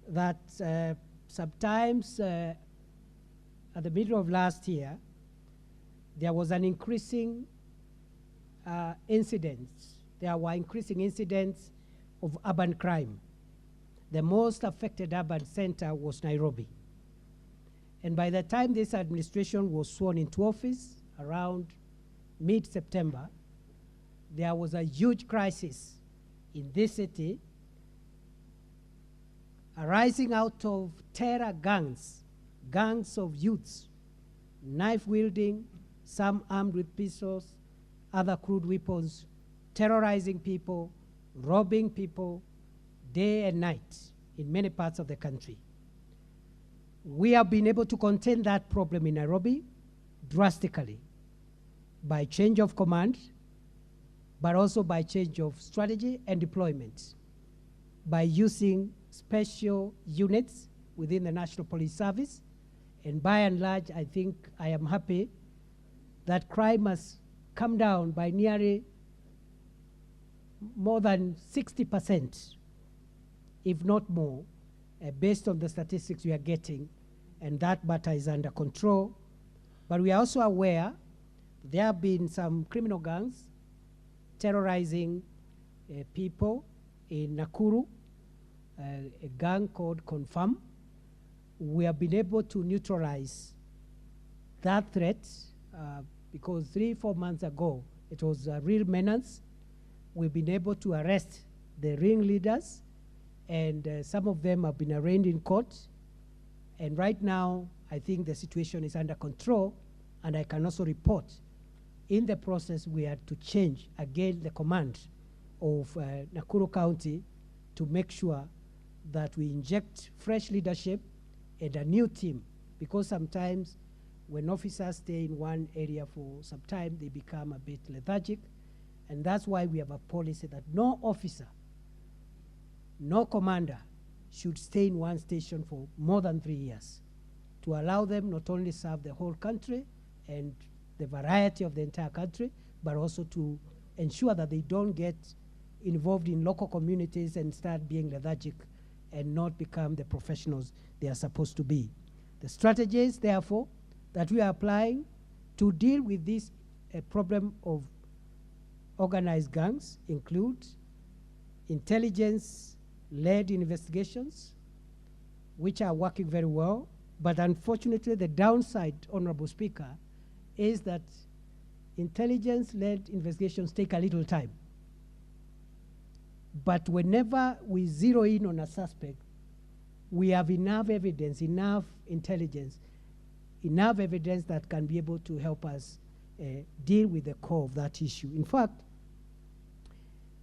That sometimes at the middle of last year, there was an increasing incidents. There were increasing incidents of urban crime. the most affected urban center was Nairobi. And by the time this administration was sworn into office, around mid-September, there was a huge crisis in this city arising out of terror gangs, gangs of youths, knife-wielding, some armed with pistols, other crude weapons, terrorizing people, robbing people day and night in many parts of the country. We have been able to contain that problem in Nairobi drastically by change of command, but also by change of strategy and deployment, by using special units within the National Police Service. And by and large, I think I am happy that crime has come down by nearly more than 60%, if not more, based on the statistics we are getting, and that matter is under control. But we are also aware there have been some criminal gangs terrorizing people in Nakuru, a gang called Confirm. We have been able to neutralize that threat because 3-4 months ago, it was a real menace. We've been able to arrest the ringleaders, and some of them have been arraigned in court. And right now, I think the situation is under control, and I can also report in the process we had to change again the command of Nakuru County to make sure that we inject fresh leadership and a new team, because sometimes when officers stay in one area for some time, they become a bit lethargic. And that's why we have a policy that no officer, no commander should stay in one station for more than 3 years, to allow them not only serve the whole country and the variety of the entire country, but also to ensure that they don't get involved in local communities and start being lethargic and not become the professionals they are supposed to be. The strategies, therefore, that we are applying to deal with this problem of organized gangs include intelligence-led investigations, which are working very well. But unfortunately, the downside, Honorable Speaker, is that intelligence-led investigations take a little time. But whenever we zero in on a suspect, we have enough evidence, enough intelligence, enough evidence that can be able to help us deal with the core of that issue. In fact,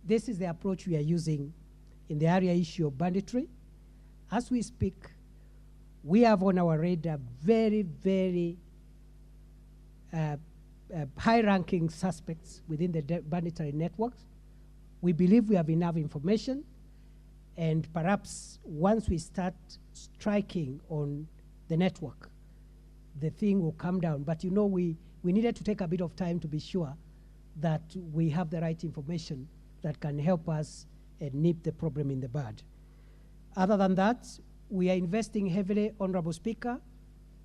this is the approach we are using in the area issue of banditry. As we speak, we have on our radar very, very high-ranking suspects within the banditry networks. We believe we have enough information, and perhaps once we start striking on the network, the thing will come down. But you know, we needed to take a bit of time to be sure that we have the right information that can help us nip the problem in the bud. Other than that, we are investing heavily, Honorable Speaker,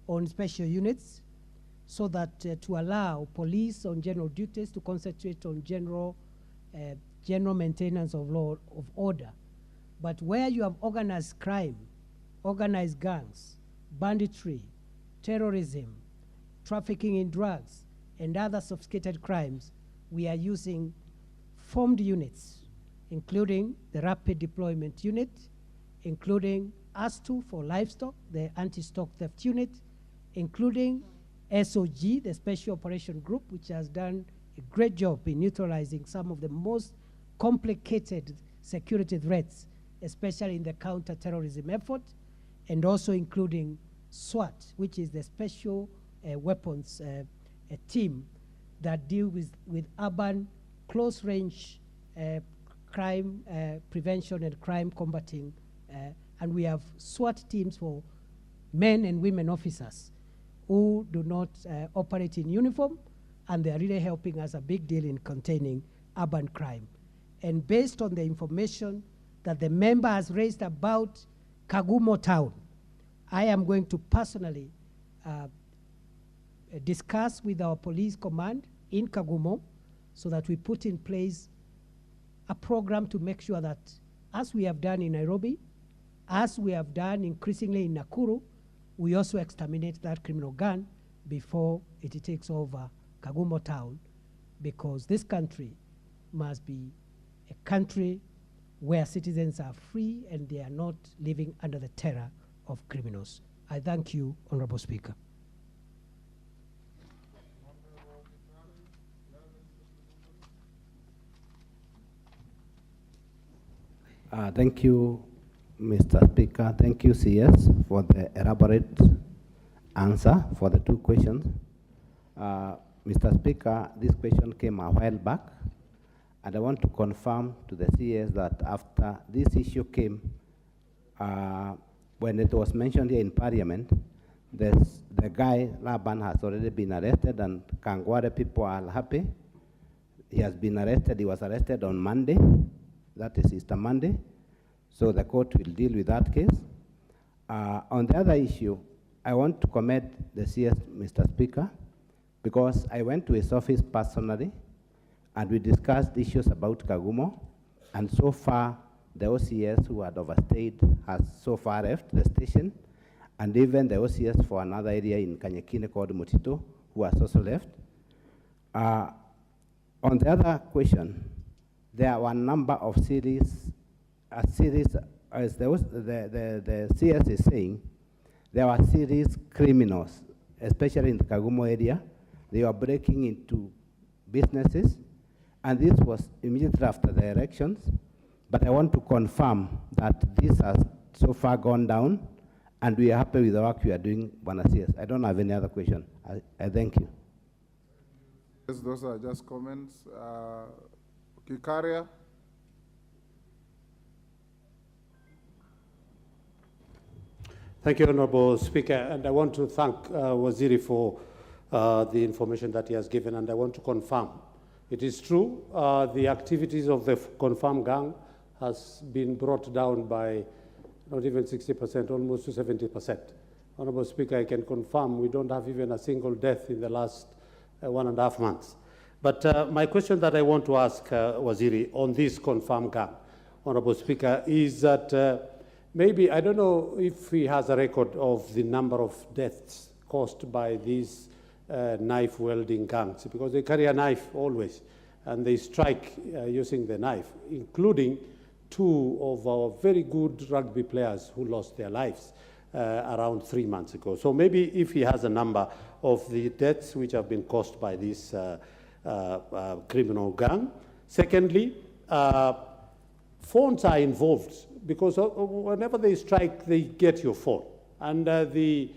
on special units so that to allow police on general duties to concentrate on general maintenance of law of order. But where you have organized crime, organized gangs, banditry, terrorism, trafficking in drugs, and other sophisticated crimes, we are using formed units, including the Rapid Deployment Unit, including ASTU for livestock, the Anti-Stock Theft Unit, including SOG, the Special Operation Group, which has done a great job in neutralizing some of the most complicated security threats, especially in the counter-terrorism effort, and also including SWAT, which is the Special Weapons team that deal with urban close-range crime prevention and crime combating. And we have SWAT teams for men and women officers who do not operate in uniform, and they are really helping us a big deal in containing urban crime. And based on the information that the member has raised about Kagumo town, I am going to personally discuss with our police command in Kagumo so that we put in place a program to make sure that, as we have done in Nairobi, as we have done increasingly in Nakuru, we also exterminate that criminal gang before it takes over Kagumo town, because this country must be a country where citizens are free and they are not living under the terror of criminals. I thank you, Honorable Speaker. Thank you, Mr. Speaker. Thank you, CS, for the elaborate answer for the two questions. Mr. Speaker, this question came a while back, and I want to confirm to the CS that after this issue came, when it was mentioned here in Parliament, the guy, Laban, has already been arrested, and Kangware people are happy. He has been arrested. He was arrested on Monday. That is Easter Monday. So the court will deal with that case. On the other issue, I want to commend the CS, Mr. Speaker, because I went to his office personally, and we discussed issues about Kagumo, and so far, the OCS who had overstayed has so far left the station, and even the OCS for another area in Kanyekine called Mutito, who has also left. On the other question, there were a number of series, as the CS is saying, there were serious criminals, especially in the Kagumo area. They were breaking into businesses, and this was immediately after the elections. But I want to confirm that this has so far gone down, and we are happy with the work we are doing, Bwana CS. I don't have any other question. I thank you. Yes, those are just comments. Kikaria. Thank you, Honorable Speaker, and I want to thank Waziri for the information that he has given, and I want to confirm. It is true, the activities of the confirmed gang has been brought down by not even 60%, almost to 70%. Honorable Speaker, I can confirm we don't have even a single death in the last 1.5 months. But my question that I want to ask Waziri on this confirmed gang, Honorable Speaker, is that maybe, I don't know if he has a record of the number of deaths caused by these knife wielding gangs, because they carry a knife always, and they strike using the knife, including 2 of our very good rugby players who lost their lives around 3 months ago. So maybe if he has a number of the deaths which have been caused by this criminal gang. Secondly, phones are involved, because whenever they strike, they get your phone. And the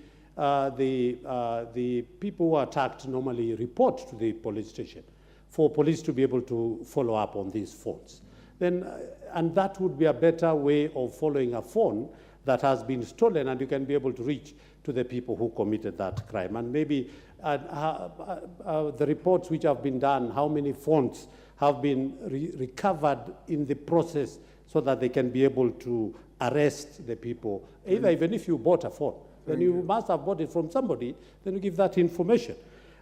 people who are attacked normally report to the police station for police to be able to follow up on these phones. Then, and that would be a better way of following a phone that has been stolen, and you can be able to reach to the people who committed that crime. And maybe the reports which have been done, how many phones have been recovered in the process, so that they can be able to arrest the people. Even if you bought a phone, then you must have bought it from somebody, then you give that information.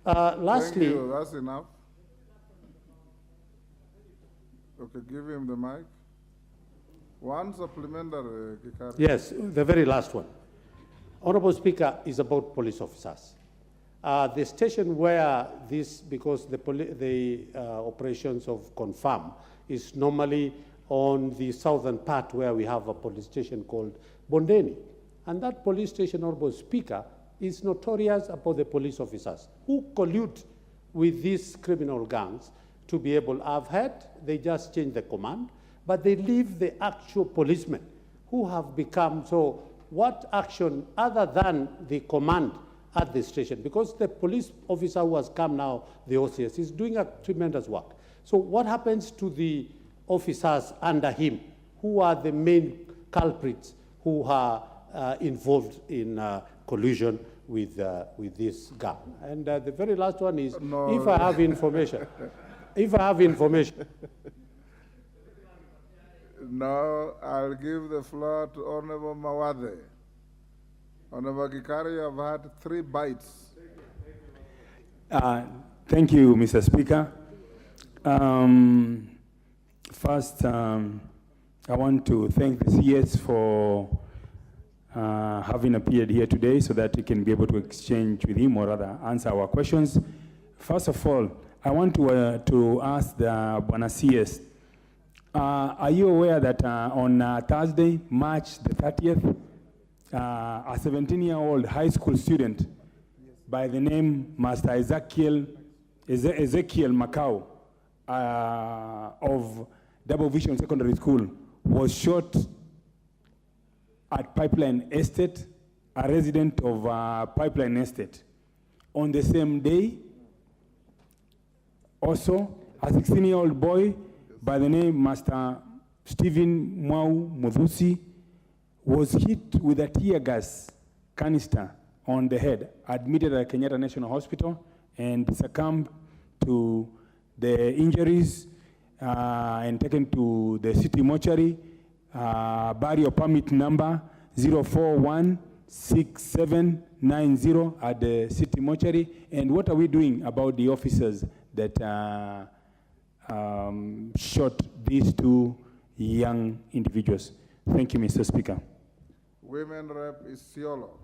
Lastly, Thank you. That's enough. Okay, give him the mic. One supplementary, Kikari. yes, the very last one. Honorable Speaker, is about police officers. The station where this, because the operations of Confirm is normally on the southern part where we have a police station called Bondeni. And that police station, Honorable Speaker, is notorious about the police officers who collude with these criminal gangs to be able, I've heard they just change the command, but they leave the actual policemen who have become, so what action other than the command at the station? Because the police officer who has come now, the OCS, is doing a tremendous work. So what happens to the officers under him, who are the main culprits who are involved in collusion with this gang? And the very last one is, if I have information, No, I'll give the floor to Honorable Mawade. Honorable Gikari, you have had 3 bites. Thank you, Mr. Speaker. First, I want to thank the CS for having appeared here today so that we can be able to exchange with him or rather answer our questions. First of all, I want to ask the Bwana CS, are you aware that on Thursday, March the 30th, a 17-year-old high school student by the name Master Ezekiel Macau of Double Vision Secondary School was shot at Pipeline Estate, a resident of Pipeline Estate. On the same day, also, a 16-year-old boy by the name Master Stephen Mwau Muthusi was hit with a tear gas canister on the head, admitted at Kenyatta National Hospital, and succumbed to the injuries and taken to the city mortuary. Burial permit number 0416790 at the city mortuary. And what are we doing about the officers that shot these two young individuals? Thank you, Mr. Speaker. Women Rep Isiolo.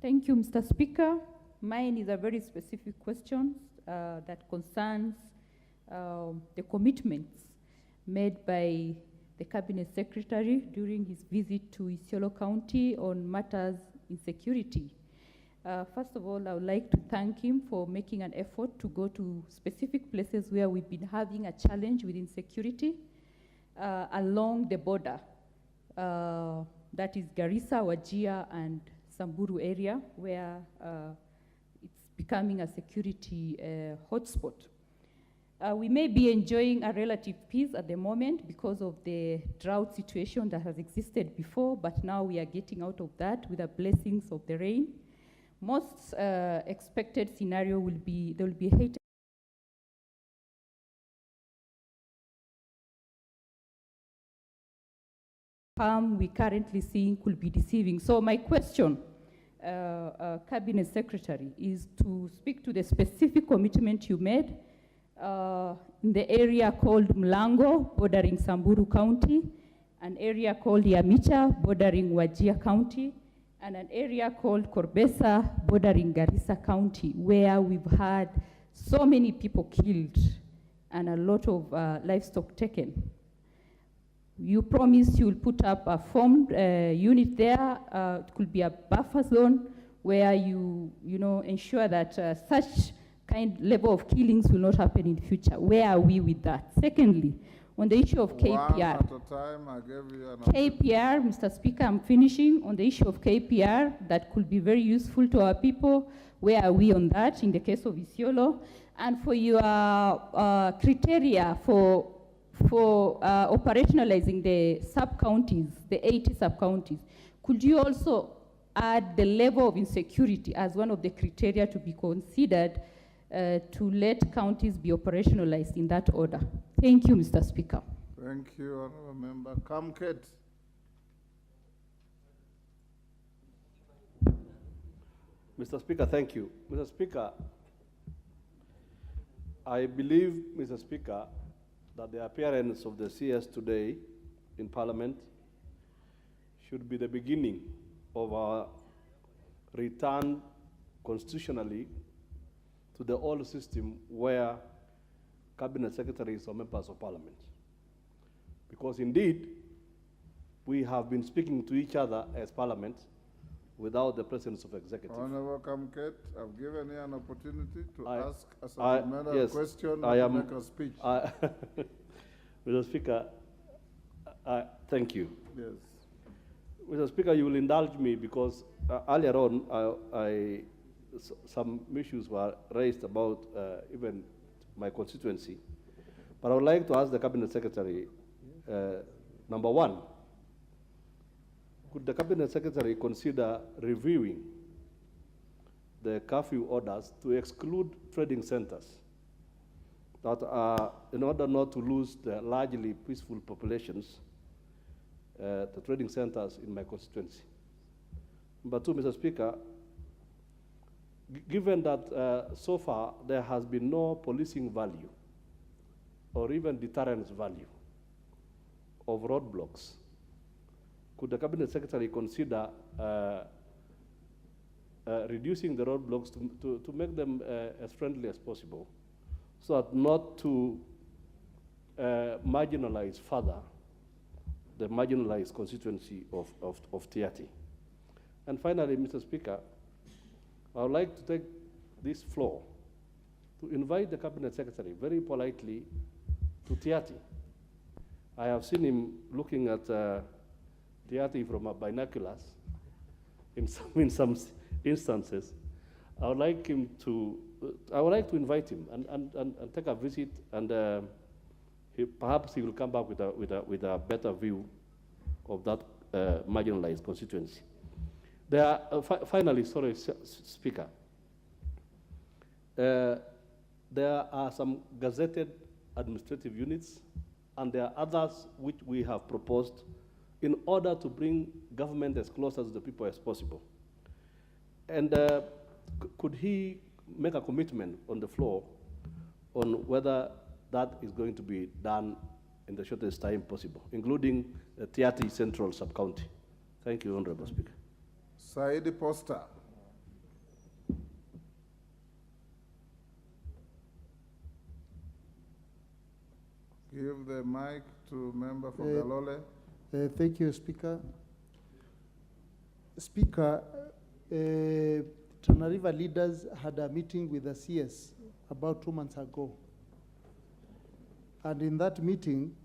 Thank you, Mr. Speaker. Mine is a very specific question that concerns the commitments made by the Cabinet Secretary during his visit to Isiolo County on matters in security. First of all, I would like to thank him for making an effort to go to specific places where we've been having a challenge with insecurity along the border. That is Garissa, Wajir, and Samburu area, where it's becoming a security hotspot. We may be enjoying a relative peace at the moment because of the drought situation that has existed before, but now we are getting out of that with the blessings of the rain. Most expected scenario will be, there will be hate. We currently seeing could be deceiving. So my question, Cabinet Secretary, is to speak to the specific commitment you made in the area called Mlango, bordering Samburu County, an area called Yamicha, bordering Wajir County, and an area called Korbesa, bordering Garissa County, where we've had so many people killed and a lot of livestock taken. You promised you will put up a formed unit there. It could be a buffer zone where you ensure that such level of killings will not happen in the future. Where are we with that? Secondly, on the issue of KPR. One at a time, I gave you an KPR, Mr. Speaker, I'm finishing. On the issue of KPR, that could be very useful to our people. Where are we on that in the case of Isiolo? And for your criteria for operationalizing the sub-counties, the 80 sub-counties, could you also add the level of insecurity as one of the criteria to be considered to let counties be operationalized in that order? Thank you, Mr. Speaker. Thank you, Honourable Member. Kamket. Mr. Speaker, thank you. Mr. Speaker, I believe, Mr. Speaker, that the appearance of the CS today in Parliament should be the beginning of our return constitutionally to the old system where Cabinet Secretaries are members of Parliament. Because indeed, we have been speaking to each other as Parliament without the presence of executive. Honourable Kamket, I've given you an opportunity to ask a supplementary question I and am, make a speech. Mr. Speaker, thank you. Yes. Mr. Speaker, you will indulge me because earlier on, some issues were raised about even my constituency. But I would like to ask the Cabinet Secretary, number one, could the Cabinet Secretary consider reviewing the curfew orders to exclude trading centers that are, in order not to lose the largely peaceful populations, the trading centers in my constituency? Number two, Mr. Speaker, given that so far there has been no policing value or even deterrence value of roadblocks, could the Cabinet Secretary consider reducing the roadblocks to make them as friendly as possible, so as not to marginalize further the marginalized constituency of Tiaty? And finally, Mr. Speaker, I would like to take this floor to invite the Cabinet Secretary very politely to Tiaty. I have seen him looking at Tiaty from binoculars in some instances. I would like to invite him and take a visit, and perhaps he will come back with a better view of that marginalized constituency. There are, finally, sorry, Speaker, there are some gazetted administrative units, and there are others which we have proposed in order to bring government as close to the people as possible. And could he make a commitment on the floor on whether that is going to be done in the shortest time possible, including the Tiaty Central Sub-County? Thank you, Honorable Speaker. Saidi Poster. Give the mic to member for Galole. Thank you, Speaker. Speaker, Tana River leaders had a meeting with the CS about 2 months ago. And in that meeting,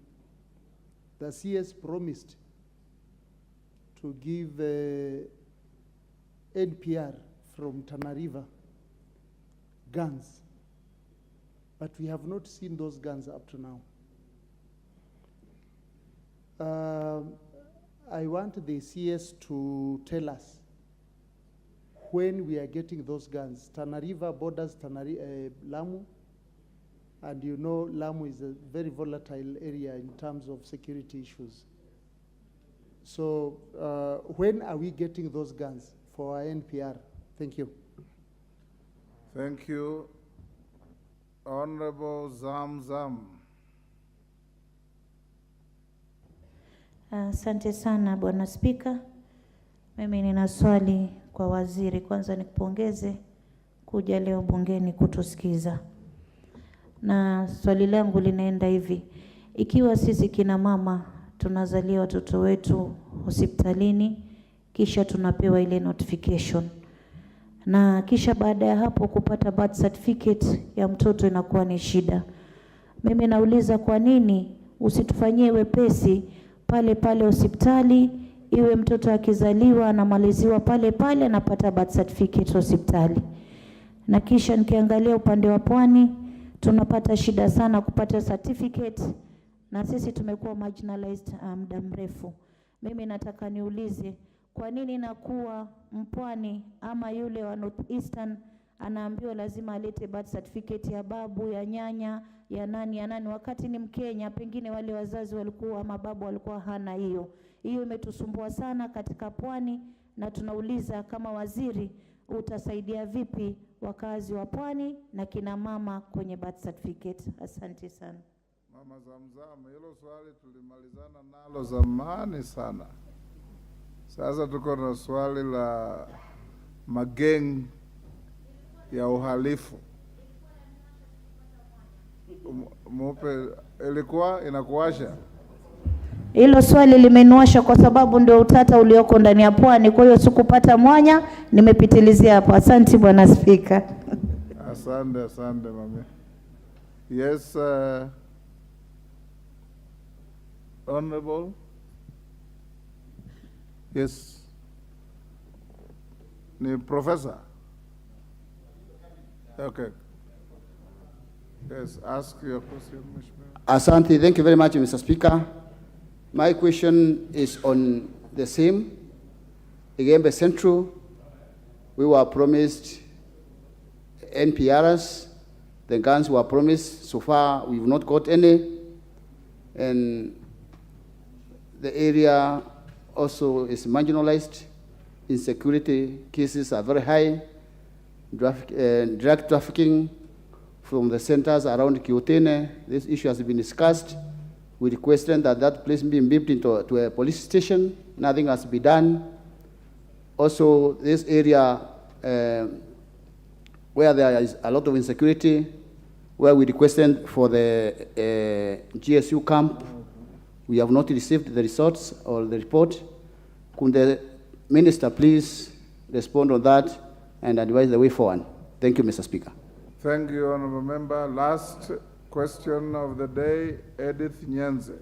the CS promised to give NPR from Tana River guns. But we have not seen those guns up to now. I want the CS to tell us when we are getting those guns. Tana River borders Lamu, and you know Lamu is a very volatile area in terms of security issues. So when are we getting those guns for our NPR? Thank you. Thank you. Honorable Zamzam. Asante sana Bwana Spika. Mimi nina swali kwa waziri. Kwanza nikupongeze kuja leo bungeni kutusikiza. Na swali langu linaenda hivi: ikiwa sisi kina mama tunazalia watoto wetu hospitalini, kisha tunapewa ile notification, na kisha baada ya hapo kupata birth certificate ya mtoto inakuwa ni shida. Mimi nauliza, kwa nini usitufanyie wepesi pale pale hospitali, iwe mtoto akizaliwa anamaliziwa pale pale anapata birth certificate hospitali? Na kisha nikiangalia upande wa Pwani tunapata shida sana kupata certificate, na sisi tumekuwa marginalized muda mrefu. Mimi nataka niulize, kwa nini nakuwa Mpwani ama yule wa North Eastern anaambiwa lazima alete birth certificate ya babu, ya nyanya, ya nani, wakati ni Mkenya, pengine wale wazazi walikuwa ama babu walikuwa hana hiyo. Hiyo imetusumbua sana katika Pwani, na tunauliza kama waziri utasaidia vipi wakazi wa Pwani na kina mama kwenye birth certificate? Asante sana. Mama Zamzam, hilo swali tulimalizana nalo zamani sana. Sasa tuko na swali la mageng ya uhalifu. Mupe, ilikuwa inakuasha? Hilo swali limenuasha kwa sababu ndio utata ulioko ndani ya Pwani, kwa hiyo sikupata mwanya, nimepitilizia hapo. Asante Bwana Spika. Asante mami. Yes, Honorable. Yes. Ni Professor. Okay. Yes, ask your question, Mheshimiwa. Asante, thank you very much, Mr. Speaker. My question is on the same. Igembe Central, we were promised NPRs. The guns were promised. So far, we've not got any. And the area also is marginalized. Insecurity cases are very high. Drug trafficking from the centers around Kiotene, this issue has been discussed. We requested that that place be moved into a police station. Nothing has been done. Also, this area where there is a lot of insecurity, where we requested for the GSU camp, we have not received the results or the report. Could the minister please respond on that and advise the way forward? Thank you, Mr. Speaker. Thank you, Honourable Member. Last question of the day, Edith Nyenze.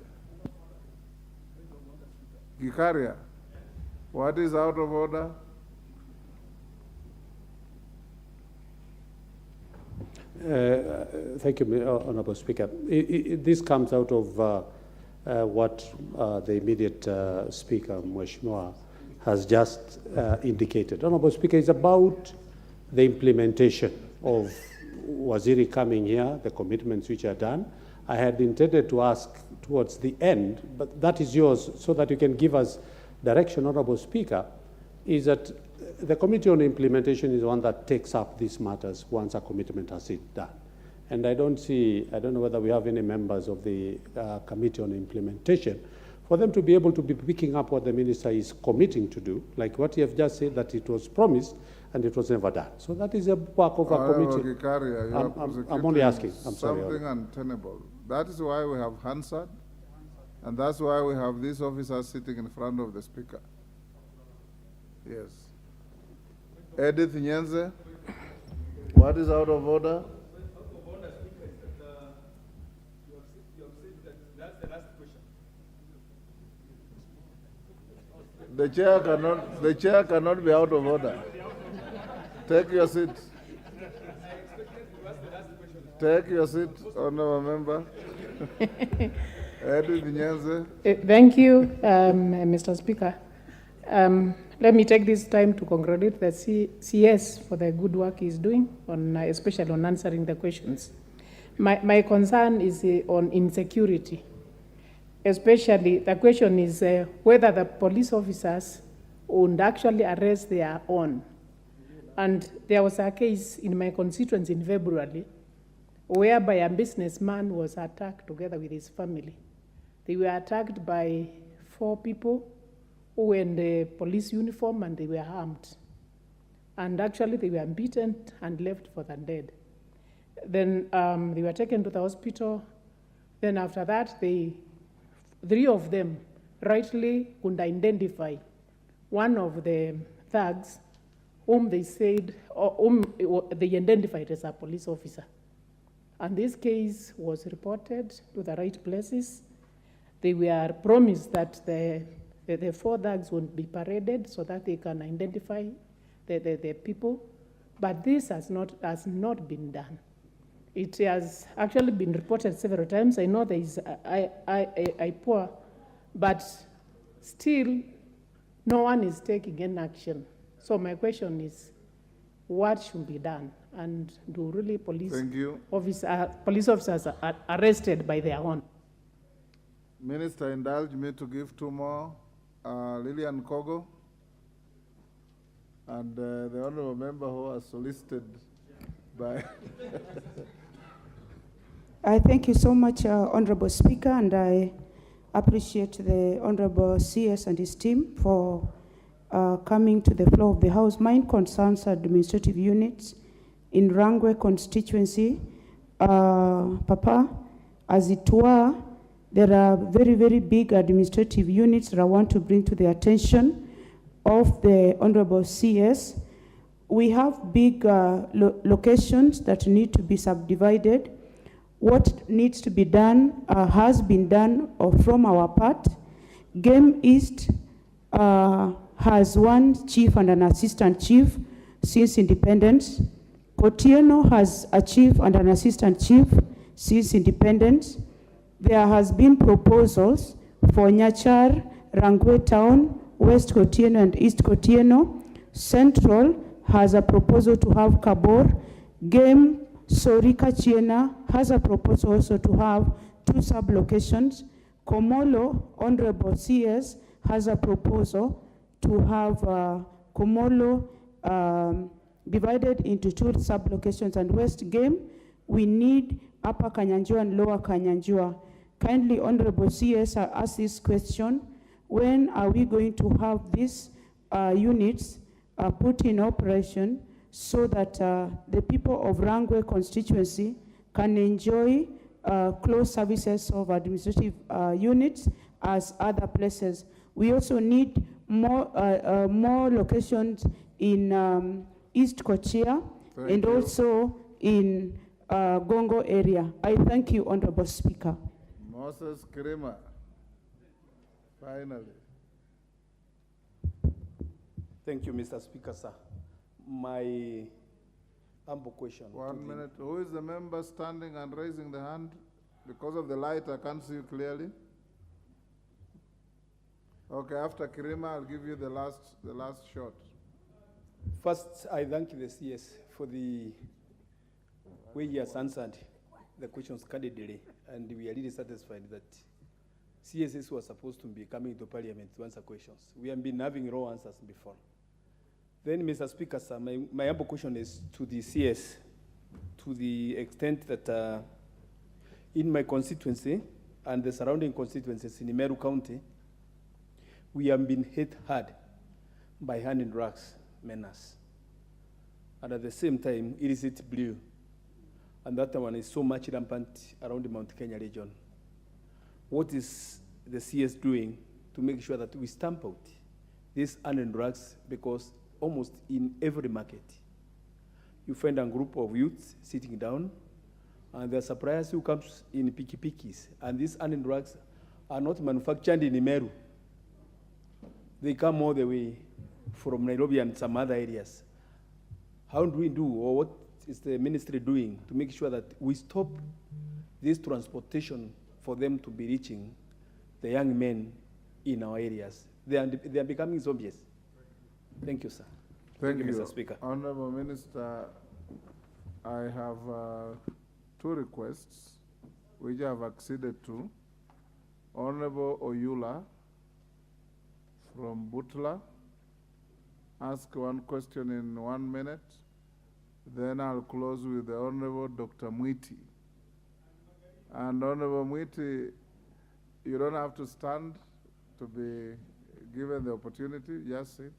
Gikaria, what is out of order? Thank you, Honourable Speaker. This comes out of what the immediate Speaker, Mheshimiwa, has just indicated. Honourable Speaker, it's about the implementation of Waziri coming here, the commitments which are done. I had intended to ask towards the end, but that is yours, so that you can give us direction, Honourable Speaker, is that the Committee on Implementation is the one that takes up these matters once a commitment has been done. And I don't know whether we have any members of the Committee on Implementation, for them to be able to be picking up what the minister is committing to do, like what you have just said, that it was promised and it was never done. So that is a work of a committee. Gikaria, I'm only asking. I'm sorry. Something untenable. That is why we have Hansard, and that's why we have these officers sitting in front of the Speaker. Yes. Edith Nyenze, what is out of order? The chair cannot be out of order. Take your seat. Take your seat, Honourable Member. Edith Nyenze. Thank you, Mr. Speaker. Let me take this time to congratulate the CS for the good work he's doing, especially on answering the questions. My concern is on insecurity. Especially, the question is whether the police officers would actually arrest their own. And there was a case in my constituency in February whereby a businessman was attacked together with his family. They were attacked by 4 people who were in the police uniform and they were armed. And actually they were beaten and left for the dead. Then they were taken to the hospital. Then after that, 3 of them rightly could identify one of the thugs whom they said, or whom they identified as a police officer. And this case was reported to the right places. They were promised that the 4 thugs would be paraded so that they can identify the people, but this has not been done. It has actually been reported several times. I know there is I poor, but still no one is taking any action. So my question is, what should be done? And do really police officers are arrested by their own? Minister, indulge me to give 2 more. Lillian Kogo and the Honourable Member who was solicited by... I thank you so much, Honourable Speaker, and I appreciate the Honourable CS and his team for coming to the floor of the House. Mine concerns administrative units in Rangwe constituency. Papa, as it were, there are very, very big administrative units that I want to bring to the attention of the Honourable CS. We have big locations that need to be subdivided. What needs to be done has been done from our part. Game East has 1 chief and an assistant chief since independence. Kotieno has a chief and an assistant chief since independence. There has been proposals for Nyachar, Rangwe Town, West Kotieno and East Kotieno. Central has a proposal to have Kabor. Game Sorika Chiena has a proposal also to have 2 sub-locations. Komolo, Honorable CS, has a proposal to have Komolo divided into 2 sub-locations, and West Game, we need Upper Kanyanjua and Lower Kanyanjua. kindly, Honorable CS, I ask this question. When are we going to have these units put in operation so that the people of Rangwe constituency can enjoy close services of administrative units as other places? We also need more locations in East Kochia and also in Gongo area. I thank you, Honorable Speaker. Moses Kirima, finally. Thank you, Mr. Speaker, sir. My humble question. 1 minute. Who is the member standing and raising the hand? Because of the light, I can't see you clearly. Okay, after Kirima, I'll give you the last shot. First, I thank the CS for the way he has answered the questions candidly, and we are really satisfied that CSS was supposed to be coming to Parliament to answer questions. We have been having raw answers before. Then, Mr. Speaker, sir, my humble question is to the CS, to the extent that in my constituency and the surrounding constituencies in Meru County, we have been hit hard by hand and drugs menace. And at the same time, illicit blue. And that one is so much rampant around the Mount Kenya region. What is the CS doing to make sure that we stamp out these hand and drugs? Because almost in every market, you find a group of youths sitting down, and there are suppliers who comes in pikipikis, and these hand and drugs are not manufactured in Meru. They come all the way from Nairobi and some other areas. How do we do, or what is the ministry doing to make sure that we stop this transportation for them to be reaching the young men in our areas? They are becoming zombies. Thank you, sir. Thank you, Mr. Speaker. Honorable Minister, I have two requests which I have acceded to. Honorable Oyula from Butla, ask one question in 1 minute. Then I'll close with the Honorable Dr. Mwiti. And Honorable Mwiti, you don't have to stand to be given the opportunity, just sit.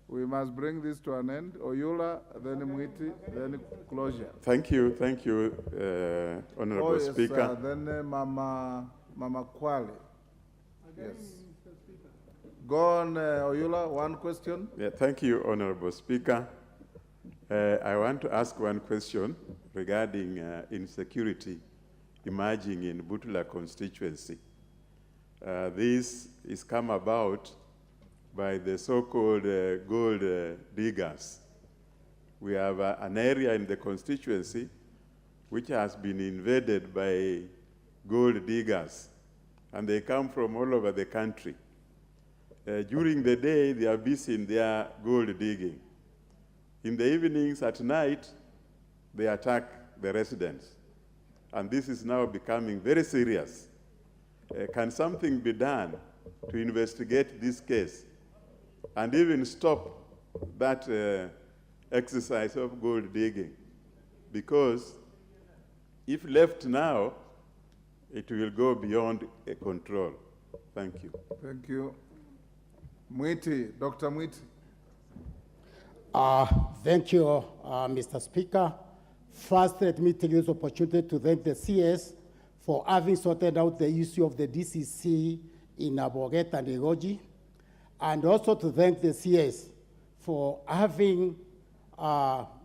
We must bring this to an end. Oyula, then Mwiti, then closure. Thank you, Honorable yes, Speaker. Then Mama Kwale. Yes. Go on, Oyula, one question. Yeah, thank you, Honorable Speaker. I want to ask one question regarding insecurity emerging in Butula constituency. This is come about by the so-called gold diggers. We have an area in the constituency which has been invaded by gold diggers, and they come from all over the country. During the day, they are busy in their gold digging. In the evenings, at night, they attack the residents. And this is now becoming very serious. Can something be done to investigate this case and even stop that exercise of gold digging? Because if left now, it will go beyond control. Thank you. Thank you. Mwiti, Dr. Mwiti. Thank you, Mr. Speaker. First, let me take this opportunity to thank the CS for having sorted out the issue of the DCC in Aboget and Egoji, and also to thank the CS for having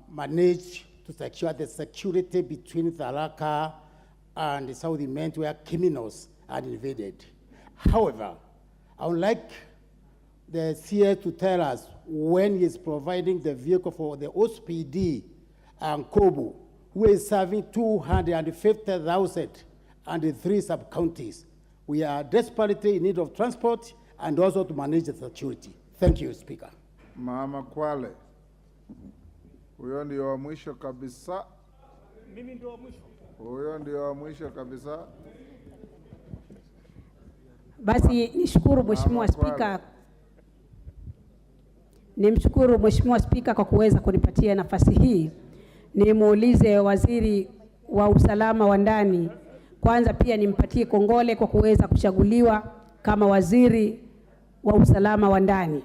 managed to secure the security between Tharaka and the Saudi men where criminals are invaded. However, I would like the CS to tell us when he is providing the vehicle for the OSPD and Kobu, who is serving 250,000 and the 3 sub-counties. We are desperately in need of transport and also to manage the security. Thank you, Speaker. Mama Kwale. Huyo ndio wa mwisho kabisa. Mimi ndio wa mwisho. Huyo ndio wa mwisho kabisa. Basi nishukuru Mheshimiwa Spika. Nimshukuru Mheshimiwa Spika kwa kuweza kunipatia nafasi hii. Nimuulize waziri wa usalama wa ndani, kwanza pia nimpatie kongole kwa kuweza kuchaguliwa kama waziri wa usalama wa ndani.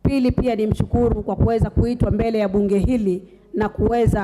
Pili, pia nimshukuru kwa kuweza kuitwa mbele ya bunge hili na kuweza